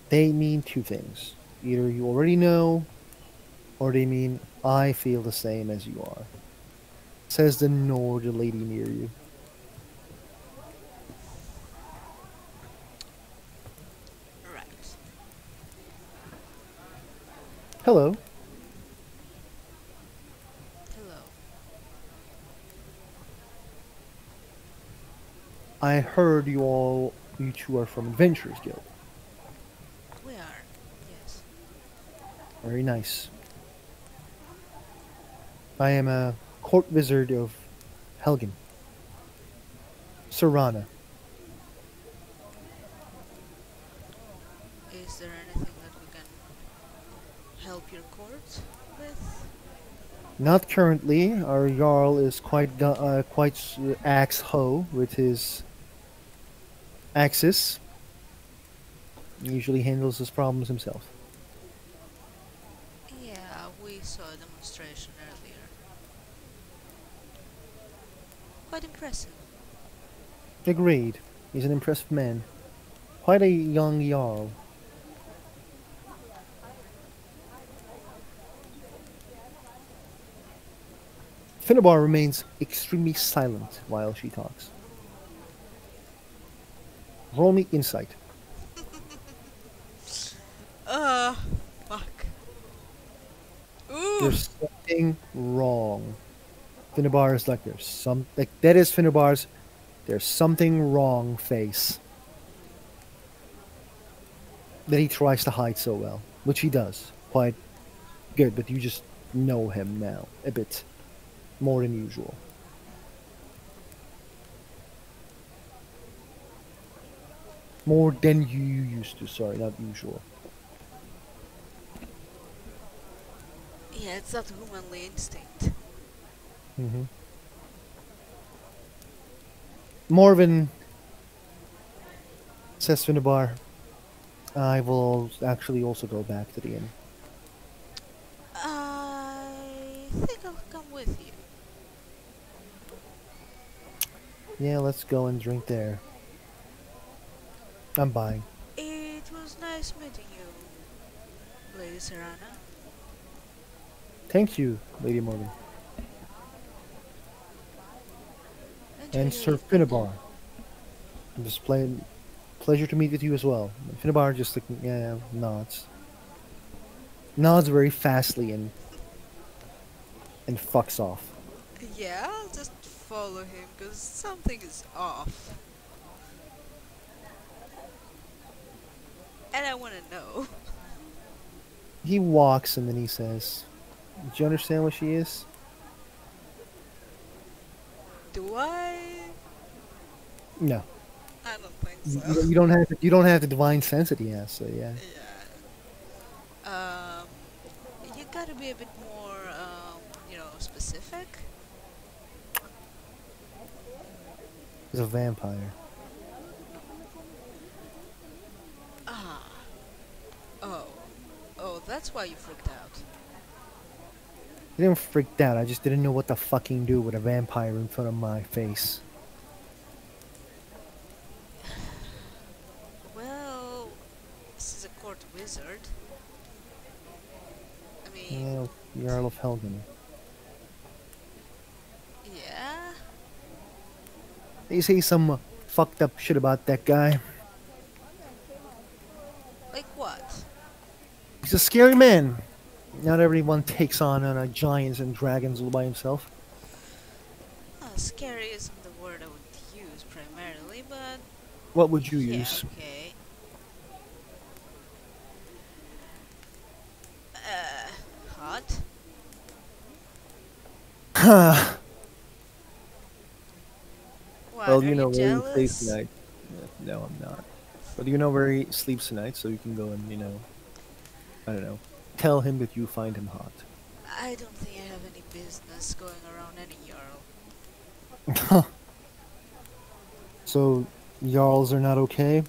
they mean two things. Either you already know, or they mean I feel the same as you are. Says the Nord lady near you. Right. Hello. Hello. I heard you two are from Adventurers Guild. We are. Yes. Very nice. I am a court wizard of Helgen. Serana. Is there anything that we can help your court with? Not currently. Our Jarl is quite axe ho with his axes. He usually handles his problems himself. Yeah, we saw a demonstration earlier. Quite impressive. Agreed. He's an impressive man. Quite a young Jarl. Finnebar remains extremely silent while she talks. Roll me insight. Uh, fuck. Ooh! There's something wrong. Finnebar is like that is Finnebar's there's something wrong face that he tries to hide so well, which he does quite good, but you just know him now a bit more than usual. More than you used to, sorry, not usual. Yeah, it's that womanly instinct. hmm Morven says Finnebar, I will actually also go back to the inn. I think I'll come with you. Yeah, let's go and drink there. I'm buying. It was nice meeting you, Lady Serana. Thank you, Lady Morgan. Enjoy And your Sir evening. Finnebar. Pleasure to meet with you as well. Finnebar just nods. Nods very fastly and fucks off. Yeah, I'll just follow him because something is off. And I want to know. He walks and then he says, "Did you understand what she is?" Do I? No. I don't think You, so. you don't have you don't have the divine sense that he has. So yeah. Yeah. Um, you gotta be a bit more, specific. He's a vampire. Ah, oh, oh, that's why you freaked out. I didn't freak out. I just didn't know what to fucking do with a vampire in front of my face. Well, this is a court wizard. I mean, Yeah, Jarl of Helgen. yeah. They say some fucked up shit about that guy. Like what? He's a scary man. Not everyone takes on giants and dragons all by himself. Scary isn't the word I would use primarily, but What would you yeah, use? okay. Hot? What, Well, are you you know where he sleeps jealous? tonight. No, I'm not. But you know where he sleeps tonight, so you can go and, I don't know, tell him that you find him hot. I don't think I have any business going around any Jarl. So, Jarls are not okay?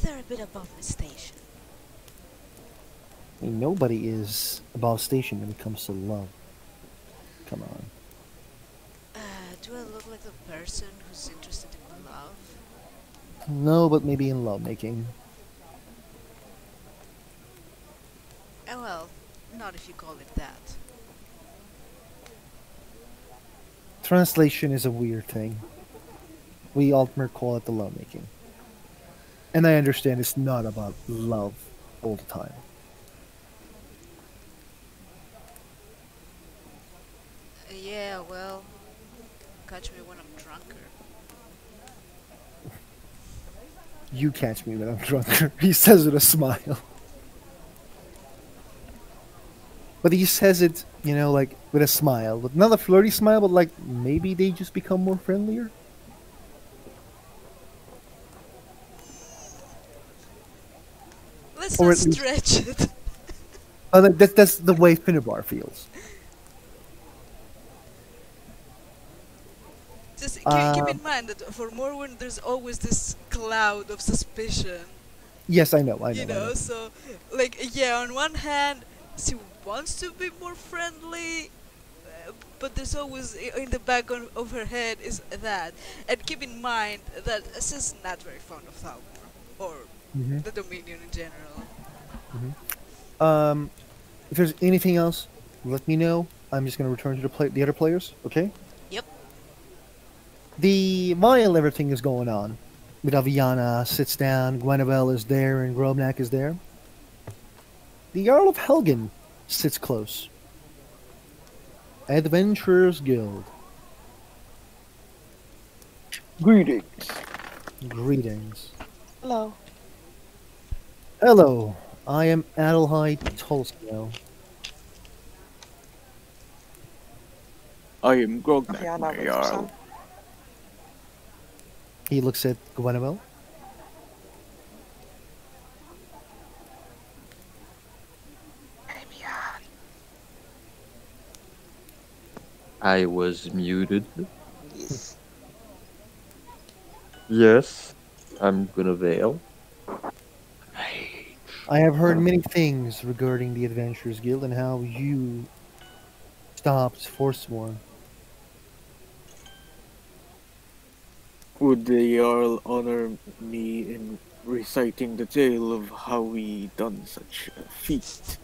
They're a bit above my station. I mean, nobody is above station when it comes to love. Come on. Do I look like the person who's interested in love? No, but maybe in lovemaking. Well, not if you call it that. Translation is a weird thing. We Altmer call it the lovemaking. And I understand it's not about love all the time. Yeah, well, catch me when I'm drunker. You catch me when I'm drunk. He says with a smile. But he says it, like with a smile. But not a flirty smile, but like maybe they just become more friendlier? Let's Or not at least- stretch it. That's the way Finnebar feels. Just keep in mind that for Morwen, there's always this cloud of suspicion. Yes, I know. You know, so, like, yeah, on one hand, she wants to be more friendly, but there's always in the back of her head is that. And keep in mind that she's not very fond of Thalmor, or Mhm. the Dominion in general. If there's anything else, let me know. I'm just going to return to the other players, okay? Yep. While everything is going on, with Aviana sits down, Gwenevelle is there, and Grobnak is there, the Jarl of Helgen sits close. Adventurers Guild. Greetings. Greetings. Hello. Hello, I am Adelheid Tolstoy. I am Grognak, Ariana my Jarl. Richardson. He looks at Gwenevelle. Amian. I was muted. Yes. Yes, I'm gonna veil. I have heard many things regarding the Adventurers Guild and how you stopped Forsworn. Would the Jarl honor me in reciting the tale of how we done such a feat?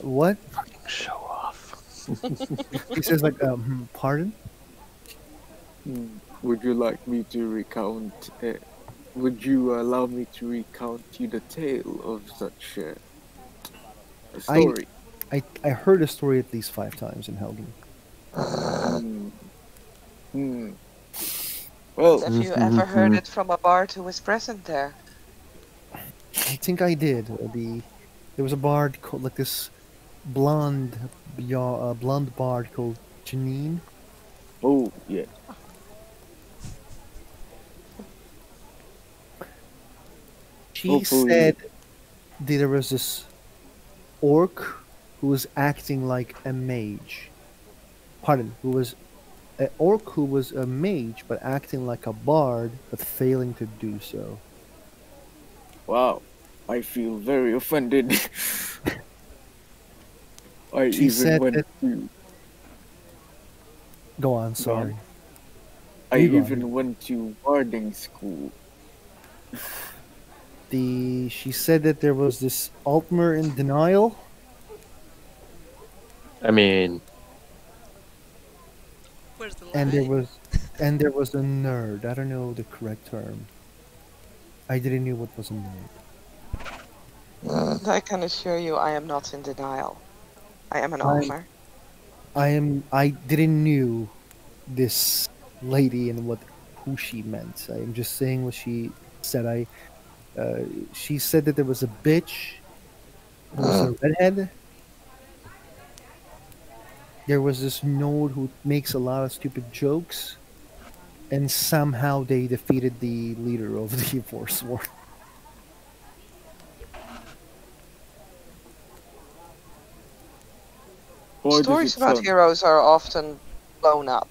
What? Show off. He says like, pardon? Would you like me to recount? Would you allow me to recount you the tale of such a story? I heard a story at least 5 times in Helgen. Well, Have you ever heard it from a bard who was present there? I think I did. There was a bard called like this blonde bard called Janine. oh yeah. She said Hopefully, that there was this orc who was acting like a mage. Pardon, who was an orc who was a mage but acting like a bard but failing to do so. wow, I feel very offended. I She even said went that. to Go on, gone. sorry. I You go on. even went to boarding school. She said that there was this Altmer in denial, I mean, Where's the and there lie? was a nerd. I don't know the correct term. I didn't know what was a nerd. I can assure you I am not in denial. I am an I'm Almer. I didn't knew this lady and what who she meant. I am just saying what she said. Uh, she said that there was a bitch who was a redhead. There was this node who makes a lot of stupid jokes, and somehow they defeated the leader of the Force War. Why does Stories it about sound? heroes are often blown up,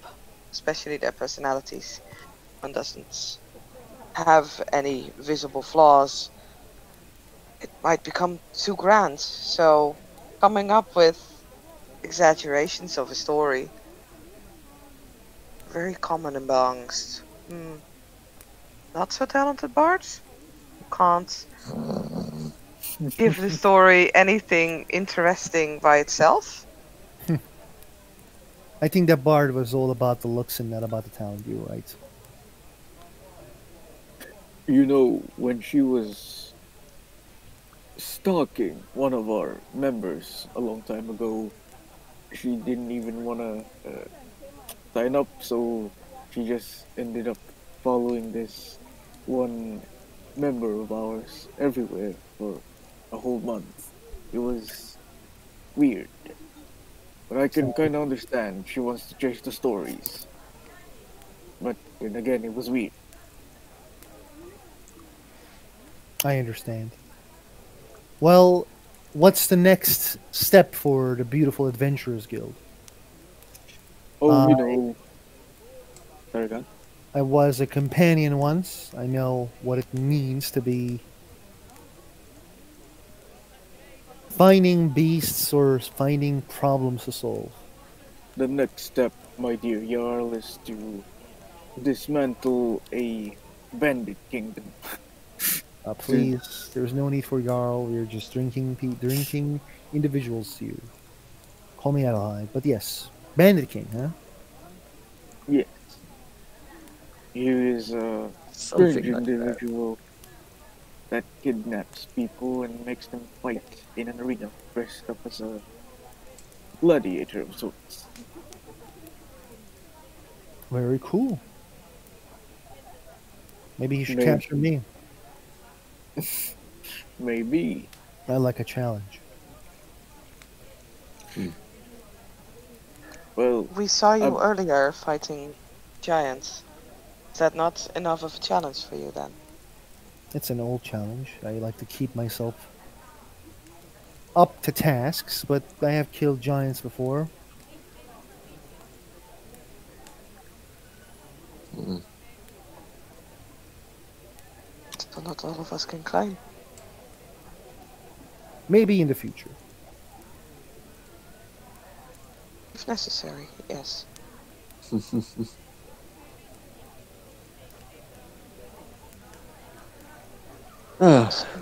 especially their personalities. One doesn't have any visible flaws. It might become too grand. So, coming up with exaggerations of a story, very common amongst not so talented bards who can't give the story anything interesting by itself. I think that Bard was all about the looks and not about the talent. You're right. You know, when she was stalking one of our members a long time ago, she didn't even want to sign up, so she just ended up following this one member of ours everywhere for a whole month. It was weird, but I can So kind of understand she wants to chase the stories. But then again, it was weird. I understand. Well, what's the next step for the Beautiful Adventurers Guild? Oh, Uh, sorry, God. I was a companion once. I know what it means to be finding beasts or finding problems to solve. The next step, my dear Jarl, is to dismantle a bandit kingdom. To Please, there's no need for Jarl. We're just drinking individuals to you. Call me out alive. But yes, Bandit King, huh? yeah, he is a strange something like that. individual that kidnaps people and makes them fight in an arena dressed up as a gladiator of sorts. Very cool. Maybe he should Maybe, capture me. maybe. I like a challenge. Hmm. Well, We saw I, you earlier fighting giants. Is that not enough of a challenge for you then? It's an old challenge. I like to keep myself up to tasks, but I have killed giants before. Hmm. So not all of us can climb. Maybe in the future. If necessary, yes.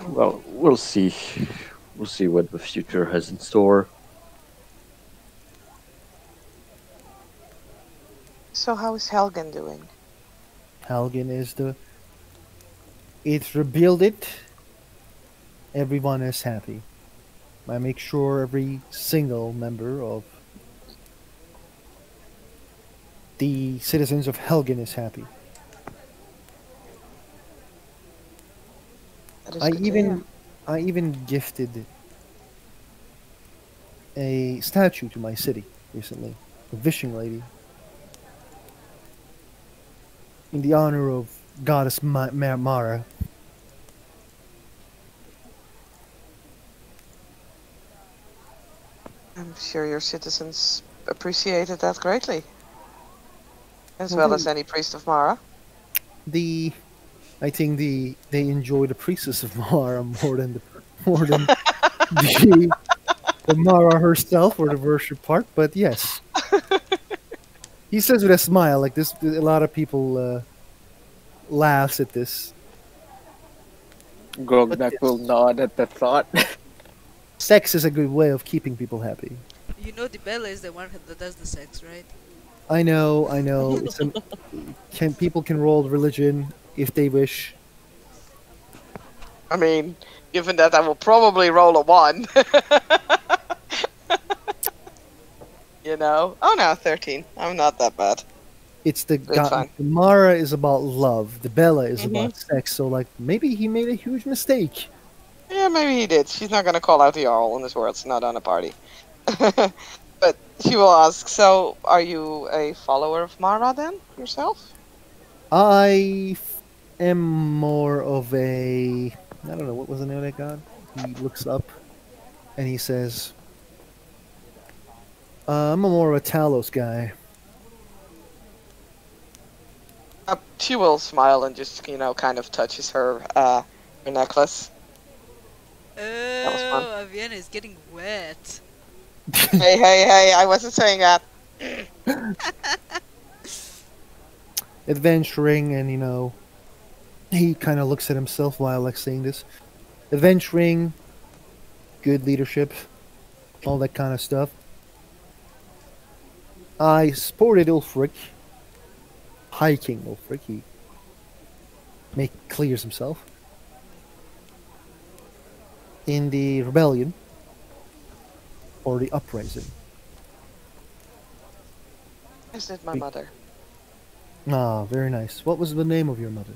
Well, So, we'll see. We'll see what the future has in store. so how is Helgen doing? Halgan is the. It's rebuild it. Everyone is happy. I make sure every single member of the citizens of Helgen is happy. That is I good to hear. even I even gifted a statue to my city recently, a fishing lady, in the honor of Goddess Mara. I'm sure your citizens appreciated that greatly, as Well, well as any priest of Mara. the I think they enjoy the priestess of Mara more than the Mara herself or the worship part. But yes, he says with a smile like this. A lot of people laughs at this. But Grognak will yes, nod at the thought. sex is a good way of keeping people happy. You know the Bella is the one that does the sex, right? I know, I know. People can roll religion if they wish. I mean, given that I will probably roll a 1. You know? Oh no, 13. I'm not that bad. It's the It's fine. the Mara is about love. The Bella is Mhm. about sex. So like maybe he made a huge mistake. Yeah, maybe he did. She's not gonna call out the Jarl in this world. It's not on a party. But she will ask, so are you a follower of Mara then, yourself? Am more of a I don't know what was the name of that god. He looks up and he says, "I'm a more of a Talos guy." She will smile and just, kind of touches her necklace. was fun. Oh, Aviana is getting wet. Hey, I wasn't saying that. Adventuring, and he kind of looks at himself while like saying this. Adventuring, good leadership, all that kind of stuff. I supported Ulfric, hiking Ulfric. He clears himself in the rebellion or the uprising. Is it my mother? Ah, very nice. What was the name of your mother?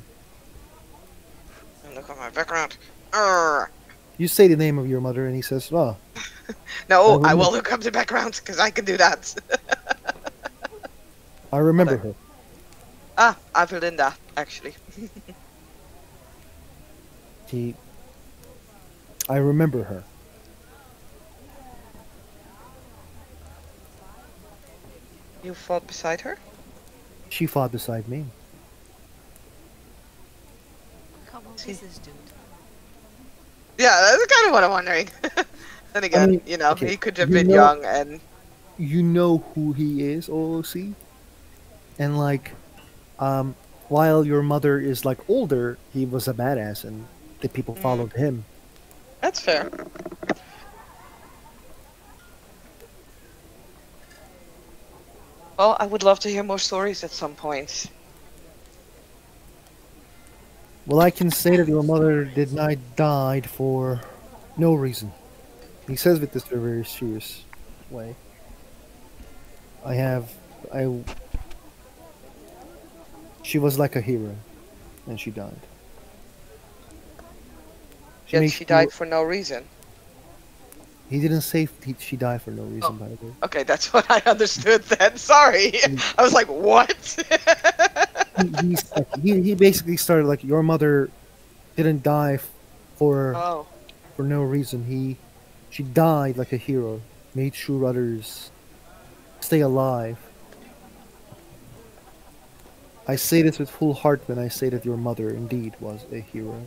Look at my background. Arr. You say the name of your mother, and he says, "Ah, No, I I will look up the background because I can do that. I remember Mother. her." Averlinda, actually. I remember her. You fought beside her? She fought beside me. How old See. is this dude? Yeah, that's kind of what I'm wondering. Then again, mean, he okay, could have you been know- young and... You know who he is, OOC, and like, while your mother is like older, he was a badass, and the people followed him. That's fair. Well, I would love to hear more stories at some point. Well, I can say that your mother did not died for no reason. He says with this very serious way. I. She was like a hero, and she died. Yet made she sure- died for no reason. He didn't say she died for no reason, by the way. Okay, that's what I understood then. Sorry. I was like, what? He basically started like your mother didn't die for Oh. no reason. She died like a hero, made sure others stay alive. I say this with full heart when I say that your mother indeed was a hero.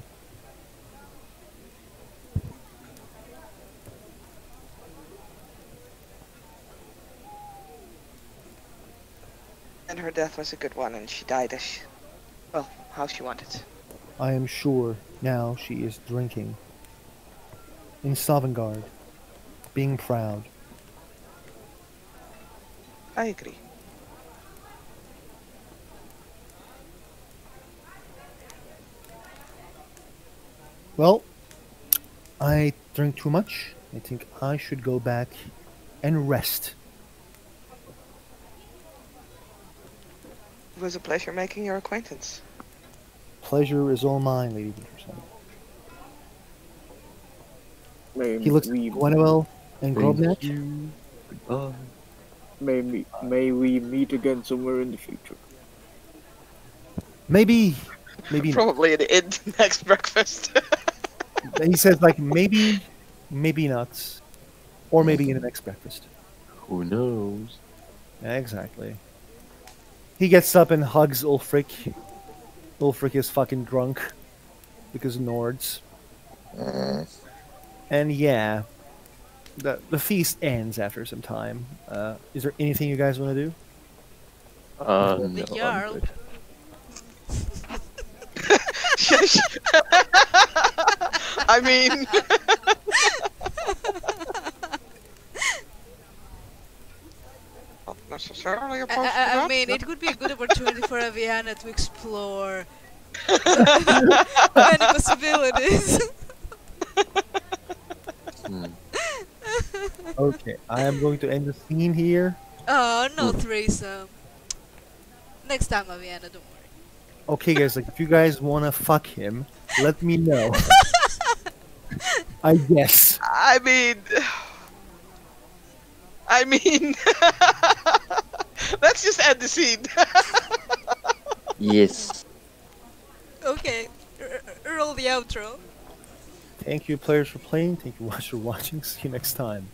And her death was a good one, and she died as how she wanted. I am sure now she is drinking in Sovngarde, being proud. I agree. Well, I drink too much. I think I should go back and rest. It was a pleasure making your acquaintance. Pleasure is all mine, Lady Peterson. May He looks at we, Gwenwell and Thank Grobnak. you. Goodbye. may we meet again somewhere in the future. Maybe not. Probably in the next breakfast. He says like maybe not, or maybe in the next breakfast. Who knows? Yeah, exactly. He gets up and hugs Ulfric. Ulfric is fucking drunk because of Nords. And yeah, the feast ends after some time. Is there anything you guys want to do? The No, I'm Jarl. good. I mean, not necessarily opposed to I that. mean, it would be a good opportunity for Aviana to explore many possibilities. Hmm. Okay, I am going to end the scene here. Oh, no threesome. Next time, Aviana, don't worry. Okay, guys, like if you guys want to fuck him, let me know. I guess. I mean, let's just end the scene. Yes. Okay, roll the outro. Thank you, players, for playing. Thank you, watch for watching. See you next time.